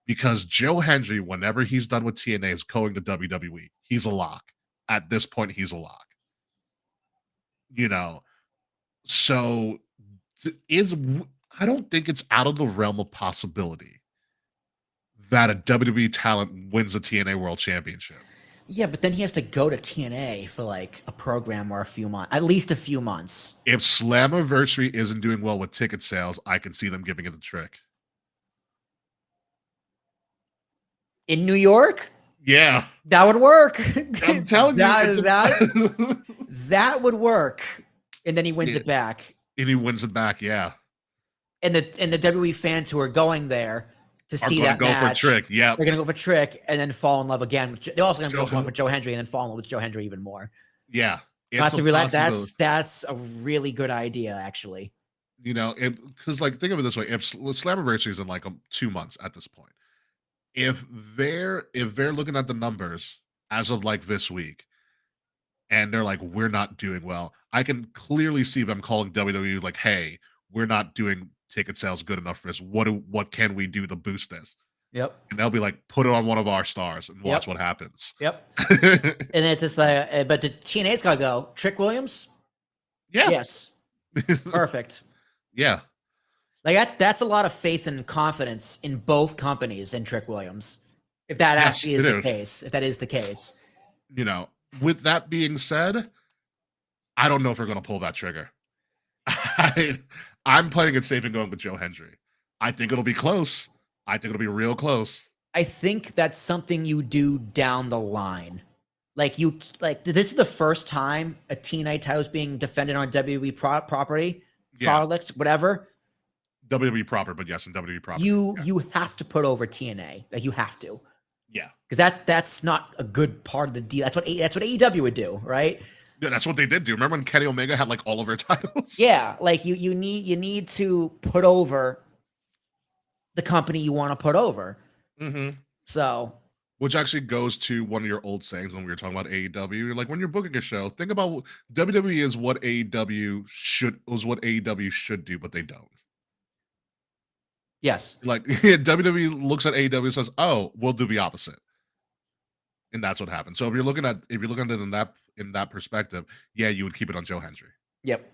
because Joe Hendry, whenever he's done with TNA, is going to WWE. He's a lock. At this point, he's a lock. So I don't think it's out of the realm of possibility that a WWE talent wins a TNA World Championship. Yeah, but then he has to go to TNA for like a program or a few months, at least a few months. If Slammiversary isn't doing well with ticket sales, I can see them giving it a trick. In New York? Yeah. That would work. I'm telling you. That would work. And then he wins it back. And he wins it back, yeah. And the WWE fans who are going there to see that match, for a trick. Yeah, they're gonna go for Trick and then fall in love again. They're also gonna go for Joe Hendry and then fall in love with Joe Hendry even more. Yeah, that's a really good idea, actually. Because like think of it this way: if Slammiversary is in like 2 months at this point, if they're looking at the numbers as of like this week, and they're like, we're not doing well, I can clearly see them calling WWE like, hey, we're not doing ticket sales good enough for this. What can we do to boost this? Yep. And they'll be like, put it on one of our stars and watch what happens. Yep. And it's just like, but the TNA's gotta go. Trick Williams? Yeah. Yes. Perfect. Yeah. Like that's a lot of faith and confidence in both companies in Trick Williams. If that actually is the case. If that is the case. With that being said, I don't know if we're gonna pull that trigger. I'm playing it safe and going with Joe Hendry. I think it'll be close. I think it'll be real close. I think that's something you do down the line. This is the first time a TNA title is being defended on WWE property, product, whatever. WWE proper, but yes, in WWE proper. You have to put over TNA. Like you have to. Yeah. Because that's not a good part of the deal. That's what AEW would do, right? Yeah, that's what they did do. Remember when Kenny Omega had like all of her titles? Yeah, like you need to put over the company you want to put over. Mm-hmm. So, which actually goes to one of your old sayings when we were talking about AEW. You're like, when you're booking a show, think about WWE is what AEW should do, but they don't. Yes. Like WWE looks at AEW and says, "Oh, we'll do the opposite," and that's what happened. So if you're looking at it in that perspective, yeah, you would keep it on Joe Hendry. Yep.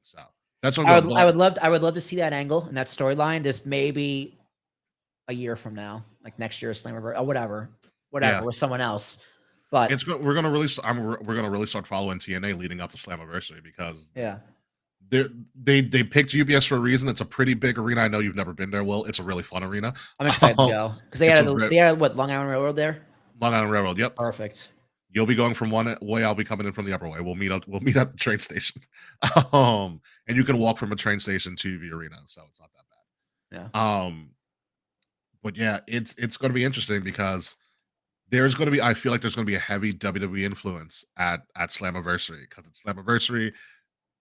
So that's what I would love to see that angle and that storyline. Just maybe a year from now, like next year's Slammiversary or whatever, with someone else. But we're gonna really start following TNA leading up to Slammiversary because they picked UBS for a reason. It's a pretty big arena. I know you've never been there, Will. It's a really fun arena. I'm excited to go because they had what, Long Island Railroad there. Long Island Railroad. Yep. Perfect. You'll be going from one way. I'll be coming in from the upper way. We'll meet at the train station. And you can walk from a train station to the arena, so it's not that bad. Yeah. But yeah, it's going to be interesting because I feel like there's going to be a heavy WWE influence at Slammiversary because it's Slammiversary.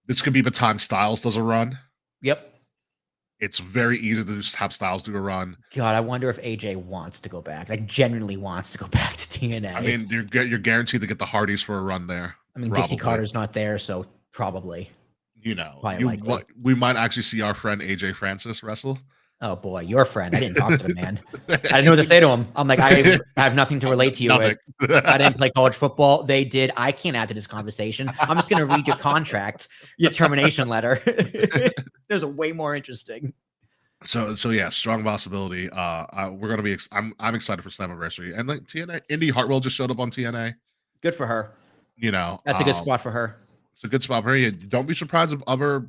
This could be the time Styles does a run. Yep. It's very easy to just have Styles do a run. God, I wonder if AJ wants to go back. Like, genuinely wants to go back to TNA. I mean, you're guaranteed to get the Hardys for a run there. I mean, Dixie Carter's not there, so probably. We might actually see our friend AJ Francis wrestle. Oh boy, your friend. I didn't talk to the man. I didn't know what to say to him. I'm like, I have nothing to relate to you with. I didn't play college football. They did. I can't add to this conversation. I'm just going to read your contract, your termination letter. There's a way more interesting. So yeah, strong possibility. We're gonna be. I'm excited for Slammiversary and like TNA. Indy Hartwell just showed up on TNA. Good for her. That's a good spot for her. It's a good spot for her. Don't be surprised if other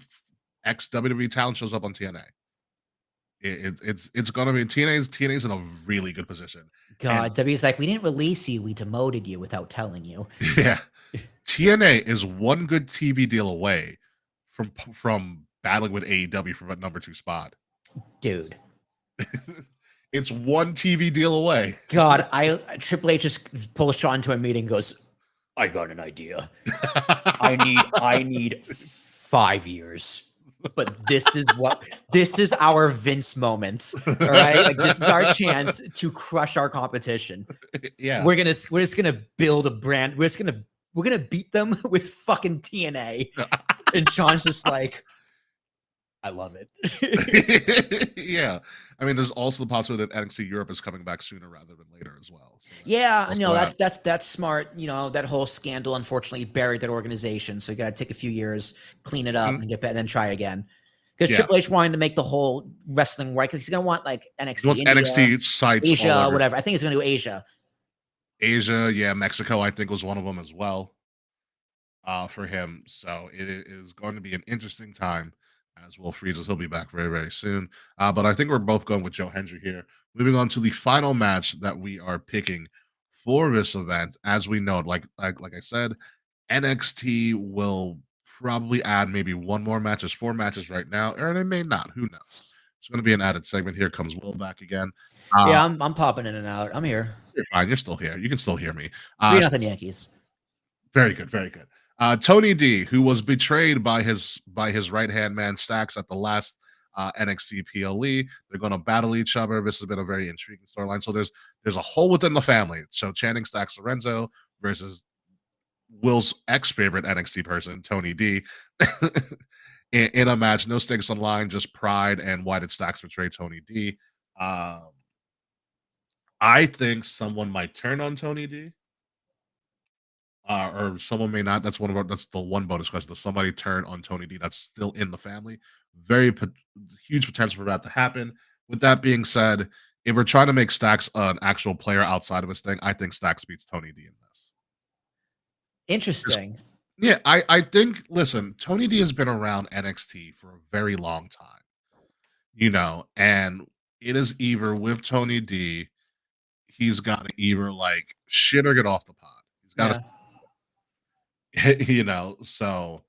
ex WWE talent shows up on TNA. It's gonna be TNA's in a really good position. God, W's like, we didn't release you, we demoted you without telling you. Yeah, TNA is one good TV deal away from battling with AEW for that number 2 spot. Dude, it's one TV deal away. God, Triple H just pulls Shawn into a meeting and goes, I got an idea. I need 5 years. But this is our Vince moment. All right. Like, this is our chance to crush our competition. Yeah. We're just gonna build a brand. We're gonna beat them with fucking TNA. And Shawn's just like, I love it. Yeah. I mean, there's also the possibility that NXT Europe is coming back sooner rather than later as well. So Yeah, no, also that's smart. That whole scandal unfortunately buried that organization. So you got to take a few years, clean it up, and get back, and then try again. Because Yeah. Triple H wanted to make the whole wrestling right. Because he's gonna want like He NXT wants India, NXT sites all Asia, over. whatever. I think he's gonna do Asia. Asia, yeah, Mexico, I think was one of them as well. For him. So it is going to be an interesting time as Will freezes. He'll be back very, very soon. But I think we're both going with Joe Hendry here. Moving on to the final match that we are picking for this event. As we know, like I said, NXT will probably add maybe one more match. There's 4 matches right now, or they may not. Who knows? It's going to be an added segment. Here comes Will back again. Yeah, I'm popping in and out. I'm here. You're fine. You're still here. You can still hear me. 3-0 Yankees. Very good. Very good. Tony D, who was betrayed by his right hand man Stacks at the last NXT PLE, they're going to battle each other. This has been a very intriguing storyline. So there's a hole within the family. So Channing Stacks Lorenzo versus Will's ex favorite NXT person, Tony D, in a match. No stakes on the line, just pride and why did Stacks betray Tony D? I think someone might turn on Tony D. Or someone may not. That's the one bonus question. Does somebody turn on Tony D that's still in the family? Huge potential for that to happen. With that being said, if we're trying to make Stacks an actual player outside of his thing, I think Stacks beats Tony D in this. Interesting. Yeah, I think, listen, Tony D has been around NXT for a very long time, and it is either with Tony D, he's got to either like shit or get off the pot. He's got to so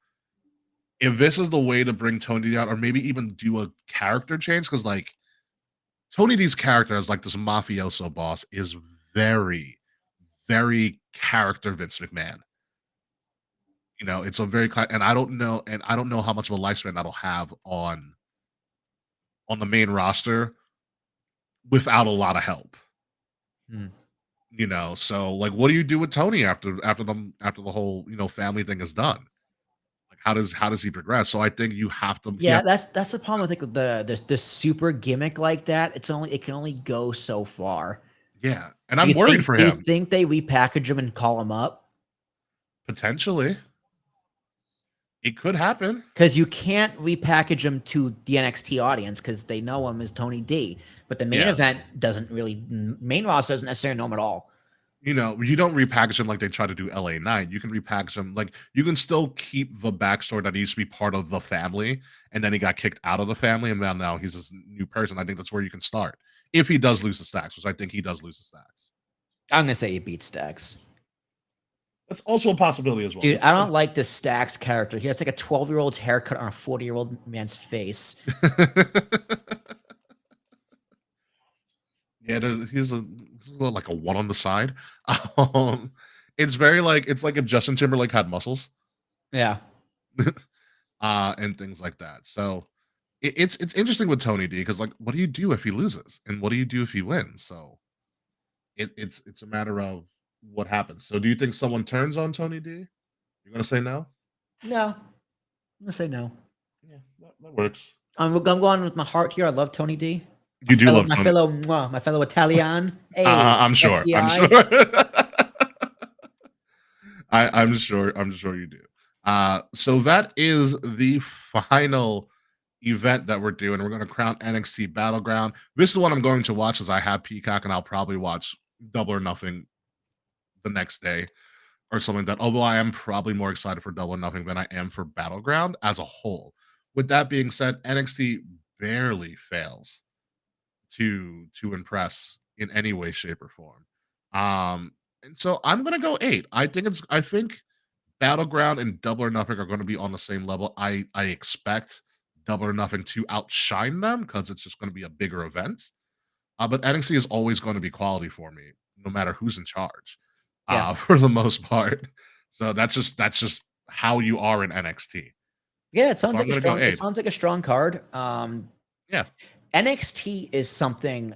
if this is the way to bring Tony D out, or maybe even do a character change, because like Tony D's character as like this mafioso boss is very, very character Vince McMahon. It's a very and I don't know how much of a lifespan that'll have on the main roster without a lot of help. So like, what do you do with Tony after the whole family thing is done? Like, how does he progress? So I think you have to. Yeah, that's the problem. I think with the super gimmick like that, it can only go so far. Yeah, and I'm worried for him. Do you think they repackage him and call him up? Potentially, it could happen because you can't repackage him to the NXT audience because they know him as Tony D. But the main event main roster doesn't necessarily know him at all. You don't repackage him like they try to do LA Knight. You can repackage him like you can still keep the backstory that he used to be part of the family, and then he got kicked out of the family, and now he's this new person. I think that's where you can start if he does lose the Stacks, which I think he does lose the Stacks. I'm gonna say he beats Stacks. That's also a possibility as well. Dude, I don't like this Stacks character. He has like a 12-year-old's haircut on a 40-year-old man's face. Yeah, he's like a one on the side. It's very it's like if Justin Timberlake had muscles. Yeah. And things like that. So it's interesting with Tony D because like, what do you do if he loses, and what do you do if he wins? So it's a matter of what happens. So do you think someone turns on Tony D? You're gonna say no? No, I'm gonna say no. Yeah, that works. I'm going with my heart here. I love Tony D. You do love my fellow Italian. Hey, I'm sure. FBI. I'm sure. I'm sure you do. So that is the final event that we're doing. We're going to crown NXT Battleground. This is the one I'm going to watch, as I have Peacock, and I'll probably watch Double or Nothing the next day or something like that. Although I am probably more excited for Double or Nothing than I am for Battleground as a whole. With that being said, NXT barely fails to impress in any way, shape, or form. And so I'm gonna go 8. I think Battleground and Double or Nothing are going to be on the same level. I expect Double or Nothing to outshine them because it's just going to be a bigger event. But NXT is always going to be quality for me, no matter who's in charge, for the most part. So that's just how you are in NXT. Yeah, it sounds like a strong card. Yeah. NXT is something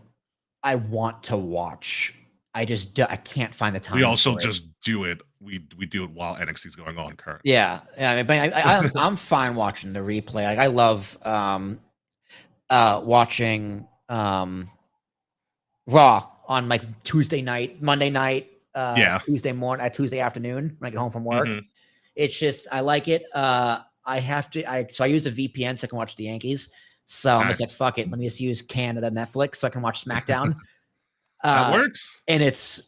I want to watch. I can't find the time. We also for it. just do it. We do it while NXT is going on currently. Yeah, I mean, but I'm fine watching the replay. Like I love watching Raw on like Tuesday night, Monday night, Tuesday morning, Tuesday afternoon when I get home from work. It's just I like it. I have to. So I use a VPN so I can watch the Yankees. So I'm just like, fuck it. Let me just use Canada Netflix so I can watch SmackDown. That works, and it's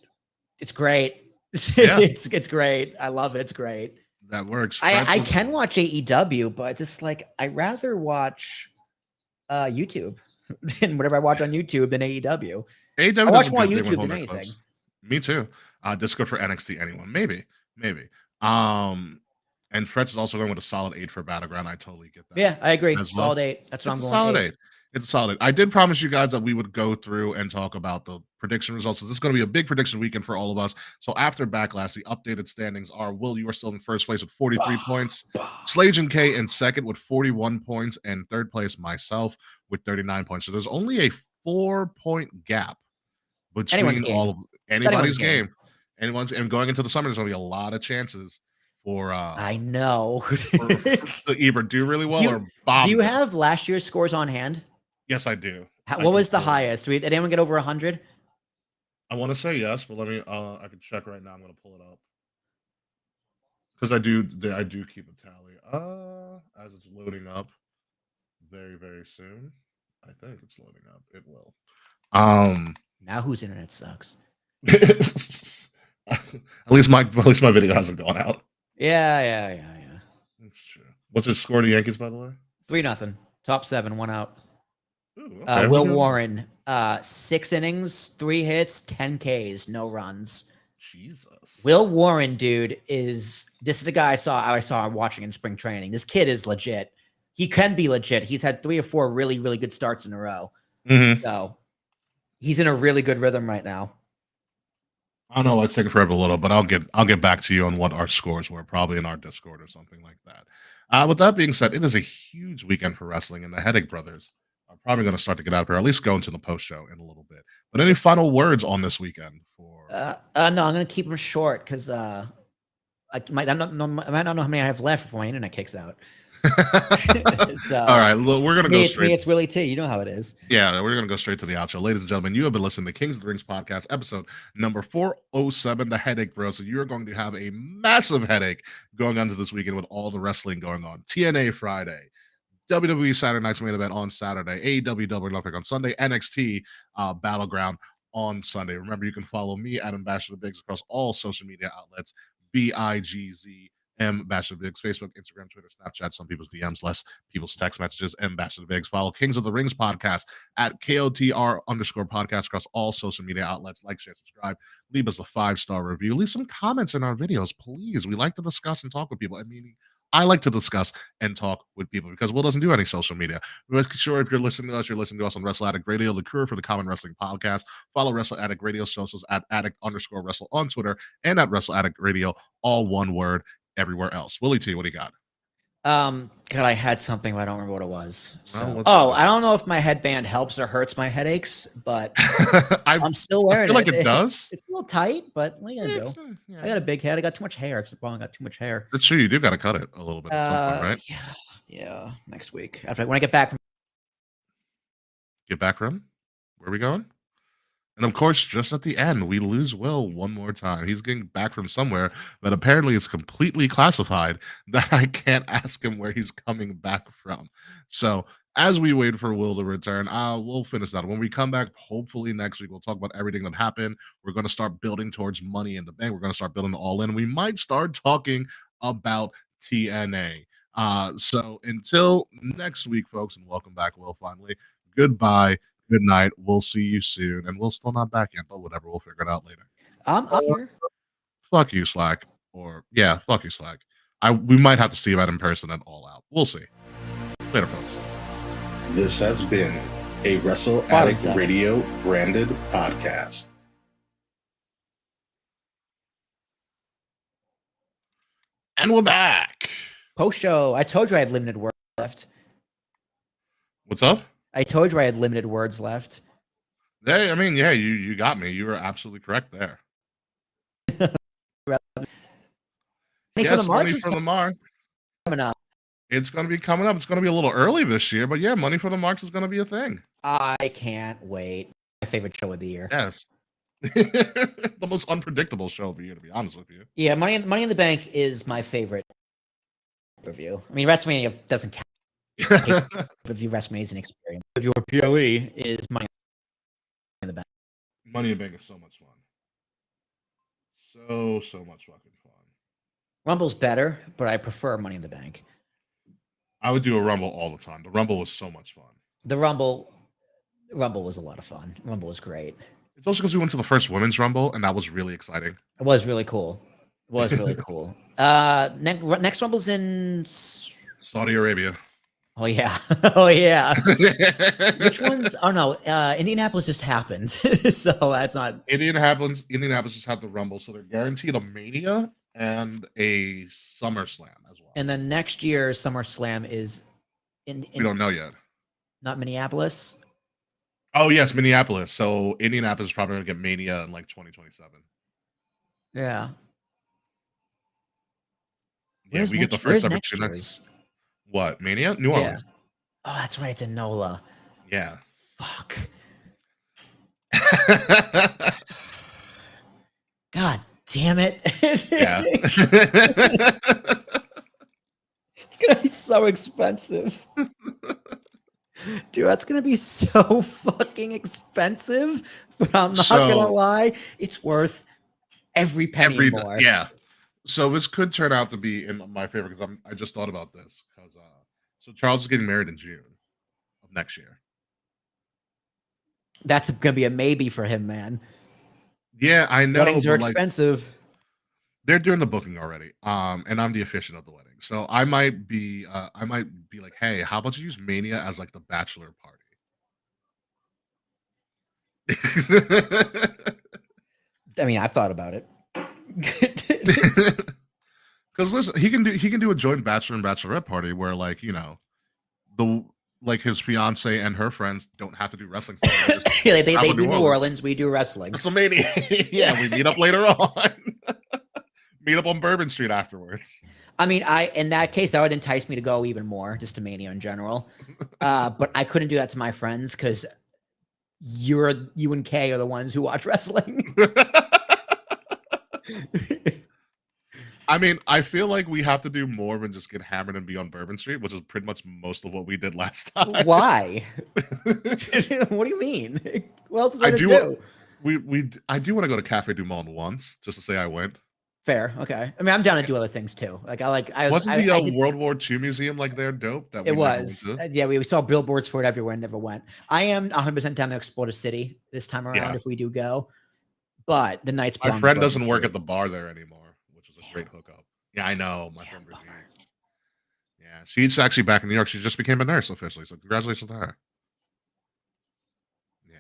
great. Yeah. it's great. I love it. It's great. That works. I can watch AEW, but it's just like I rather watch YouTube and whatever I watch on YouTube than AEW. I watch more YouTube than anything. Clips. Me too. Discord for NXT, anyone? Maybe. And Fred's is also going with a solid 8 for Battleground. I totally get that. Yeah, I agree. Solid 8. That's what I'm going. Solid 8. It's a solid. I did promise you guys that we would go through and talk about the prediction results. So this is going to be a big prediction weekend for all of us. So after Backlash, the updated standings are: Will, you are still in first place with 43 points. Slage and K in second with 41 points. And third place, myself, with 39 points. So there's only a 4-point gap between anybody's game. And going into the summer, there's going to be a lot of chances for I know. for either do really well or bomb. Do you have last year's scores on hand? Yes, I do. What was the highest? Did anyone get over 100? I want to say yes, but let me. I can check right now. I'm going to pull it up because I do keep a tally. As it's loading up, very very soon. I think it's loading up. It will. Now whose internet sucks? at least my video hasn't gone out. Yeah. That's true. What's your score to Yankees, by the way? 3-0. Top 7, 1 out. Ooh, okay. Will Warren, 6 innings, 3 hits, 10 Ks, no runs. Jesus. Will Warren, dude, this is the guy I saw watching in spring training. This kid is legit. He can be legit. He's had 3 or 4 really, really good starts in a row. So he's in a really good rhythm right now. I know it's taking forever a little, but I'll get back to you on what our scores were, probably in our Discord or something like that. With that being said, it is a huge weekend for wrestling, and the Headache Brothers are probably going to start to get out there, or at least go into the post show in a little bit. But any final words on this weekend? No, I'm going to keep them short because I might not know how many I have left before my internet kicks out. So, all right, we're gonna go straight. It's Willie T. You know how it is. Yeah, we're gonna go straight to the outro, ladies and gentlemen. You have been listening to Kings of the Rings podcast, episode number 407, the Headache Bros. So you're going to have a massive headache going on to this weekend with all the wrestling going on. TNA Friday, WWE Saturday Night's Main Event on Saturday, AEW Double or Nothing on Sunday, NXT Battleground on Sunday. Remember, you can follow me at Ambassador Biggs across all social media outlets. BIGZ Ambassador Biggs, Facebook, Instagram, Twitter, Snapchat, some people's DMs, less people's text messages. Ambassador Biggs. Follow Kings of the Rings podcast at KOTR_podcast across all social media outlets. Like, share, subscribe. Leave us a 5-star review. Leave some comments in our videos, please. We like to discuss and talk with people. I mean, I like to discuss and talk with people because Will doesn't do any social media. Make sure if you're listening to us on Wrestle Addict Radio, the cure for the Common Wrestling Podcast. Follow Wrestle Addict Radio socials at addict_wrestle on Twitter and at Wrestle Addict Radio, all one word. Everywhere else. Willie T, what do you got? God, I had something, but I don't remember what it was. So. I don't know if my headband helps or hurts my headaches, but I'm still wearing it. I feel like it does. It's a little tight, but what are you gonna do? Yeah. I got a big head. I got too much hair. It's the problem. I got too much hair. That's true. You do got to cut it a little bit, right? Yeah. Next week when I get back from. Get back from? Where are we going? And of course, just at the end, we lose Will one more time. He's getting back from somewhere, but apparently it's completely classified that I can't ask him where he's coming back from. So as we wait for Will to return, we'll finish that. When we come back, hopefully next week, we'll talk about everything that happened. We're going to start building towards Money in the Bank. We're going to start building all in. We might start talking about TNA. So until next week, folks, and welcome back, Will, finally. Goodbye. Good night. We'll see you soon. And we're still not back yet, but whatever. We'll figure it out later. I'm here. Fuck you, Slack. Fuck you, Slack. We might have to see you out in person and all out. We'll see. Later, folks. This has been a Wrestle Addict Radio branded podcast. And we're back. Post show. I told you I had limited words left. What's up? I told you I had limited words left. Yeah, I mean, yeah, you got me. You were absolutely correct there. Money for the Yes, money Marks is for the mark. coming up. It's gonna be coming up. It's gonna be a little early this year, but yeah, money for the marks is gonna be a thing. I can't wait. My favorite show of the year. Yes. The most unpredictable show of the year, to be honest with you. Yeah, Money in the Bank is my favorite review. I mean, WrestleMania doesn't count. Review WrestleMania is an experience. If your PLE is Money in the Bank. Money in the Bank is so much fun. So much fucking fun. Rumble's better, but I prefer Money in the Bank. I would do a Rumble all the time. The Rumble was so much fun. The Rumble was a lot of fun. Rumble was great. It's also because we went to the first women's Rumble, and that was really exciting. It was really cool. It was really cool. Next Rumble's in Saudi Arabia. Oh yeah. Oh yeah. Which ones? Oh no, Indianapolis just happened. So that's not Indianapolis just had the Rumble, so they're guaranteed a Mania and a SummerSlam as well. And then next year SummerSlam is in we don't know yet. Not Minneapolis. Oh yes, Minneapolis. So Indianapolis is probably gonna get Mania in like 2027. Yeah. Yeah, we get the first number 2 next. What, Mania? New Orleans. Oh, that's right. It's in NOLA. Yeah. Fuck. God damn it. Yeah. It's gonna be so expensive. Dude, that's gonna be so fucking expensive. But I'm not gonna lie, it's worth every penny more. Yeah. So this could turn out to be in my favor because I just thought about this because so Charles is getting married in June of next year. That's gonna be a maybe for him, man. Yeah, I know. Weddings are expensive. They're doing the booking already, and I'm the officiant of the wedding, so I might be like, hey, how about you use Mania as like the bachelor party? I mean, I've thought about it. Because listen, he can do a joint bachelor and bachelorette party where like his fiance and her friends don't have to do wrestling. Yeah, they do New Orleans. We do wrestling. WrestleMania. Yeah, we meet up later on. Meet up on Bourbon Street afterwards. I mean, in that case, that would entice me to go even more, just to Mania in general. But I couldn't do that to my friends because you and Kay are the ones who watch wrestling. I mean, I feel like we have to do more than just get hammered and be on Bourbon Street, which is pretty much most of what we did last time. Why? What do you mean? What else is there to do? I do want to go to Cafe Du Monde once, just to say I went. Fair, okay. I mean, I'm down to do other things too. Wasn't the World War II museum like there dope? It was. Yeah, we saw billboards for it everywhere and never went. I am 100% down to explore the city this time around if we do go. But the night's my friend doesn't work at the bar there anymore, which is a great hookup. Yeah, I know. My friend Brigitte. Yeah, she's actually back in New York. She just became a nurse officially, so congratulations to her. Yeah.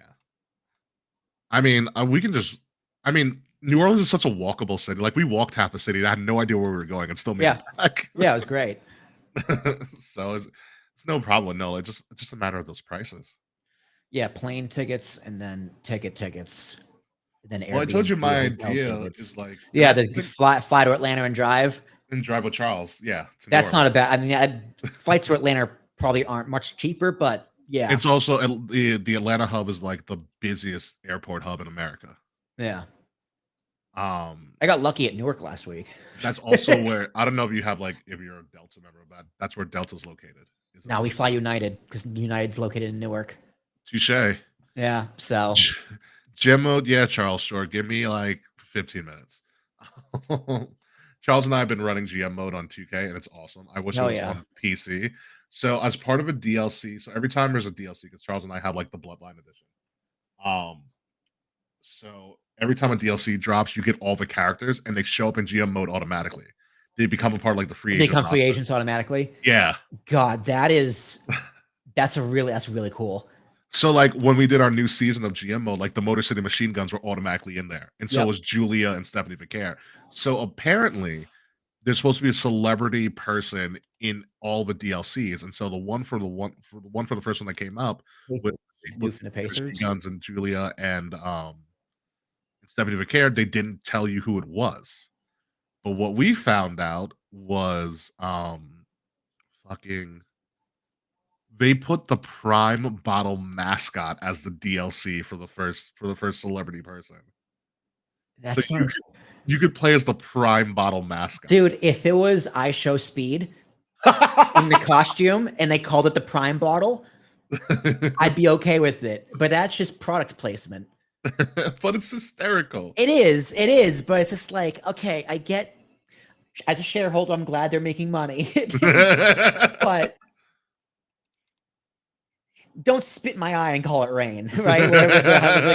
I mean, we can just. I mean, New Orleans is such a walkable city. Like we walked half the city. I had no idea where we were going, and still made it back. Yeah, it was great. So it's no problem. No, it's just a matter of those prices. Yeah, plane tickets and then tickets. Then Airbnb, I told you my idea is like the fly to Atlanta and drive with Charles. Yeah, that's not a bad. I mean, flights to Atlanta probably aren't much cheaper, but yeah, it's also the Atlanta hub is like the busiest airport hub in America. Yeah. I got lucky at Newark last week. That's also where I don't know if you have if you're a Delta member, but that's where Delta's located. Now we fly United because United's located in Newark. Touche. Yeah. So. Gem mode, yeah, Charles, sure. Give me like 15 minutes. Charles and I have been running GM mode on 2K, and it's awesome. I wish it was on PC. So as part of a DLC, so every time there's a DLC, because Charles and I have like the Bloodline edition. So every time a DLC drops, you get all the characters, and they show up in GM mode automatically. They become a part of like the free agents. They become free agents automatically? Yeah. God, that's really cool. So, like, when we did our new season of GM mode, like, the Motor City Machine Guns were automatically in there. And so was Julia and Stephanie Vicaire. So, apparently, there's supposed to be a celebrity person in all the DLCs. And so, the one for the first one that came up was Doof and the Christy Pacers. Guns and Julia and Stephanie McCare, they didn't tell you who it was. But what we found out was fucking they put the Prime bottle mascot as the DLC for the first celebrity person. So That's not. you could play as the Prime bottle mascot. Dude, if it was I Show Speed in the costume and they called it the Prime bottle, I'd be okay with it. But that's just product placement. But it's hysterical. It is, but it's just like, okay, I get as a shareholder, I'm glad they're making money. But don't spit in my eye and call it rain, right?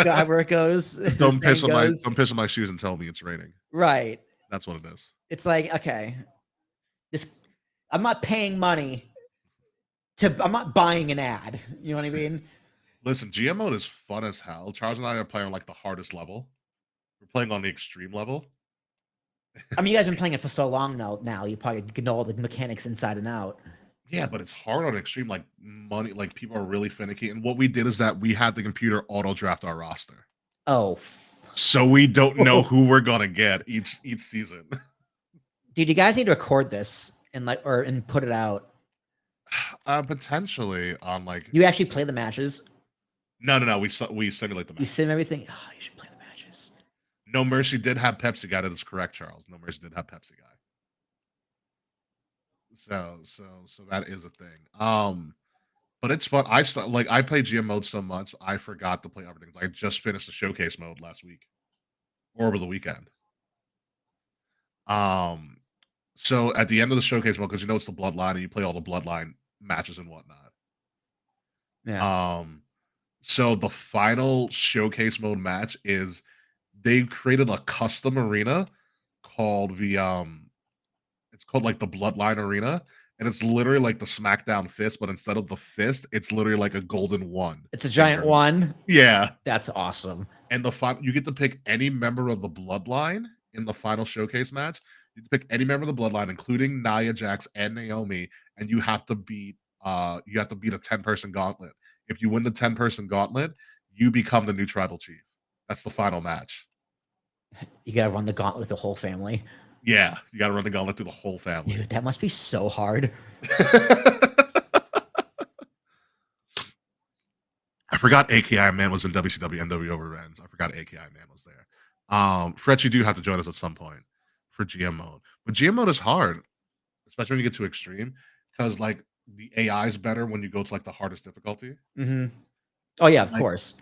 However it goes. Don't piss on my shoes and tell me it's raining. Right. That's what it is. It's like, okay, I'm not paying money I'm not buying an ad. You know what I mean? Listen, GM mode is fun as hell. Charles and I are playing on like the hardest level. We're playing on the extreme level. I mean, you guys have been playing it for so long now you probably know all the mechanics inside and out. Yeah, but it's hard on extreme. Like money, like people are really finicky. And what we did is that we had the computer auto draft our roster. Oh, so we don't know who we're gonna get each season. Dude, you guys need to record this and put it out. Potentially on like. You actually play the matches? No. We simulate the matches. You sim everything. Oh, you should play the matches. No Mercy did have Pepsi Guy. That is correct, Charles. No Mercy did have Pepsi Guy. So that is a thing. But it's fun. I play GM mode so much I forgot to play other things. I just finished the showcase mode last week or over the weekend. So at the end of the showcase mode, because it's the Bloodline and you play all the Bloodline matches and whatnot. Yeah. So the final showcase mode match is they created a custom arena called it's called like the Bloodline Arena, and it's literally like the SmackDown fist, but instead of the fist, it's literally like a golden one. It's a giant one. Yeah, that's awesome. And you get to pick any member of the Bloodline in the final showcase match. You pick any member of the Bloodline, including Nia Jax and Naomi, and you have to beat a 10-person gauntlet. If you win the 10-person gauntlet, you become the new tribal chief. That's the final match. You gotta run the gauntlet with the whole family. Yeah, you gotta run the gauntlet through the whole family. Dude, that must be so hard. I forgot AKI Man was in WCW NWO Revenge. I forgot AKI Man was there. Fred, you do have to join us at some point for GM mode. But GM mode is hard, especially when you get to extreme, because like the AI is better when you go to like the hardest difficulty. Mm-hmm. Oh yeah, of course.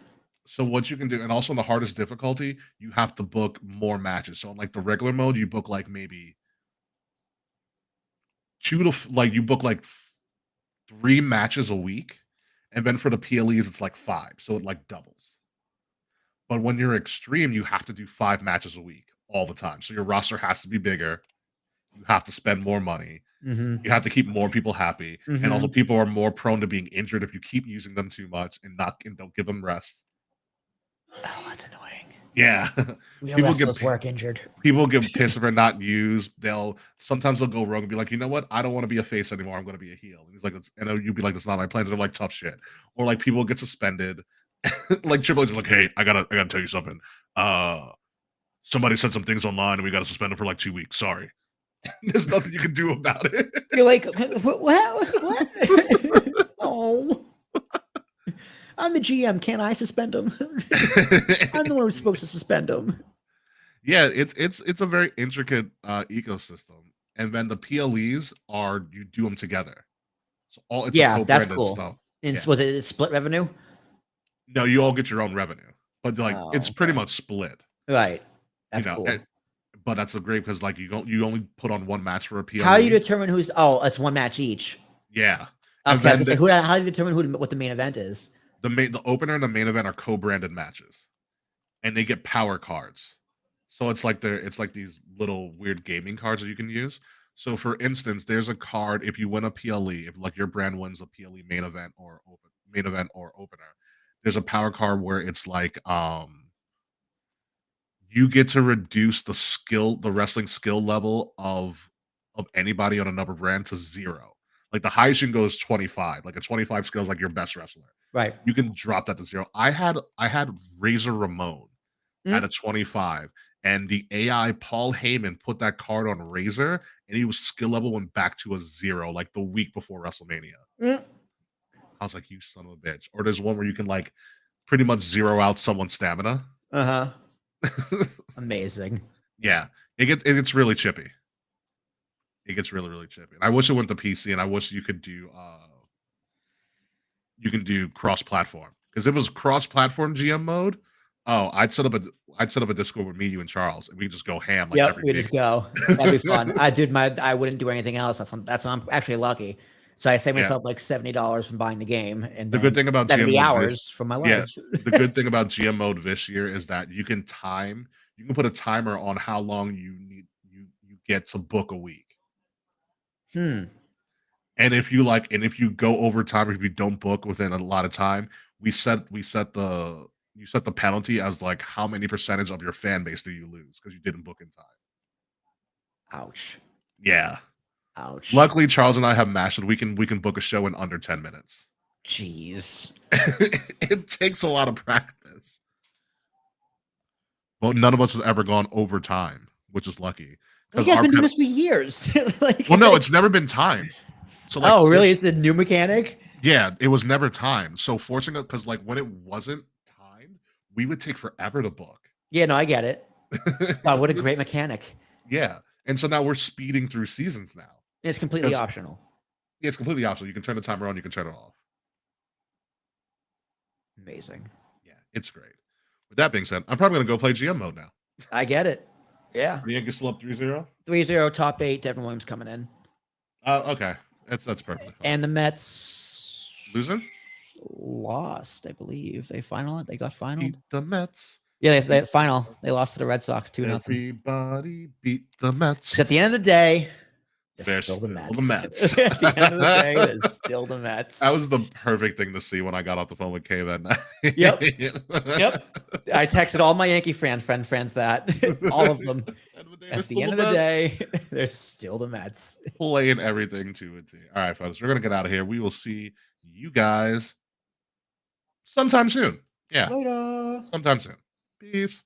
So what you can do, and also in the hardest difficulty, you have to book more matches. So in like the regular mode, you book like maybe you book like 3 matches a week. And then for the PLEs, it's like 5. So it like doubles. But when you're extreme, you have to do 5 matches a week all the time. So your roster has to be bigger. You have to spend more money. Mm-hmm. You have to keep more people happy. Mm-hmm. And also people are more prone to being injured if you keep using them too much and don't give them rest. Oh, that's annoying. Yeah. People get work injured. People get pissed if they're not used. Sometimes they'll go wrong and be like, you know what? I don't want to be a face anymore. I'm going to be a heel. And he's like, and you'd be like, that's not my plans. They're like tough shit. Or like people get suspended. Like Triple H is like, hey, I gotta tell you something. Somebody said some things online and we gotta suspend them for like 2 weeks. Sorry. There's nothing you can do about it. You're like, what? Oh. I'm the GM. Can't I suspend him? I'm the one who's supposed to suspend him. Yeah, it's a very intricate ecosystem, and then the PLEs you do them together. So that's cool. Stuff. Was it split revenue? No, you all get your own revenue, but like it's pretty much split. Right, that's cool. But that's a great because like you only put on 1 match for a PLE. How do you determine who's? Oh, it's 1 match each. Yeah. Okay, I was gonna say, how do you determine what the main event is? The opener and the main event are co-branded matches, and they get power cards. So it's like these little weird gaming cards that you can use. So for instance, there's a card if you win a PLE, if like your brand wins a PLE main event or opener, there's a power card where it's like you get to reduce the wrestling skill level of anybody on another brand to 0. Like the highest you can go is 25. Like a 25 skill is like your best wrestler. Right. You can drop that to 0. I had Razor Ramon at a 25, and the AI Paul Heyman put that card on Razor, and he was skill level went back to a 0 like the week before WrestleMania. I was like, you son of a bitch. Or there's one where you can like pretty much zero out someone's stamina. Amazing. Yeah, it gets really chippy. It gets really, really chippy. And I wish it went to PC, and I wish you could do cross-platform, because if it was cross-platform GM mode, oh, I'd set up a Discord with me, you, and Charles, and we just go ham like every we week. just go. That'd be fun. I wouldn't do anything else. That's I'm actually lucky. So I saved myself like $70 from buying the game, and the good thing about 70 GM hours from my life. The good thing about GM mode this year is that you can put a timer on how long you get to book a week. And if you go over time, if you don't book within a lot of time, you set the penalty as like how many percentage of your fan base do you lose because you didn't book in time. Ouch. Yeah. Ouch. Luckily, Charles and I have mastered. We can book a show in under 10 minutes. Jeez. It takes a lot of practice. Well, none of us has ever gone over time, which is lucky. You guys been doing this for years. Well, no, it's never been timed. So, like, really? It's a new mechanic? Yeah, it was never timed. So forcing it, because like when it wasn't timed, we would take forever to book. Yeah, no, I get it. Wow, what a great mechanic. Yeah. And so now we're speeding through seasons now. It's completely optional. Yeah, it's completely optional. You can turn the timer on, you can turn it off. Amazing. Yeah, it's great. With that being said, I'm probably going to go play GM mode now. I get it. Yeah. The Yankees still up 3-0? 3-0, top 8, Devin Williams coming in. Okay. That's perfectly fine. And the Mets losing? Lost, I believe. They got final. Beat the Mets. Yeah, they final. They lost to the Red Sox 2-0. Everybody beat the Mets. At the end of the day, they're still the Mets. At the end of the day, they're still the Mets. That was the perfect thing to see when I got off the phone with Kay that night. Yep. I texted all my Yankee friends that. All of them. At the end of the day, they're still the Mets. Playing everything to a T. All right, folks, we're going to get out of here. We will see you guys sometime soon. Yeah. Later. Sometime soon. Peace.